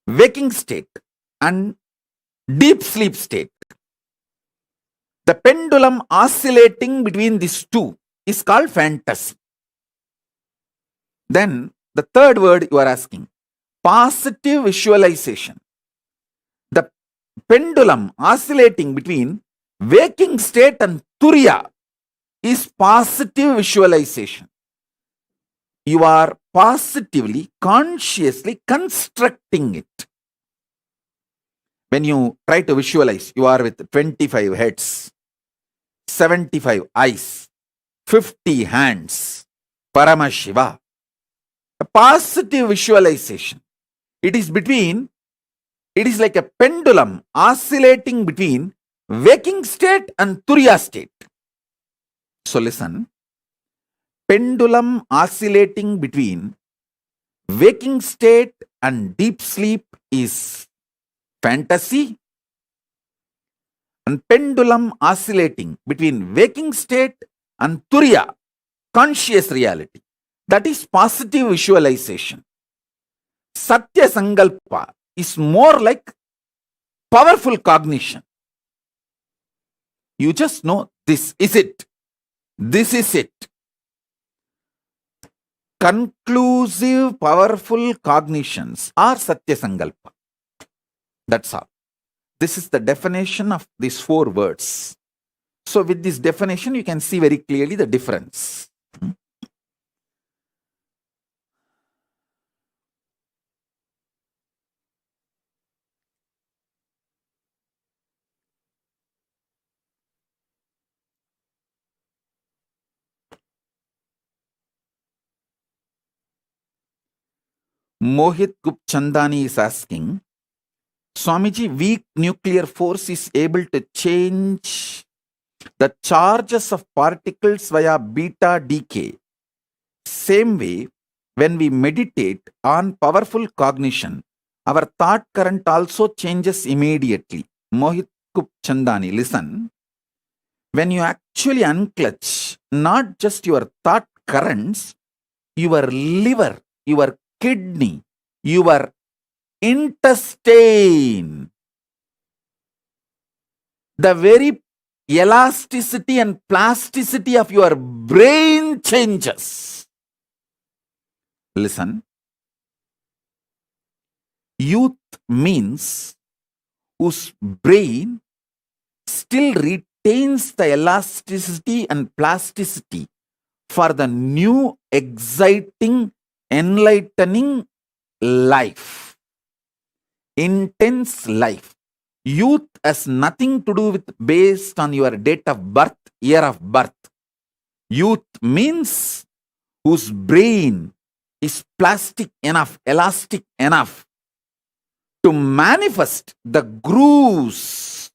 Waking state and deep sleep state. The pendulum oscillating between these two is called fantasy. Then the third word you are asking, positive visualization. The pendulum oscillating between waking state and turiya is positive visualization. You are positively, consciously constructing it. When you try to visualize, you are with 25 heads, 75 eyes, 50 hands, Paramashiva. A positive visualization. It is like a pendulum oscillating between waking state and turiya state. So listen, pendulum oscillating between waking state and deep sleep is fantasy, and pendulum oscillating between waking state and turiya, conscious reality, that is positive visualization. Satya Sankalpa is more like powerful cognition. You just know this is it. This is it. Conclusive, powerful cognitions are Satya Sankalpa. That's all. This is the definition of these 4 words. So with this definition, you can see very clearly the difference. Mohit Gupchandani is asking, Swamiji, weak nuclear force is able to change the charges of particles via beta decay. Same way, when we meditate on powerful cognition, our thought current also changes immediately. Mohit Gupchandani, listen. When you actually unclutch not just your thought currents, your liver, your kidney, your intestine, the very elasticity and plasticity of your brain changes. Listen. Youth means whose brain still retains the elasticity and plasticity for the new, exciting, enlightening life, intense life. Youth has nothing to do with based on your date of birth, year of birth. Youth means whose brain is plastic enough, elastic enough to manifest the grooves,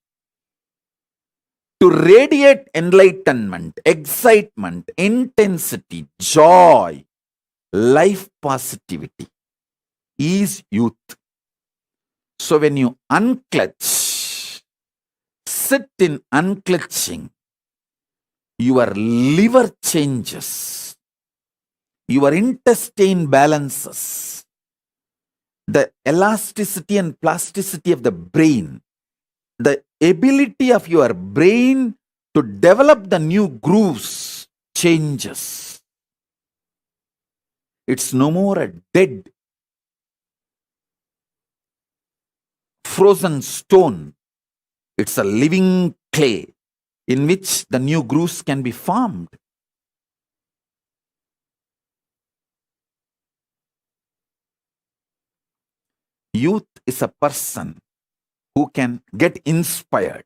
to radiate enlightenment, excitement, intensity, joy, life positivity is youth. So when you unclutch, sit in unclutching, your liver changes, your intestine balances, the elasticity and plasticity of the brain, the ability of your brain to develop the new grooves changes. It's no more a dead, frozen stone. It's a living clay in which the new grooves can be formed. Youth is a person who can get inspired,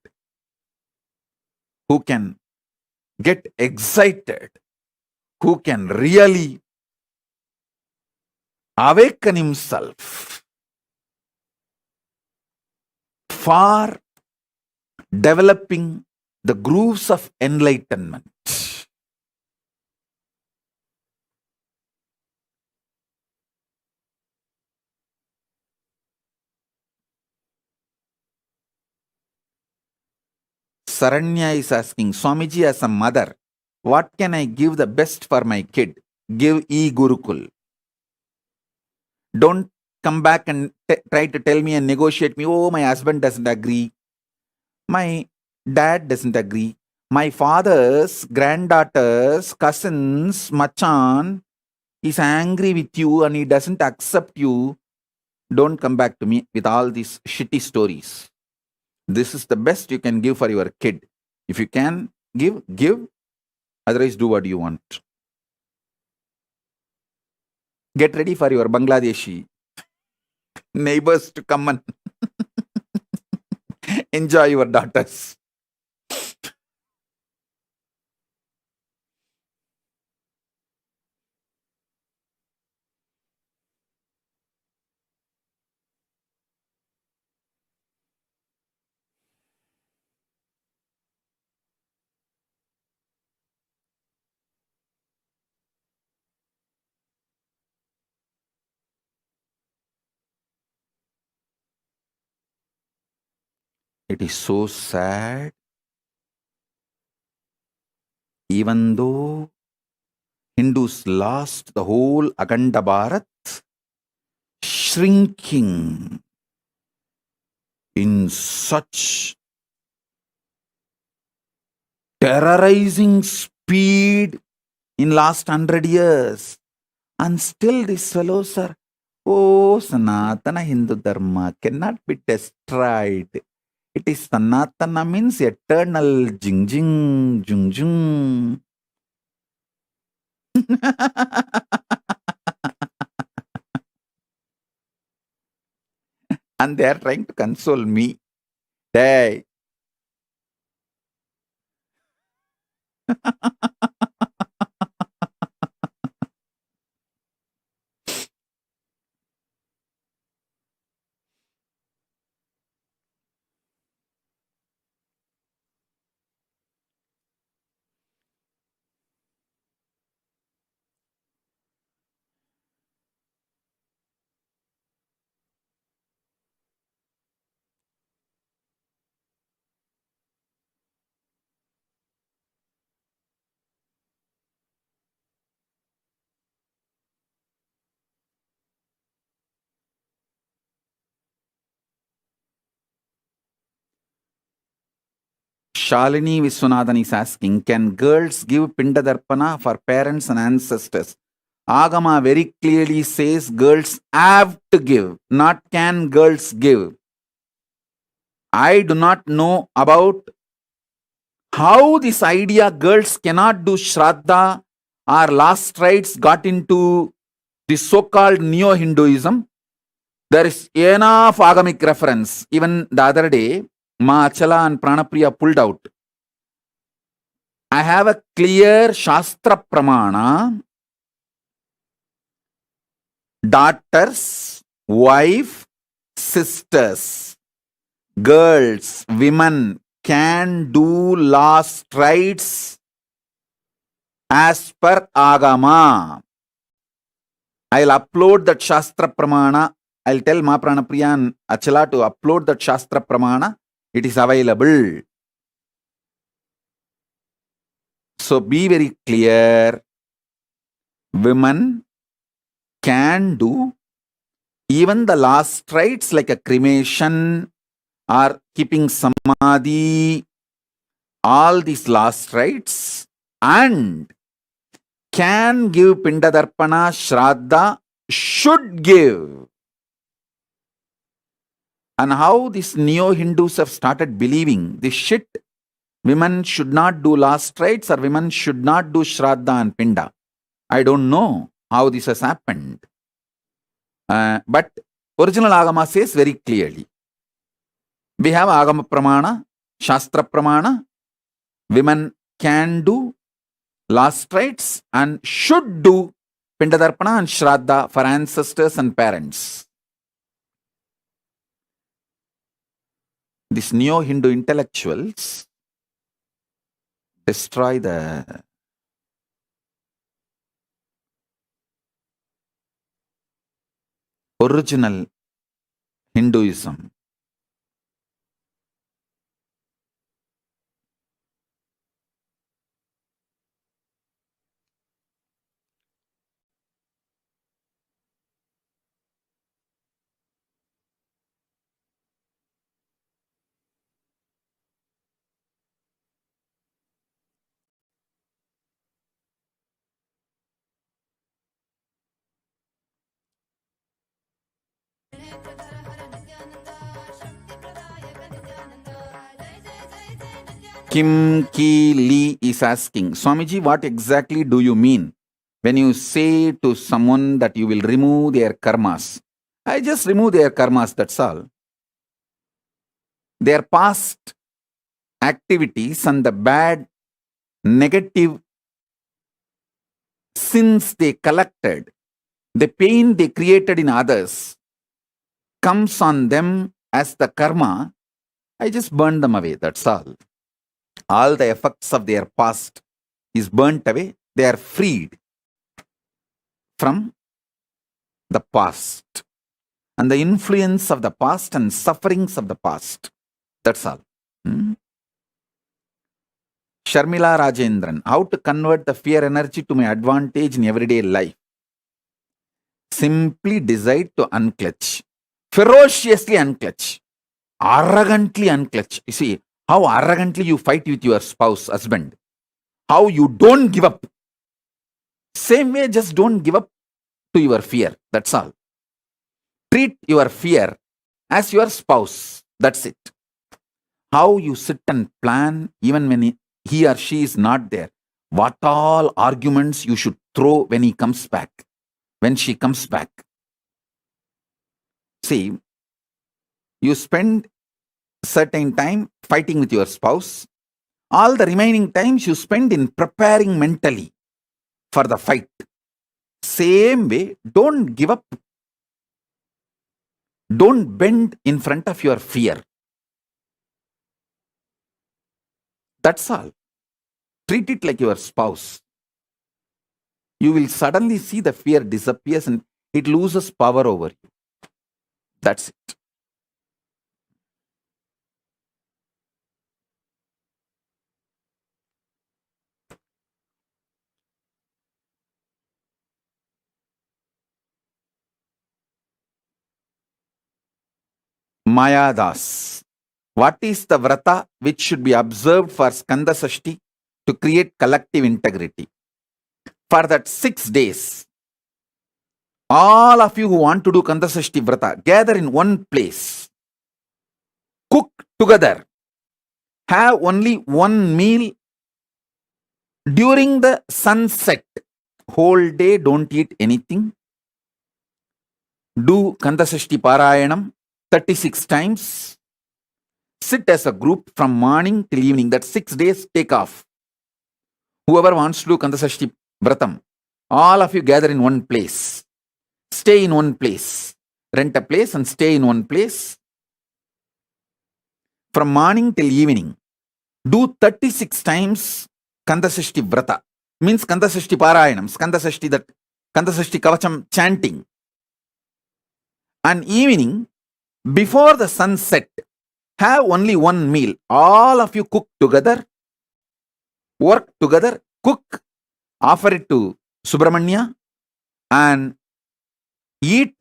who can get excited, who can really awaken himself for developing the grooves of enlightenment. Saranya is asking, Swamiji, as a mother, what can I give the best for my kid? Give e-Gurukul. Don't come back and try to tell me and negotiate me. Oh, my husband doesn't agree. My dad doesn't agree. My father's granddaughters, cousins, machan is angry with you and he doesn't accept you. Don't come back to me with all these shitty stories. This is the best you can give for your kid. If you can give, give. Otherwise, do what you want. Get ready for your Bangladeshi neighbors to come and enjoy your daughters. It is so sad. Even though Hindus lost the whole Akhanda Bharat, shrinking in such terrorizing speed in last 100 years. And still these fellows are, oh, Sanatana Hindu Dharma cannot be destroyed. It is Sanatana means eternal, jing jing, jung jung. And they are trying to console me. Hey. Shalini Viswanathan is asking, can girls give Pinda Darpana for parents and ancestors? Agama very clearly says girls have to give, not can girls give. I do not know about how this idea girls cannot do Shraddha or last rites got into the so-called Neo-Hinduism. There is enough agamic reference. Even the other day, Ma Achala and Pranapriya pulled out. I have a clear Shastra Pramana. Daughters, wife, sisters, girls, women can do last rites as per Agama. I'll upload that Shastra Pramana. I'll tell Ma Pranapriya and Achala to upload that Shastra Pramana. It is available. So be very clear. Women can do even the last rites like a cremation or keeping samadhi, all these last rites, and can give pindadarpana, shraddha, should give. And how these neo-Hindus have started believing this shit, women should not do last rites or women should not do shraddha and pinda. I don't know how this has happened. But original Agama says very clearly. We have Agama Pramana, Shastra Pramana. Women can do last rites and should do Pindadarpana and Shraddha for ancestors and parents. These neo-Hindu intellectuals destroy the original Hinduism. Kim Ki Lee is asking, Swamiji, what exactly do you mean when you say to someone that you will remove their karmas? I just remove their karmas, that's all. Their past activities and the bad, negative sins they collected, the pain they created in others, comes on them as the karma. I just burn them away, that's all. All the effects of their past is burnt away. They are freed from the past and the influence of the past and sufferings of the past. That's all. Sharmila Rajendran, how to convert the fear energy to my advantage in everyday life? Simply decide to unclutch. Ferociously unclutch. Arrogantly unclutch. You see, how arrogantly you fight with your spouse, husband. How you don't give up. Same way, just don't give up to your fear. That's all. Treat your fear as your spouse. That's it. How you sit and plan even when he or she is not there. What all arguments you should throw when he comes back, when she comes back. See, you spend certain time fighting with your spouse. All the remaining times you spend in preparing mentally for the fight. Same way, don't give up. Don't bend in front of your fear. That's all. Treat it like your spouse. You will suddenly see the fear disappears and it loses power over you. That's it. Maya Das. What is the vrata which should be observed for Skanda Sashti to create collective integrity? For that 6 days, all of you who want to do Skanda Sashti vrata, gather in one place. Cook together. Have only one meal during the sunset. Whole day don't eat anything. Do Skanda Sashti Parayanam 36 times. Sit as a group from morning till evening. That 6 days, take off. Whoever wants to do Skanda Sashti Vratam, all of you gather in one place. Stay in one place. Rent a place and stay in one place. From morning till evening. Do 36 times Skanda Sashti Vrata. Means Skanda Sashti Parayanam. Skanda Sashti Kavacham chanting. And evening, before the sunset, have only one meal. All of you cook together, work together, cook, offer it to Subramanya, and eat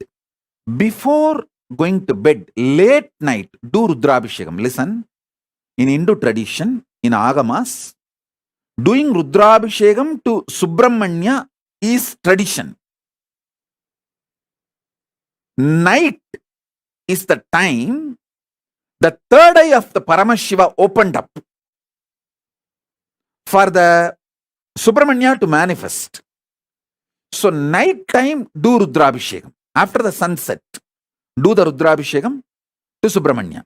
before going to bed. Late night, do Rudrabhishekam. Listen, in Hindu tradition, in Agamas, doing Rudrabhishekam to Subramanya is tradition. Night is the time the third eye of the Paramashiva opened up for the Subramanya to manifest. So night time, do Rudrabhishekam. After the sunset, do the Rudrabhishekam to Subramanya.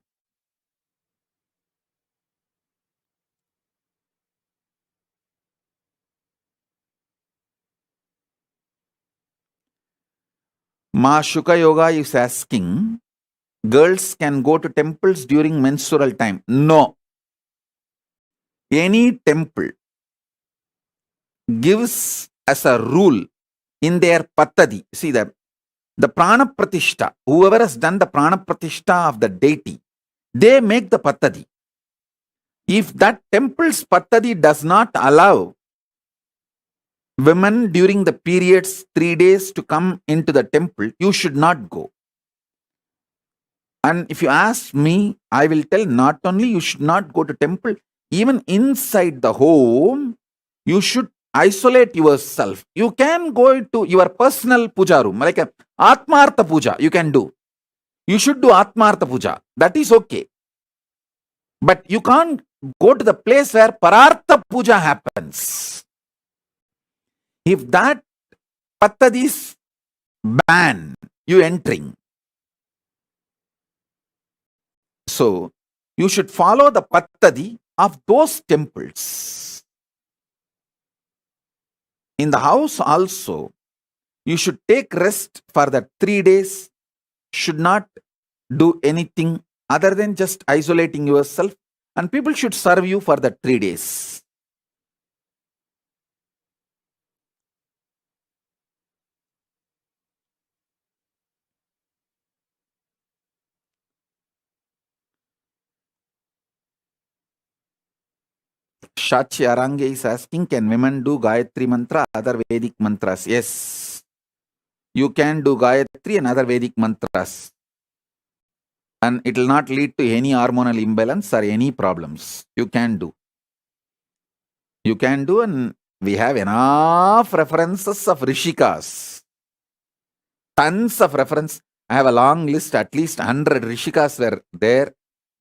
Ma Shuka Yoga is asking, girls can go to temples during menstrual time. No. Any temple gives as a rule in their pattadi. See the prana pratishta, whoever has done the prana pratishta of the deity, they make the pattadi. If that temple's pattadi does not allow women during the periods 3 days to come into the temple, you should not go. And if you ask me, I will tell not only you should not go to temple, even inside the home, you should isolate yourself. You can go to your personal puja room, like a Atmartha puja, you can do. You should do Atmartha puja. That is okay. But you can't go to the place where Parartha puja happens. If that pattadi is ban you entering, so you should follow the pattadi of those temples. In the house also, you should take rest for the 3 days, should not do anything other than just isolating yourself, and people should serve you for the 3 days. Shachi Arange is asking, can women do Gayatri mantra, other Vedic mantras? Yes. You can do Gayatri and other Vedic mantras. And it will not lead to any hormonal imbalance or any problems. You can do. You can do, and we have enough references of Rishikas. Tons of reference. I have a long list, at least 100 Rishikas were there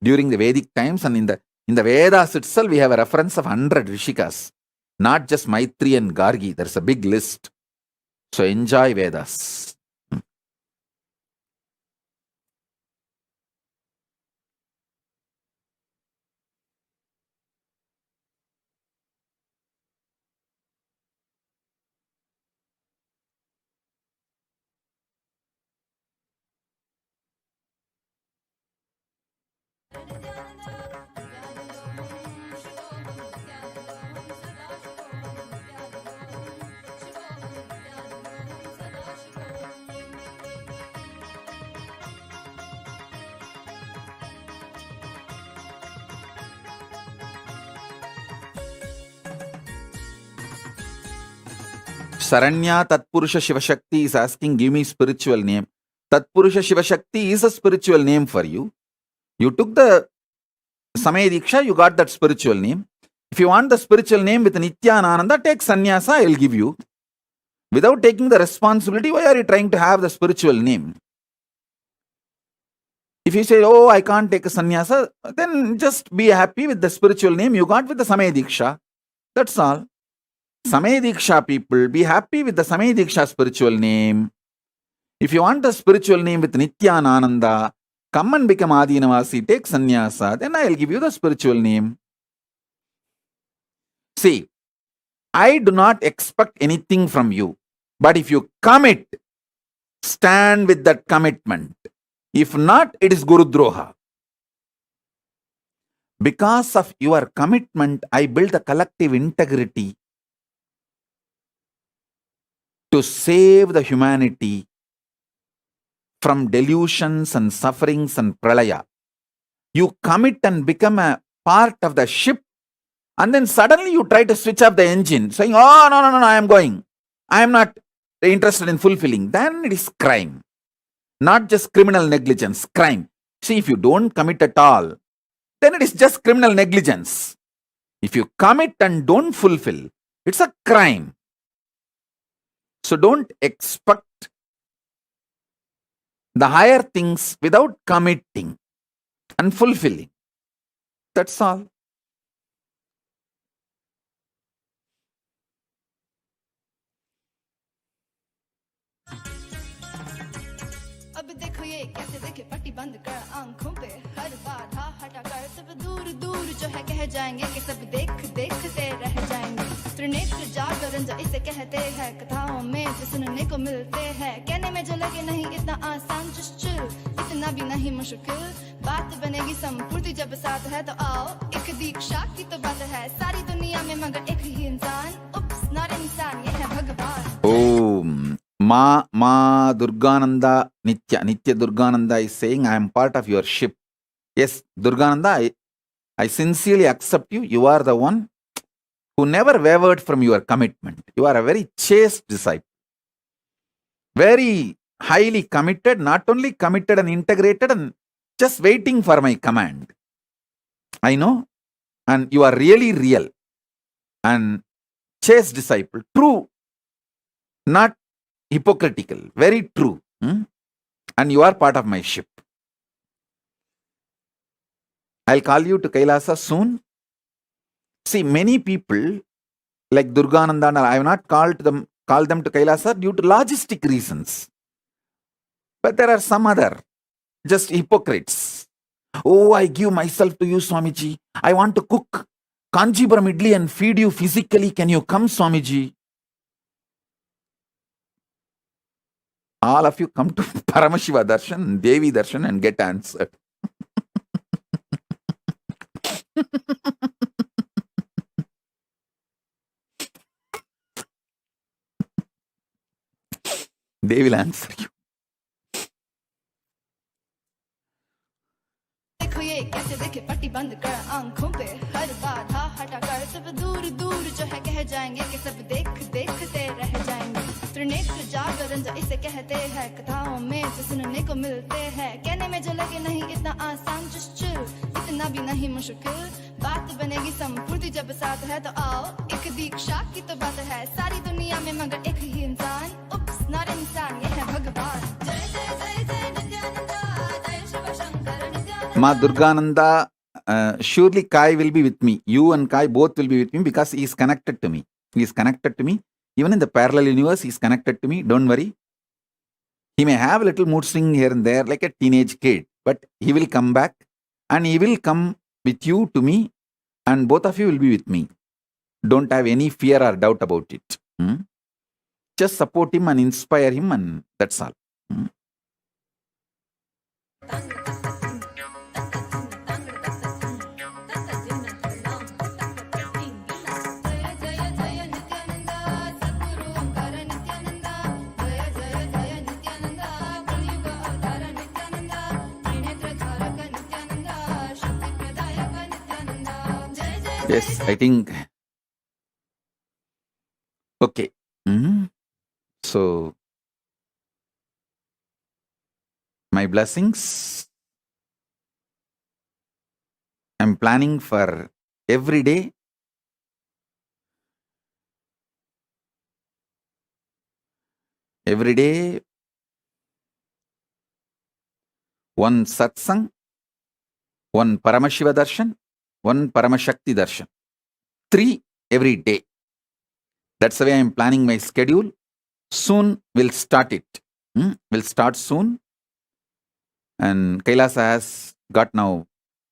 during the Vedic times, and in the Vedas itself, we have a reference of 100 Rishikas. Not just Maitri and Gargi. There's a big list. So enjoy Vedas. Saranya Tatpurusha Shivashakti is asking, give me spiritual name. Tatpurusha Shivashakti is a spiritual name for you. You took the Samaya Diksha, you got that spiritual name. If you want the spiritual name with Nithyananda, take sannyasa, I will give you. Without taking the responsibility, why are you trying to have the spiritual name? If you say, oh, I can't take a sannyasa, then just be happy with the spiritual name you got with the Samaya Diksha. That's all. Samaya Diksha people, be happy with the Samaya Diksha spiritual name. If you want the spiritual name with Nithyananda, come and become Adinavasi, take sannyasa, then I will give you the spiritual name. See, I do not expect anything from you. But if you commit, stand with that commitment. If not, it is Guru Droha. Because of your commitment, I build a collective integrity to save the humanity from delusions and sufferings and pralaya. You commit and become a part of the ship And then suddenly you try to switch off the engine, saying, oh, no, I am going. I am not interested in fulfilling. Then it is crime. Not just criminal negligence, crime. See, if you don't commit at all, then it is just criminal negligence. If you commit and don't fulfill, it's a crime. So don't expect the higher things without committing and fulfilling. That's all. अब देखो ये कैसे देखे पट्टी बंद कर आंखों पे हर बाधा हटा कर सब दूर दूर जो है कह जाएंगे कि सब देखते रह जाएंगे त्रिनेत्र जागरण जो इसे कहते हैं कथाओं में जो सुनने को मिलते हैं कहने में जो लगे नहीं इतना आसान just chill इतना भी नहीं मुश्किल बात बनेगी संपूर्ति जब साथ है तो आओ एक दीक्षा की तो बात है सारी दुनिया में मगर एक ही इंसान उप्स नॉट इंसान ये है भगवान. Om. Ma Durgananda Nitya Durgananda is saying, I am part of your ship. Yes, Durgananda, I sincerely accept you. You are the one who never wavered from your commitment. You are a very chaste disciple. Very highly committed, not only committed and integrated and just waiting for my command. I know. And you are really real. And chaste disciple. True. Not hypocritical, very true. And you are part of my ship. I'll call you to Kailasa soon. See, many people like Durgananda, I have not called them to Kailasa due to logistic reasons. But there are some other just hypocrites. Oh, I give myself to you, Swamiji. I want to cook Kanjipuram idli and feed you physically. Can you come, Swamiji? All of you come to Paramashiva Darshan, Devi Darshan and get answered. They will answer you. देखो ये कैसे देखे पट्टी बंद कर आंखों पे हर बाधा हटा कर सब दूर दूर जो है कह जाएंगे कि सब देखते रह जाएंगे त्रिनेत्र जागरण जो इसे कहते हैं कथाओं में जो सुनने को मिलते हैं कहने में जो लगे नहीं इतना आसान just chill इतना भी नहीं मुश्किल बात बनेगी संपूर्ति जब साथ है तो आओ एक दीक्षा की तो बात है सारी दुनिया में मगर एक ही इंसान उप्स नॉट इंसान ये है भगवान. जय जय जय जय नित्यानंदा जय Shiv Shankar Nityananda. Ma Durgananda, surely Kai will be with me. You and Kai both will be with me because he is connected to me. He is connected to me. Even in the parallel universe, he is connected to me. Don't worry. He may have a little mood swing here and there like a teenage kid, but he will come back and he will come with you to me and both of you will be with me. Don't have any fear or doubt about it. Just support him and inspire him and that's all. Yes, I think. Okay. So, my blessings. I'm planning for every day. Every day, one satsang, one Paramashiva Darshan, one Paramashakti Darshan. 3 every day. That's the way I'm planning my schedule. Soon we'll start it. We'll start soon. And Kailasa has got now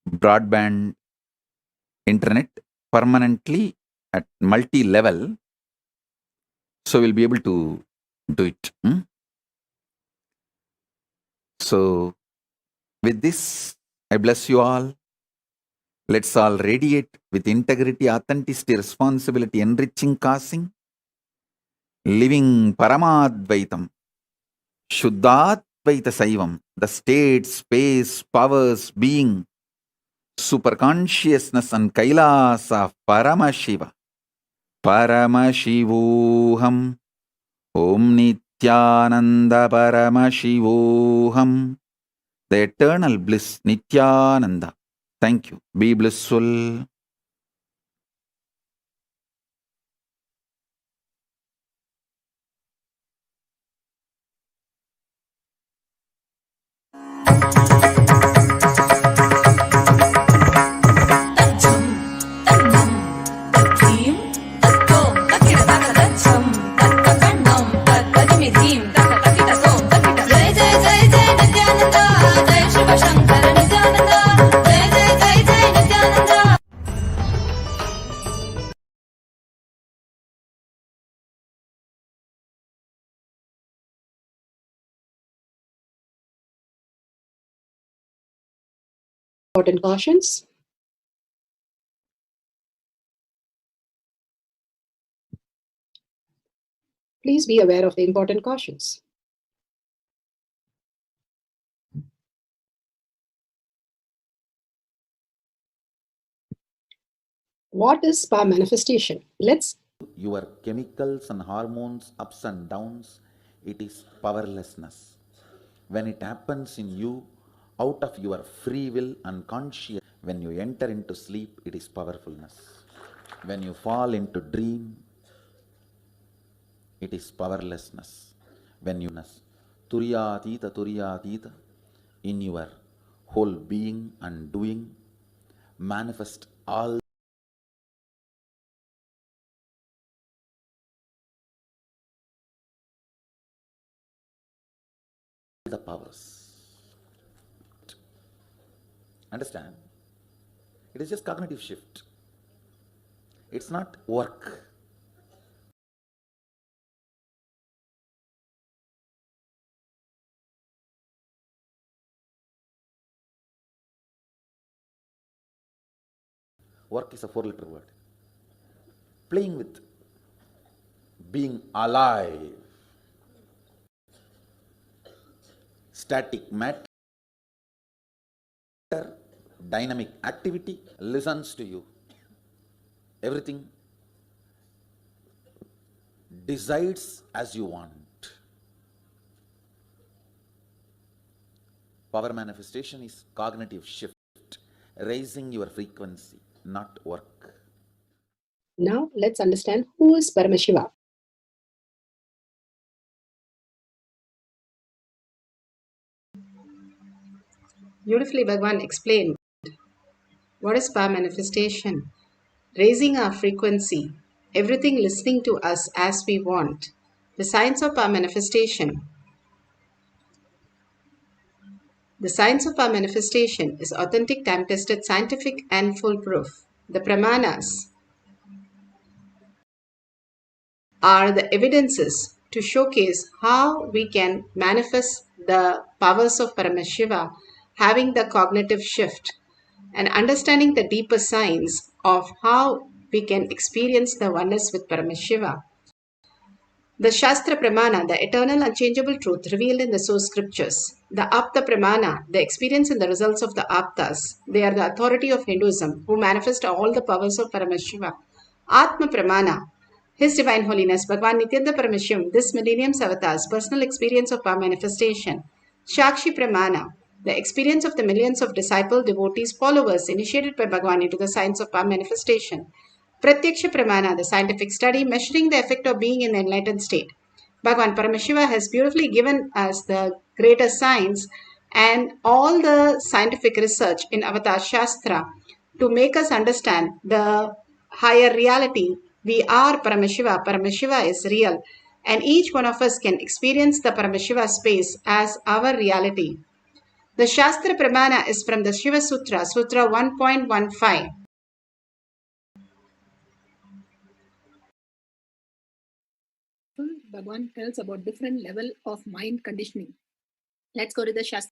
broadband internet permanently at multi-level. So we'll be able to do it. So with this, I bless you all. Let's all radiate with integrity, authenticity, responsibility, enriching, causing, living Paramadvaitam, Shuddhadvaita Saivam, the state, space, powers, being, super consciousness and Kailasa of Paramashiva. Paramashivoham. Om Nithyananda Paramashivoham. The eternal bliss Nithyananda. Thank you. Be blissful. तच्चं तन्नं तत्थीं तत्तों तकिटतकतच्छं तत्तकण्णं तत्तदिमिधिं तकटकिटतों तकिट जय जय जय जय नित्यानन्द जय शिव शङ्कर नित्यानन्द जय जय जय जय Nityanand Important cautions. Please be aware of the important cautions. What is spa manifestation? Let's Your chemicals and hormones ups and downs, it is powerlessness. When it happens in you out of your free will and conscious, when you enter into sleep, it is powerfulness. When you fall into dream, it is powerlessness. When you Turyatita in your whole being and doing, manifest all the powers. Understand? It is just cognitive shift. It's not work. Work is a 4-letter word. Playing with being alive. Static matter, dynamic activity listens to you. Everything decides as you want. Power manifestation is cognitive shift, raising your frequency, not work. now let's understand who is Paramashiva. Beautifully, Bhagwan explained what is spa manifestation. Raising our frequency, everything listening to us as we want. The science of our manifestation. The science of our manifestation is authentic, time-tested, scientific, and foolproof. The pramanas are the evidences to showcase how we can manifest the powers of Paramashiva, having the cognitive shift and understanding the deeper science of how we can experience the oneness with Paramashiva. The Shastra Pramana, the eternal unchangeable truth revealed in the source scriptures. The Apta Pramana, the experience and the results of the Aptas. They are the authority of Hinduism who manifest all the powers of Paramashiva. Atma Pramana, His Divine Holiness Bhagwan Nithyananda Paramashivam, this millennium's avatar's personal experience of our manifestation. Shakshi Pramana, the experience of the millions of disciple, devotees, followers initiated by Bhagwan into the science of our manifestation. Pratyaksha Pramana, the scientific study measuring the effect of being in the enlightened state. Bhagwan Paramashiva has beautifully given us the greater science and all the scientific research in Avatar Shastra to make us understand the higher reality. We are Paramashiva. Paramashiva is real. And each one of us can experience the Paramashiva space as our reality. The Shastra Pramana is from the Shiva Sutra, Sutra 1.15. Bhagwan tells about different level of mind conditioning. Let's go to the Shastra.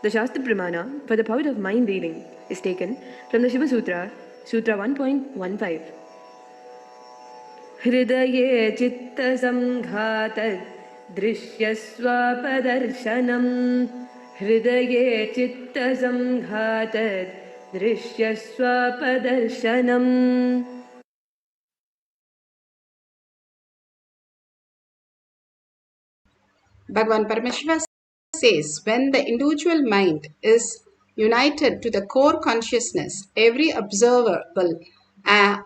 The Shastra Pramana for the power of mind reading is taken from the Shiva Sutra, Sutra 1.15. Hridaye chitta samghata drishyaswapadarsanam हृदये चित्तसंघातद् दृश्यस्वापदर्शनम् Bhagavan Paramashiva says, when the individual mind is united to the core consciousness, every observable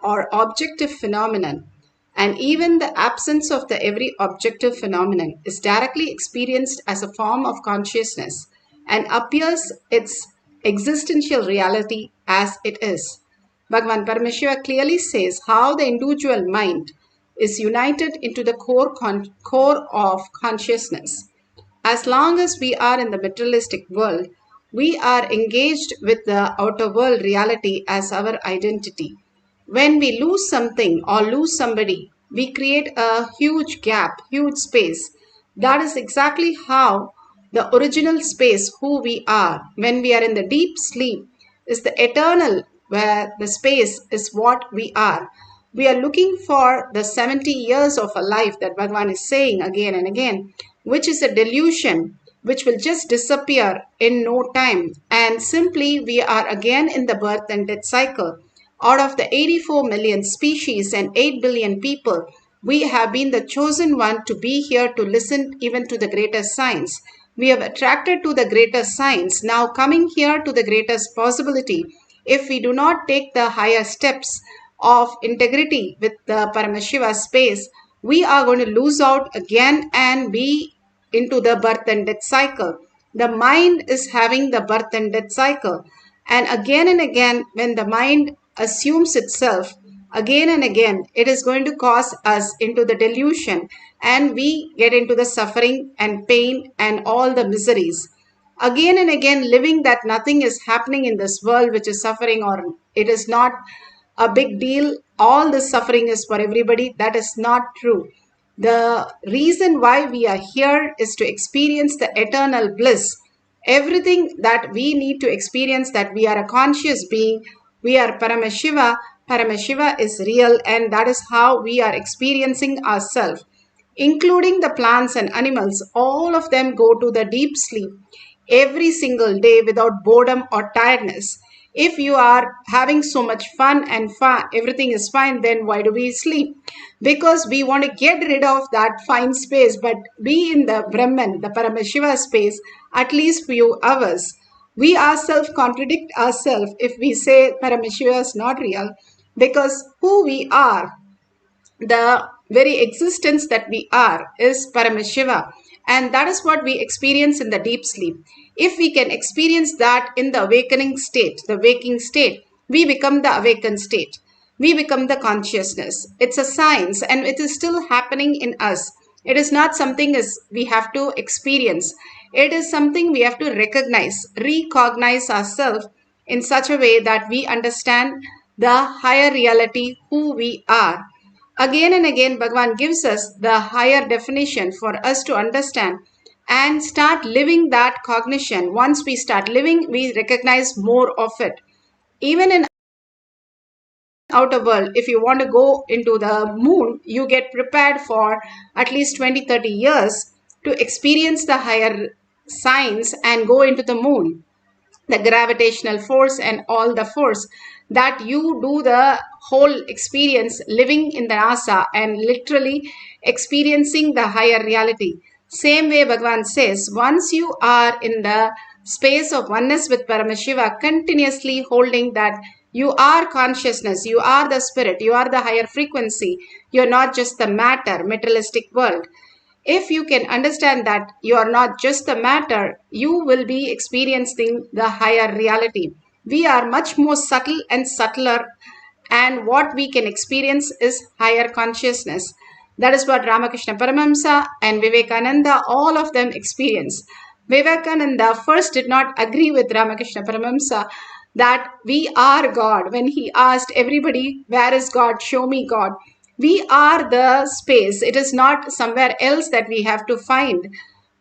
or objective phenomenon, and even the absence of the every objective phenomenon, is directly experienced as a form of consciousness and appears its existential reality as it is. Bhagavan Paramashiva clearly says how the individual mind is united into the core of consciousness. As long as we are in the materialistic world, we are engaged with the outer world reality as our identity. When we lose something or lose somebody, we create a huge gap, huge space. That is exactly how the original space, who we are, when we are in the deep sleep, is the eternal, where the space is what we are. We are looking for the 70 years of a life that Bhagavan is saying again and again, which is a delusion which will just disappear in no time. And simply we are again in the birth and death cycle. Out of the 84 million species and 8 billion people, we have been the chosen one to be here to listen even to the greatest science. We have attracted to the greatest science, now coming here to the greatest possibility. If we do not take the higher steps of integrity with the Paramashiva space, we are going to lose out again and be into the birth and death cycle. The mind is having the birth and death cycle. And again, when the mind assumes itself, again and again, it is going to cause us into the delusion and we get into the suffering and pain and all the miseries. Again and again, living that nothing is happening in this world which is suffering, or it is not a big deal, all this suffering is for everybody. That is not true. The reason why we are here is to experience the eternal bliss. Everything that we need to experience, that we are a conscious being, we are Paramashiva. Paramashiva is real, and that is how we are experiencing ourselves. Including the plants and animals, all of them go to the deep sleep every single day without boredom or tiredness. If you are having so much fun and everything is fine, then why do we sleep? Because we want to get rid of that fine space, but be in the Brahman, the Paramashiva space, at least few hours. We ourselves contradict ourselves if we say Paramashiva is not real, because who we are, the very existence that we are, is Paramashiva. And that is what we experience in the deep sleep. If we can experience that in the awakening state, the waking state, we become the awakened state. We become the consciousness. It's a science and it is still happening in us. It is not something as we have to experience. It is something we have to recognize ourselves in such a way that we understand the higher reality, who we are. Again and again, Bhagavan gives us the higher definition for us to understand and start living that cognition. Once we start living, we recognize more of it. Even in outer world, if you want to go into the moon, you get prepared for at least 20-30 years to experience the higher science and go into the moon, the gravitational force and all the force, that you do the whole experience living in the NASA and literally experiencing the higher reality. Same way Bhagavan says, once you are in the space of oneness with Paramashiva, continuously holding that you are consciousness, you are the spirit, you are the higher frequency, you're not just the matter, materialistic world. If you can understand that you are not just the matter, you will be experiencing the higher reality. We are much more subtle and subtler, and what we can experience is higher consciousness. That is what Ramakrishna Paramahamsa and Vivekananda, all of them experience. Vivekananda first did not agree with Ramakrishna Paramahamsa that we are God. When he asked everybody, where is God? Show me God. We are the space. It is not somewhere else that we have to find.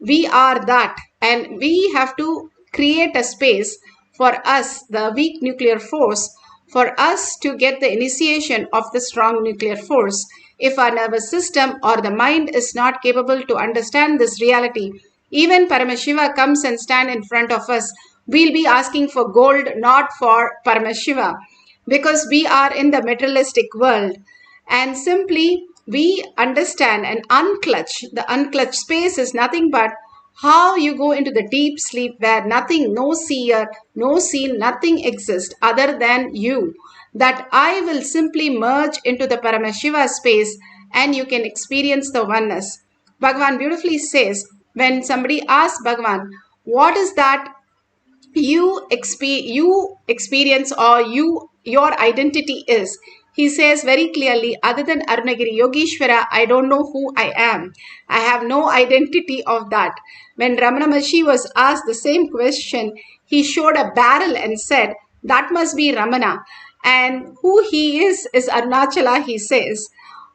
We are that. And we have to create a space for us, the weak nuclear force, for us to get the initiation of the strong nuclear force. If our nervous system or the mind is not capable to understand this reality, Even Paramashiva comes and stand in front of us, we'll be asking for gold, not for Paramashiva, because we are in the materialistic world. And simply we understand and unclutch. The unclutched space is nothing but how you go into the deep sleep where nothing, no seer, no seen, nothing exists other than you. That I will simply merge into the Paramashiva space and you can experience the oneness. Bhagavan beautifully says, when somebody asks Bhagavan, what is that you experience or your identity is, he says very clearly, other than Arunagiri Yogeshwara, I don't know who I am. I have no identity of that. When Ramana Maharshi was asked the same question, he showed a barrel and said, that must be Ramana. And who he is Arunachala, he says.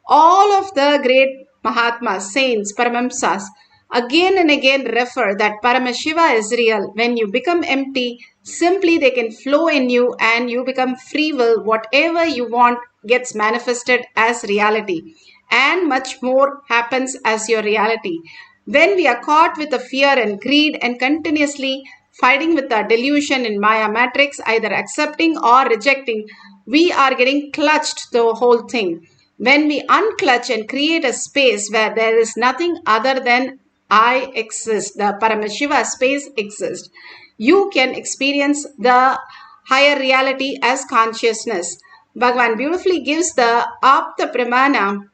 All of the great Mahatmas, saints, Paramamsas, again and again refer that Paramashiva is real. When you become empty, simply they can flow in you and you become free will. Whatever you want gets manifested as reality. And much more happens as your reality. When we are caught with the fear and greed and continuously fighting with the delusion in Maya matrix, either accepting or rejecting, we are getting clutched the whole thing. When we unclutch and create a space where there is nothing other than I exist, the Paramashiva space exists, you can experience the higher reality as consciousness. Bhagavan beautifully gives the Apta Pramana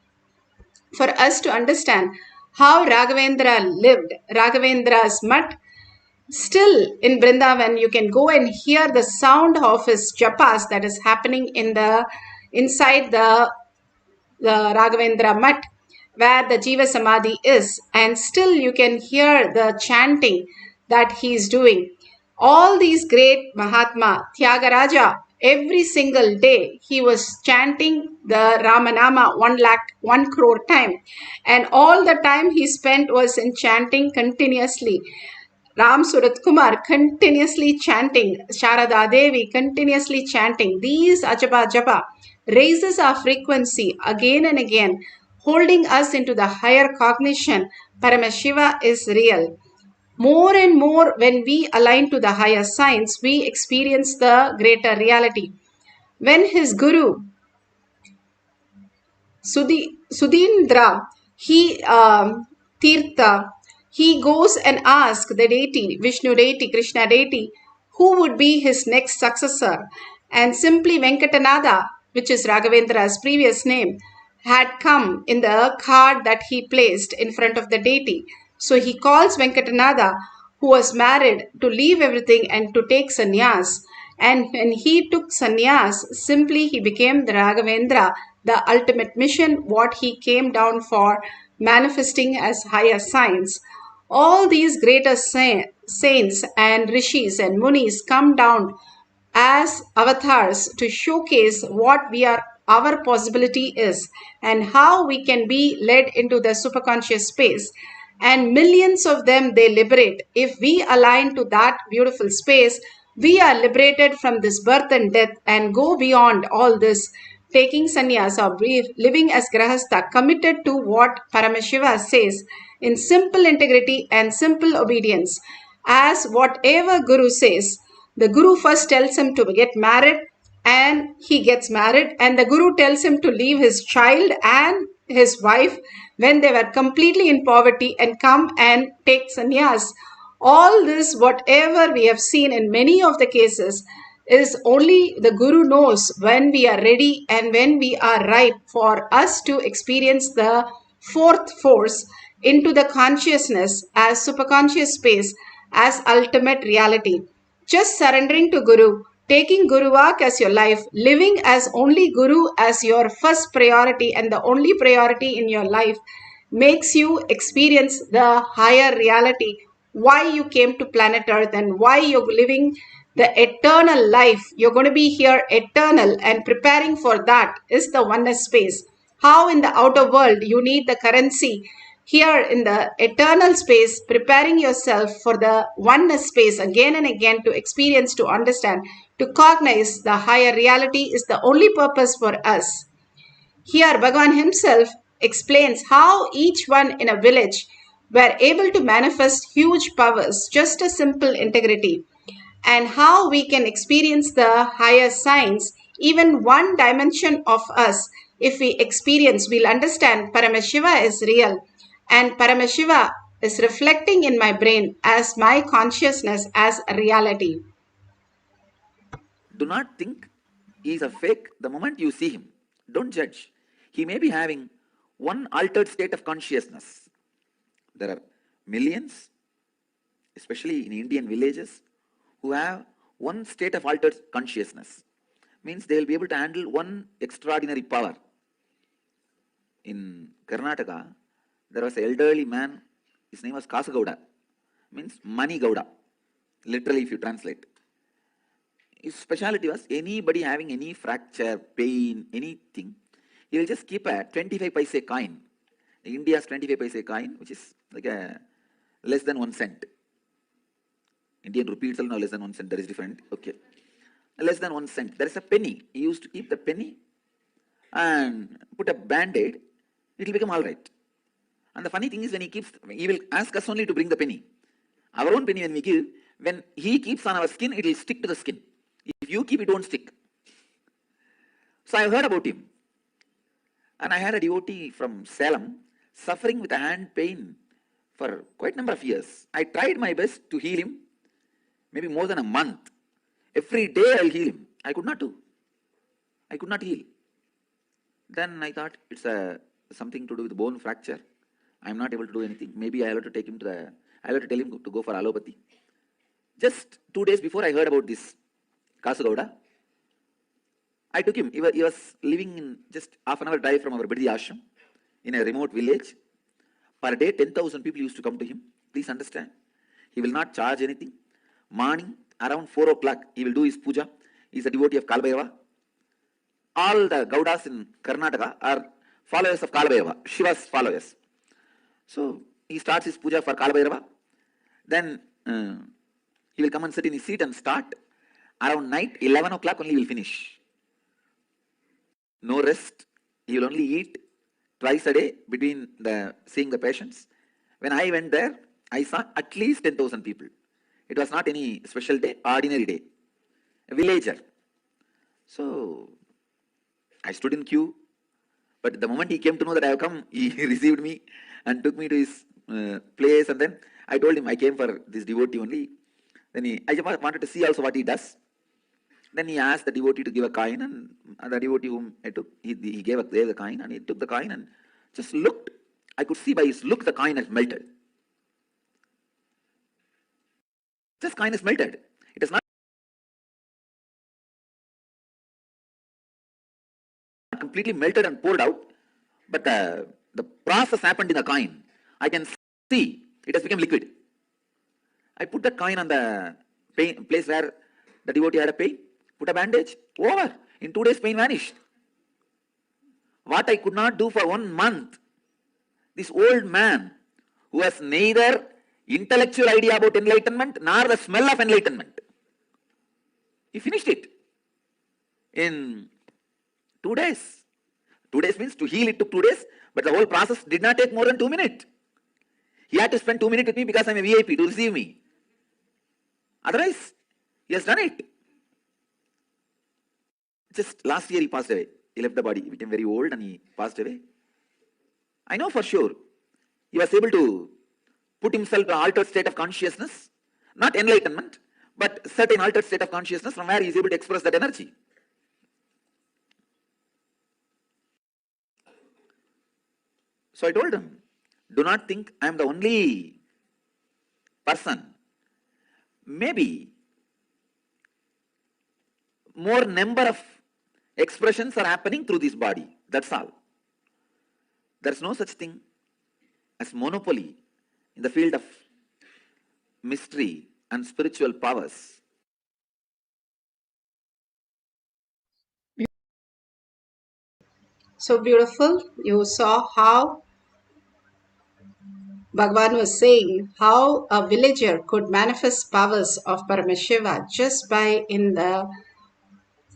for us to understand how Raghavendra lived. Raghavendra's mutt, still in Vrindavan, you can go and hear the sound of his japas that is happening in the inside the Raghavendra Mutt, where the Jiva Samadhi is, and still you can hear the chanting that he is doing. All these great Mahatma, Tyagaraja, every single day he was chanting the Ramanama 1 crore time, and all the time he spent was in chanting continuously. Ram Surat Kumar continuously chanting, Sharada Devi continuously chanting. These Ajaba Japa raises our frequency again and again, holding us into the higher cognition. Paramashiva is real. More and more, when we align to the higher science, we experience the greater reality. When his guru, Sudindra, Tirtha, he goes and asks the deity, Vishnu deity, Krishna deity, who would be his next successor. And simply Venkatanada, which is Raghavendra's previous name, had come in the card that he placed in front of the deity. So he calls Venkatanada, who was married, to leave everything and to take sannyas. And when he took sannyas, simply he became the Raghavendra, the ultimate mission, what he came down for, manifesting as higher science. All these greater saints and rishis and munis come down as avatars to showcase what our possibility is and how we can be led into the superconscious space. And millions of them they liberate. If we align to that beautiful space, we are liberated from this birth and death and go beyond all this, taking sannyas or living as grahastha, committed to what Paramashiva says in simple integrity and simple obedience. As whatever Guru says, the Guru first tells him to get married and he gets married, and the Guru tells him to leave his child and his wife when they were completely in poverty and come and take sannyas. All this, whatever we have seen in many of the cases, is only the Guru knows when we are ready and when we are ripe for us to experience the fourth force into the consciousness as superconscious space, as ultimate reality. Just surrendering to Guru, taking Guru Vak as your life, living as only Guru as your first priority and the only priority in your life, makes you experience the higher reality, why you came to planet Earth and why you're living the eternal life. You're going to be here eternal, and preparing for that is the oneness space. How in the outer world you need the currency, here in the eternal space, preparing yourself for the oneness space again and again to experience, to understand, to cognize the higher reality is the only purpose for us. Here Bhagavan himself explains how each one in a village were able to manifest huge powers, just a simple integrity, and how we can experience the higher signs, even one dimension of us. If we experience, we'll understand Paramashiva is real, and Paramashiva is reflecting in my brain as my consciousness as a reality. Do not think he is a fake the moment you see him. Don't judge. He may be having one altered state of consciousness. There are millions, especially in Indian villages, who have one state of altered consciousness. Means they will be able to handle one extraordinary power. In Karnataka, there was an elderly man, his name was Kasagowda, means Mani Gowda, literally if you translate. His speciality was anybody having any fracture, pain, anything, he will just keep a 25 paise coin. India's 25 paise coin, which is like a less than 1 cent. Indian rupee itself now less than 1 cent, that is different. Okay. Less than 1 cent. There is a penny. He used to keep the penny and put a band-aid, it will become all right. And the funny thing is when he will ask us only to bring the penny. Our own penny when we give, when he keeps on our skin, it will stick to the skin. If you keep, it won't stick. So I heard about him. And I had a devotee from Salem suffering with a hand pain for quite a number of years. I tried my best to heal him, maybe more than a month. Every day I'll heal him. I could not do. I could not heal. Then I thought it's something to do with bone fracture. I'm not able to do anything. Maybe I'll have to take him I'll have to tell him to go for allopathy. Just 2 days before I heard about this Kasagowda, I took him. He was living in just half an hour drive from our Bidhi ashram in a remote village. Per day, 10,000 people used to come to him. Please understand. He will not charge anything. Morning, around 4 o'clock, he will do his puja. He is a devotee of Kalabhairava. All the Gaudas in Karnataka are followers of Kalabhairava, Shiva's followers. So, he starts his puja for Kalabhairava. Then, he will come and sit in his seat and start. Around night, 11 o'clock only he will finish. No rest. He will only eat twice a day between seeing the patients. When I went there, I saw at least 10,000 people. It was not any special day, ordinary day. A villager. So, I stood in queue. But the moment he came to know that I have come, he received me and took me to his place. And then I told him I came for this devotee only. Then I just wanted to see also what he does. Then he asked the devotee to give a coin, and the devotee whom I took, he gave the coin, and he took the coin and just looked. I could see by his look the coin has melted. This coin is melted. It is not completely melted and poured out, but the process happened in the coin. I can see it has become liquid. I put that coin on the place where the devotee had a pain, put a bandage, over. In 2 days, pain vanished. What I could not do for 1 month, this old man who has neither intellectual idea about enlightenment nor the smell of enlightenment, he finished it in 2 days. 2 days means to heal it took 2 days, but the whole process did not take more than 2 minutes. He had to spend 2 minutes with me because I'm a VIP to receive me. Otherwise, he has done it. Just last year he passed away. He left the body. He became very old and he passed away. I know for sure he was able to put himself in an altered state of consciousness, not enlightenment, but certain altered state of consciousness from where he is able to express that energy. So I told him, do not think I am the only person. Maybe more number of expressions are happening through this body. That's all. There's no such thing as monopoly in the field of mystery and spiritual powers. So beautiful. You saw how Bhagavan was saying how a villager could manifest powers of Paramashiva just by in the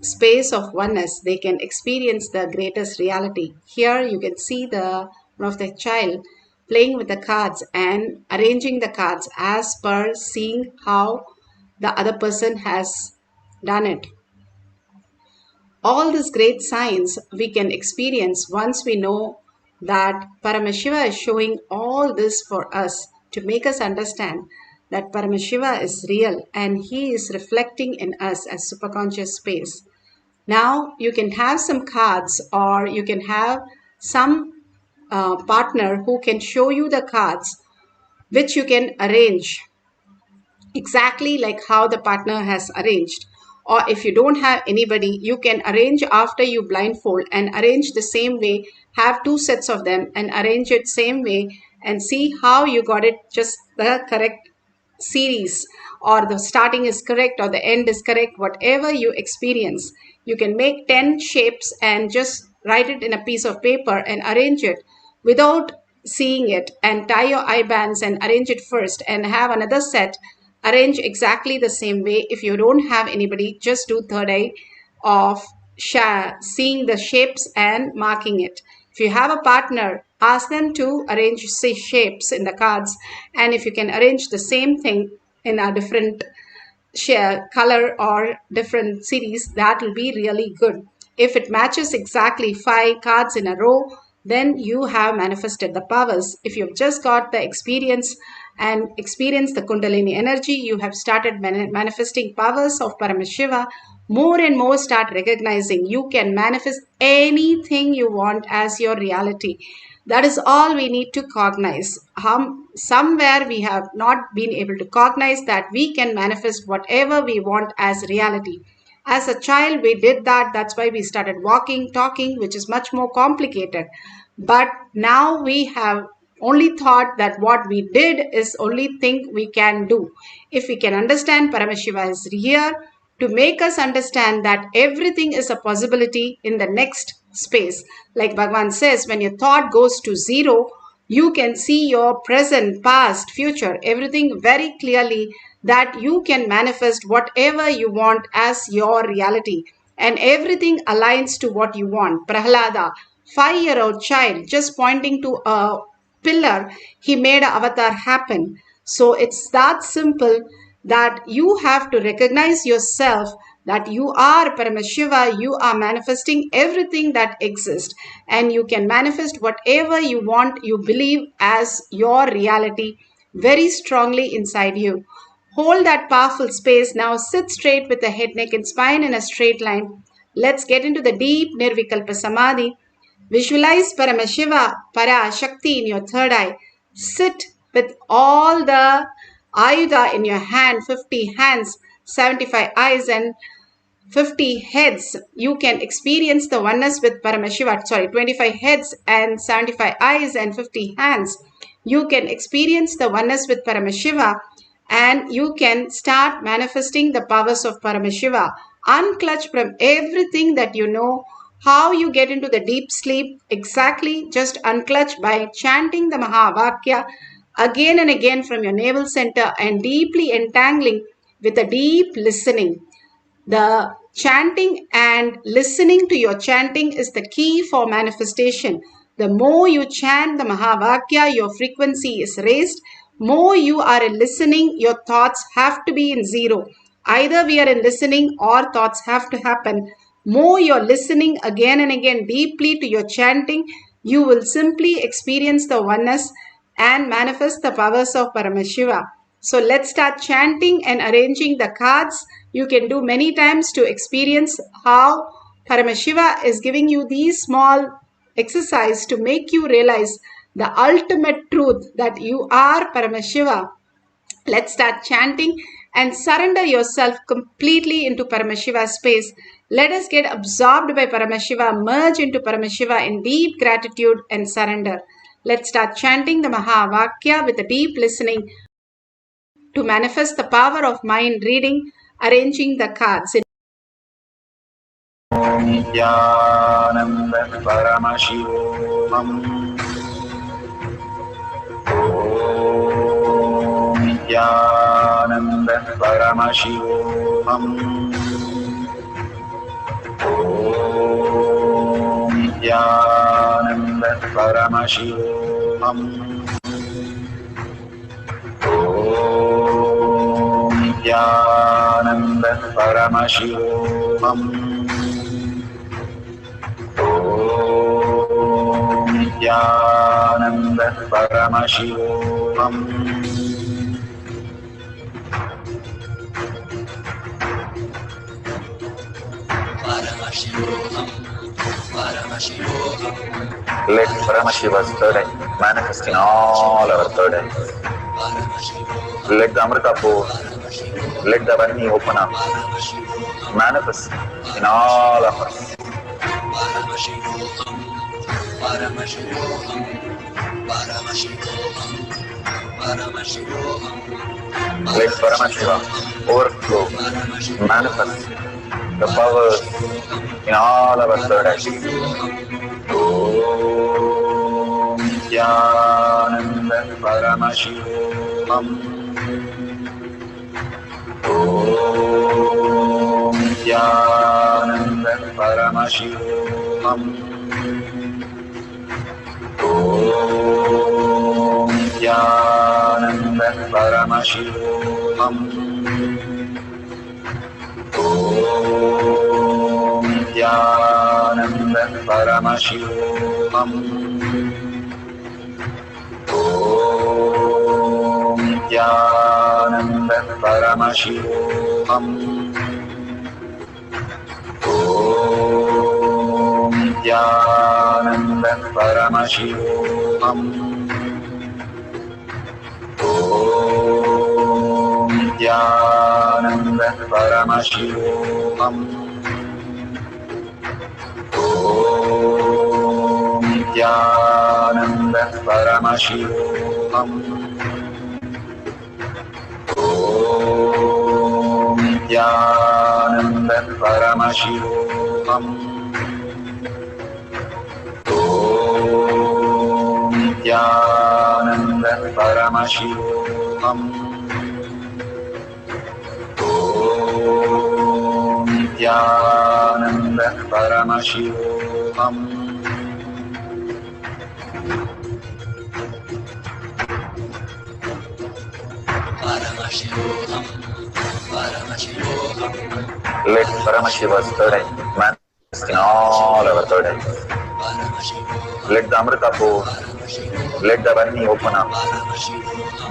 space of oneness. They can experience the greatest reality. Here you can see one of the child playing with the cards and arranging the cards as per seeing how the other person has done it. All this great science we can experience once we know that Paramashiva is showing all this for us to make us understand that Paramashiva is real and he is reflecting in us as superconscious space. Now you can have some cards, or you can have some partner who can show you the cards which you can arrange exactly like how the partner has arranged. Or if you don't have anybody, you can arrange after you blindfold and arrange the same way, have two sets of them and arrange it same way and see how you got it just the correct series, or the starting is correct or the end is correct. Whatever you experience, you can make 10 shapes and just write it in a piece of paper and arrange it without seeing it, and tie your eye bands and arrange it first and have another set arrange exactly the same way. If you don't have anybody, just do third eye of seeing the shapes and marking it. If you have a partner, ask them to arrange shapes in the cards, and if you can arrange the same thing in a different color or different series, that will be really good. If it matches exactly 5 cards in a row, then you have manifested the powers. If you've just got the experience and experienced the Kundalini energy, you have started manifesting powers of Paramashiva. More and more start recognizing you can manifest anything you want as your reality. That is all we need to cognize. Somewhere we have not been able to cognize that we can manifest whatever we want as reality. As a child, we did that. That's why we started walking, talking, which is much more complicated. But now we have only thought that what we did is only thing we can do. If we can understand Paramashiva is here to make us understand that everything is a possibility in the next space. Like Bhagavan says, when your thought goes to zero, you can see your present, past, future, everything very clearly, that you can manifest whatever you want as your reality. And everything aligns to what you want. Prahlada, 5-year-old child, just pointing to a pillar, he made an avatar happen. So it's that simple, that you have to recognize yourself that you are Paramashiva, you are manifesting everything that exists, and you can manifest whatever you want, you believe as your reality very strongly inside you. Hold that powerful space. Now sit straight with the head, neck and spine in a straight line. Let's get into the deep Nirvikalpa Samadhi. Visualize Paramashiva, Parashakti in your third eye. Sit with all the Ayuda in your hand, 50 hands, 75 eyes and 50 heads. You can experience the oneness with Paramashiva, 25 heads and 75 eyes and 50 hands. You can experience the oneness with Paramashiva, and you can start manifesting the powers of Paramashiva. Unclutch from everything that you know. How you get into the deep sleep, exactly just unclutch by chanting the Mahavakya again and again from your navel center and deeply entangling with a deep listening. The chanting and listening to your chanting is the key for manifestation. The more you chant the Mahavakya, your frequency is raised. More you are in listening, your thoughts have to be in zero. Either we are in listening or thoughts have to happen. More you're listening again and again deeply to your chanting, you will simply experience the oneness and manifest the powers of Paramashiva. So let's start chanting and arranging the cards. You can do many times to experience how Paramashiva is giving you these small exercises to make you realize the ultimate truth that you are Paramashiva. Let's start chanting and surrender yourself completely into Paramashiva space. Let us get absorbed by Paramashiva, merge into Paramashiva in deep gratitude and surrender. Let's start chanting the Mahavakya with a deep listening to manifest the power of mind reading, arranging the cards. Nithyananda Paramashivoham. Nithyananda Paramashivoham. Nithyananda Paramashivoham. Om Nithyananda Paramashivam. Om Nithyananda Paramashivam. Let Paramashiva's third eye manifest in all our third eyes. Let the Amrita pour, let the Varni open up, manifest in all of us. Let Paramashiva overflow, manifest the powers in all our third eyes. Om Nithyananda Paramashivam. Om Nithyananda Paramashivam. Om Nithyananda Paramashivam. Om Nithyananda Paramashivam. Om Nithyananda Paramashivam. Om Nithyananda Paramashivam. Om Nithyananda Paramashivoham. Om Nithyananda Paramashivoham. Om Nithyananda Paramashivoham. Om Nithyananda Paramashivoham. Om Nithyananda Paramashivoham. Let Paramashiva's third eye manifest in all our third eyes. Let the Amrita pour, let the Varni open up,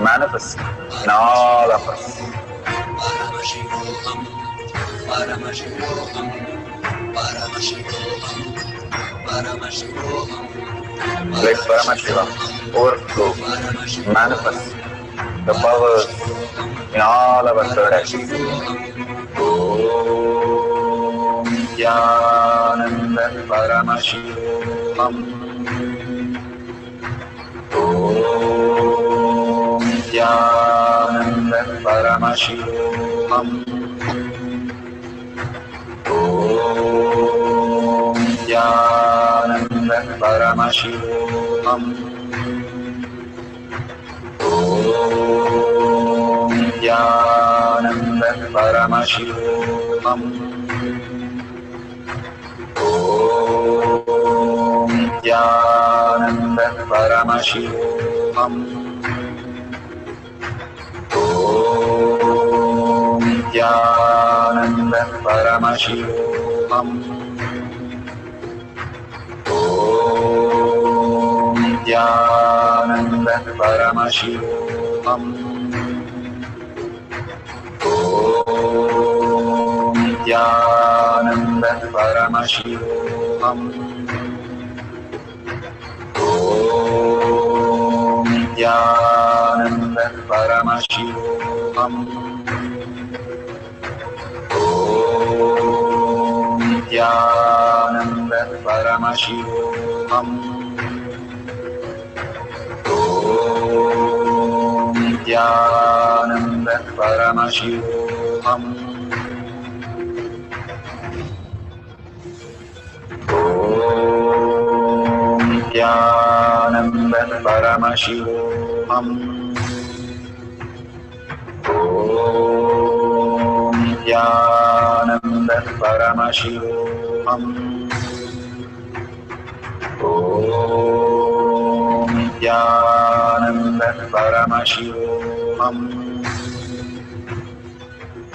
manifest in all of us. Let Paramashiva overflow, manifest the powers in all our third eyes. Om Nithyananda Paramashivam. Om Nithyananda Paramashivam. Om Nithyananda Paramashivam. Om Nithyananda Paramashivam. Om Nithyananda Paramashivam. Om Nithyananda Paramashivam. Om Nithyananda Paramashivam. Om Nithyananda Paramashivam. Om Nithyananda Paramashivam. Om Nithyananda Paramashivam. Om Nithyananda Paramashivoham. Om Nithyananda Paramashivoham. Om Nithyananda Paramashivoham. Om Nithyananda Paramashivoham.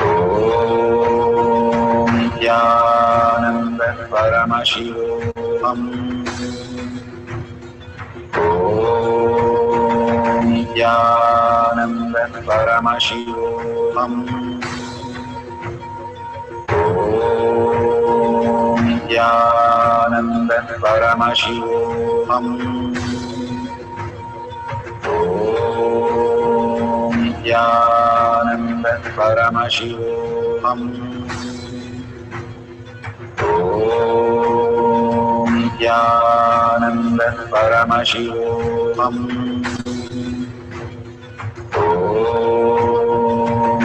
Om Nithyananda Paramashivoham. Om Nithyananda Paramashivoham. Om Nithyananda Paramashivoham. Om Nithyananda Paramashivoham. Om Nithyananda Paramashivoham. Om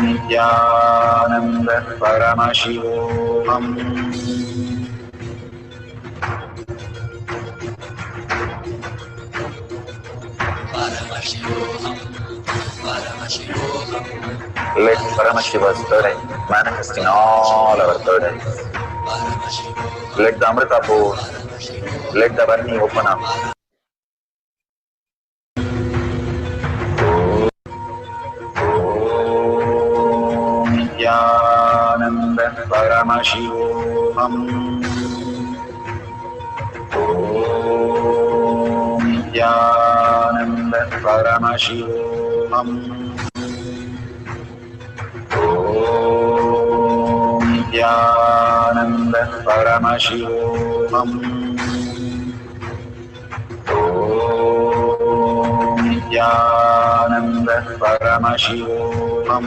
Nithyananda Paramashivoham. Let Paramashiva's third eye manifest in all our third eyes. Let the Amrita pour, let the Varni open up. Om Nithyananda Paramashivoham. Om Nithyananda Paramashivoham. Om Nithyananda Paramashivoham. Om Nithyananda Paramashivoham.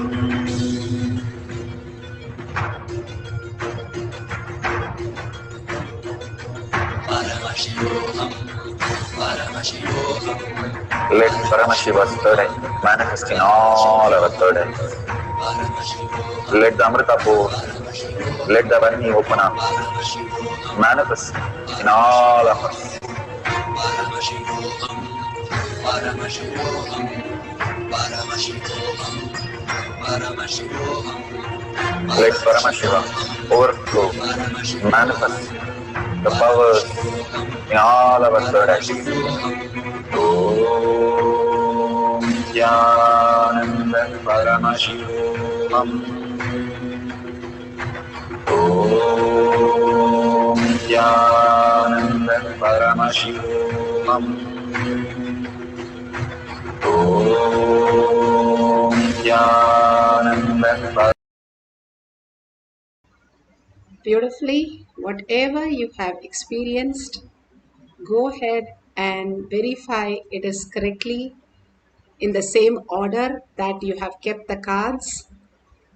Let Paramashiva's third eye manifest in all our third eyes. Let the Amrita pour, let the Varni open up, manifest in all of us. Let Paramashiva overflow, manifest the powers in all our third eyes. Om Nithyananda Paramashivoham. Om Nithyananda Paramashivoham. Om Nithyananda Paramashivoham. Beautifully, whatever you have experienced, go ahead and verify it is correctly in the same order that you have kept the cards,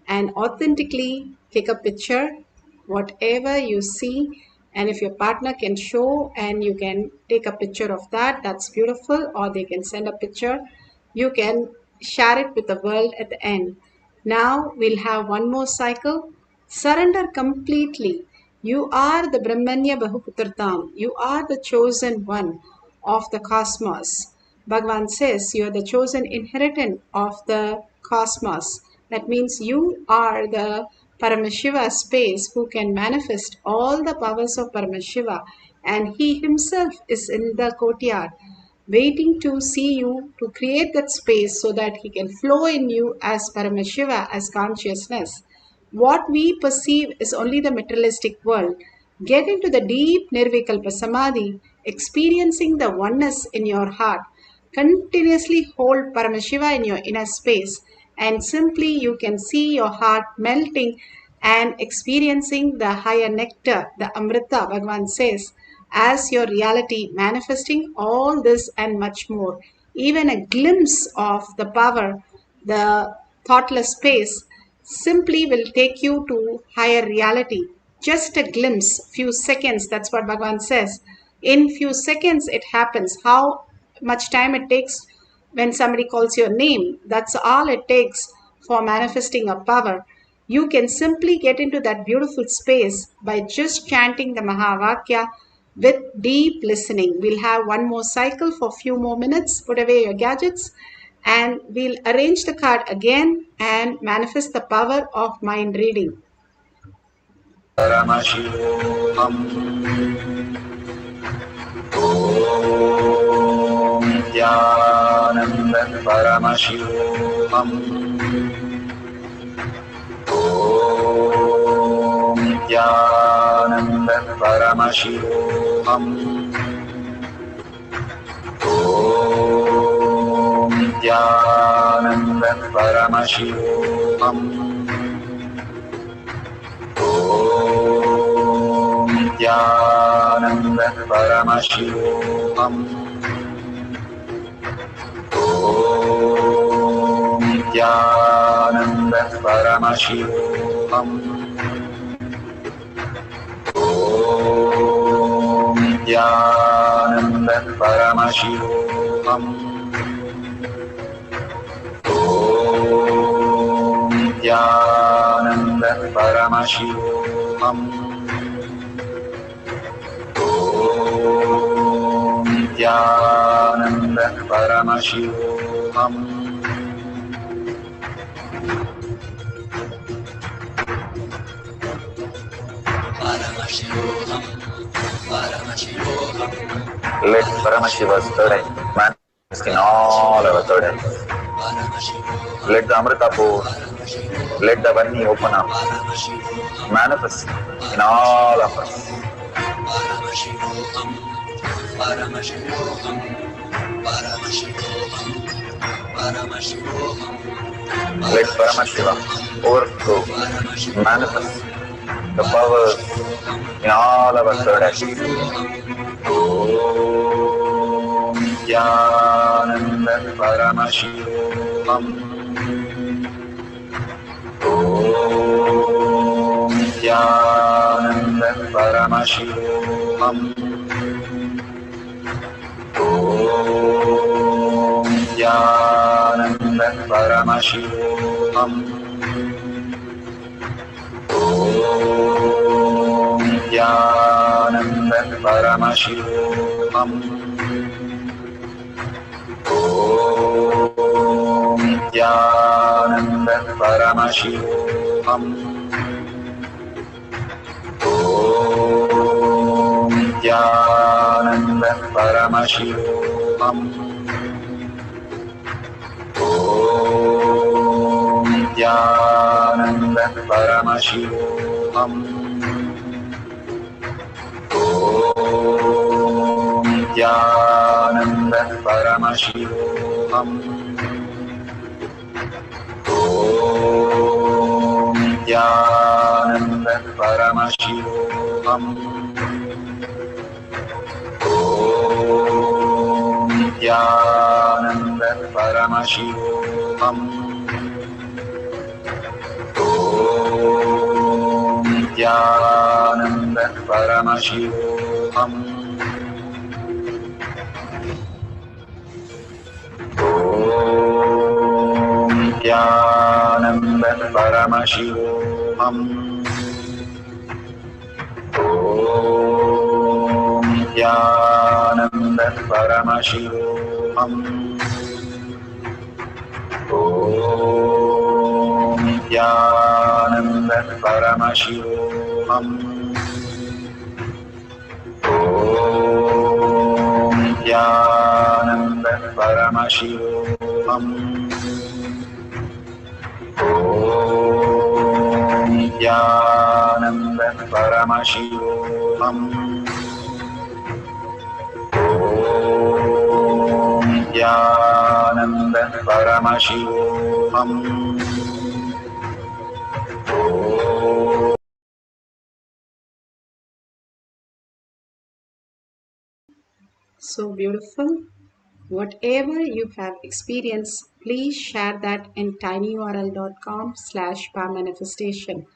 and authentically take a picture whatever you see, and if your partner can show and you can take a picture of that, that's beautiful, or they can send a picture, you can share it with the world at the end. Now we'll have one more cycle. Surrender completely. You are the Brahmanya Bahuputratam. You are the chosen one of the cosmos. Bhagavan says you are the chosen inheritant of the cosmos. That means you are the Paramashiva space who can manifest all the powers of Paramashiva, and he himself is in the courtyard waiting to see you to create that space so that he can flow in you as Paramashiva, as consciousness. What we perceive is only the materialistic world. Get into the deep Nirvikalpa Samadhi, experiencing the oneness in your heart. Continuously hold Paramashiva in your inner space, and simply you can see your heart melting and experiencing the higher nectar, the Amrita, Bhagavan says, as your reality, manifesting all this and much more. Even a glimpse of the power, the thoughtless space, simply will take you to higher reality. Just a glimpse, few seconds, that's what Bhagavan says. In few seconds it happens. How much time it takes when somebody calls your name, that's all it takes for manifesting a power. You can simply get into that beautiful space by just chanting the Mahavakya with deep listening. We'll have one more cycle for a few more minutes. Put away your gadgets and we'll arrange the card again and manifest the power of mind reading. Paramashivoham. Om Nithyananda Paramashivoham. Nithyananda Paramashivoham. Nithyananda Paramashivoham. Nithyananda Paramashivoham. Nithyananda Paramashivoham. Nithyananda Paramashivoham. Nithyananda Paramashivoham. Nithyananda Paramashivoham. Let Paramashiva's third eye manifest in all our third eyes. Let the Amrita pour, let the Vani open up, manifest in all of us. Let Paramashiva overflow, manifest the powers in all our third eyes. Om Nithyananda Paramashivoham. Om Nithyananda Paramashivoham. Om Nithyananda Paramashivoham. Om Nithyananda Paramashivoham. Om Nithyananda Paramashivoham. Om Nithyananda Paramashivoham. Om Nithyananda Paramashivoham. Om Nithyananda Paramashivoham. Om Nithyananda Paramashivoham. Om Nithyananda Paramashivoham. Om Nithyananda Paramashivoham. Om Nithyananda Paramashivoham. Om Nithyananda Paramashivoham. Om Nithyananda Paramashivoham. Om Nithyananda Paramashivoham. Om Nithyananda Paramashivoham. Om Nithyananda Paramashivoham. So beautiful. Whatever you have experienced, please share that in tinyurl.com/powermanifestation.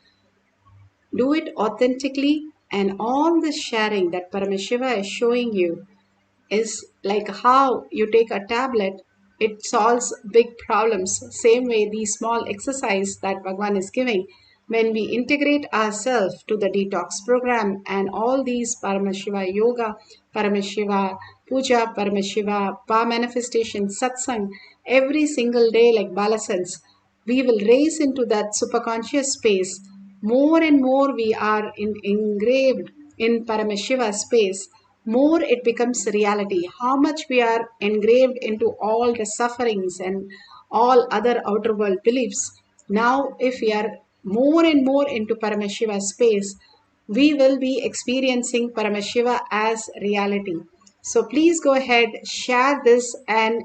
Do it authentically, and all the sharing that Paramashiva is showing you is like how you take a tablet, it solves big problems. Same way, the small exercise that Bhagwan is giving, when we integrate ourselves to the detox program and all these Paramashiva yoga, Paramashiva puja, Paramashiva power manifestation, satsang, every single day like Balasans, we will raise into that superconscious space. More and more we are engraved in Paramashiva space. more it becomes reality. How much we are engraved into all the sufferings and all other outer world beliefs. Now, if we are more and more into Paramashiva space, we will be experiencing Paramashiva as reality. So please go ahead, share this and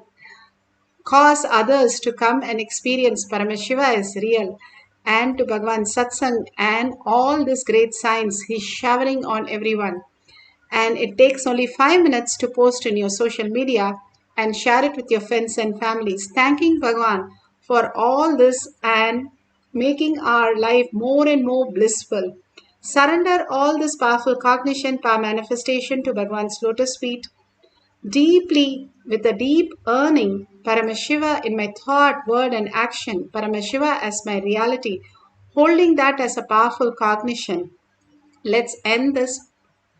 cause others to come and experience Paramashiva as real, and to Bhagavan Satsang and all these great signs he's showering on everyone. And it takes only 5 minutes to post in your social media and share it with your friends and families, thanking Bhagavan for all this and making our life more and more blissful. Surrender all this powerful cognition, power manifestation to Bhagavan's lotus feet deeply, with a deep earning Paramashiva in my thought, word, and action, Paramashiva as my reality, holding that as a powerful cognition. Let's end this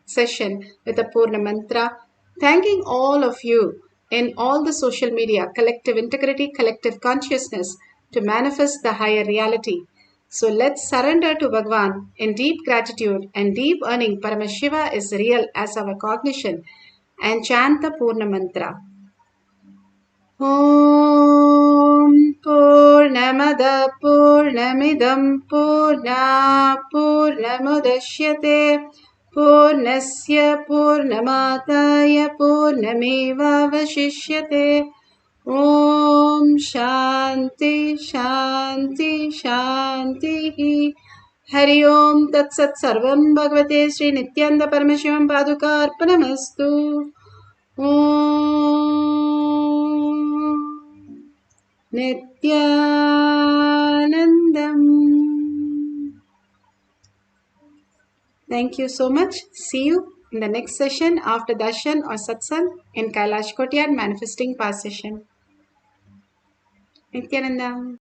session with a Purna mantra, thanking all of you in all the social media, collective integrity, collective consciousness to manifest the higher reality. So let's surrender to Bhagavan in deep gratitude and deep earning Paramashiva is real as our cognition, and chant the Purna mantra. Om Purnamada Purnamidam Purna Purnamudashyate Purnasya Purnamataya Purnameva Vashishyate. Om Shanti Shanti Shanti. Hari Om Tat Sat Sarvam Bhagavate Sri Nithyananda Paramashivam Paduka Arpanamastu. Om Nithyanandam. Thank you so much. See you in the next session after Darshan or Satsang in Kailash Kotyad Manifesting Power Session. Nithyanandam.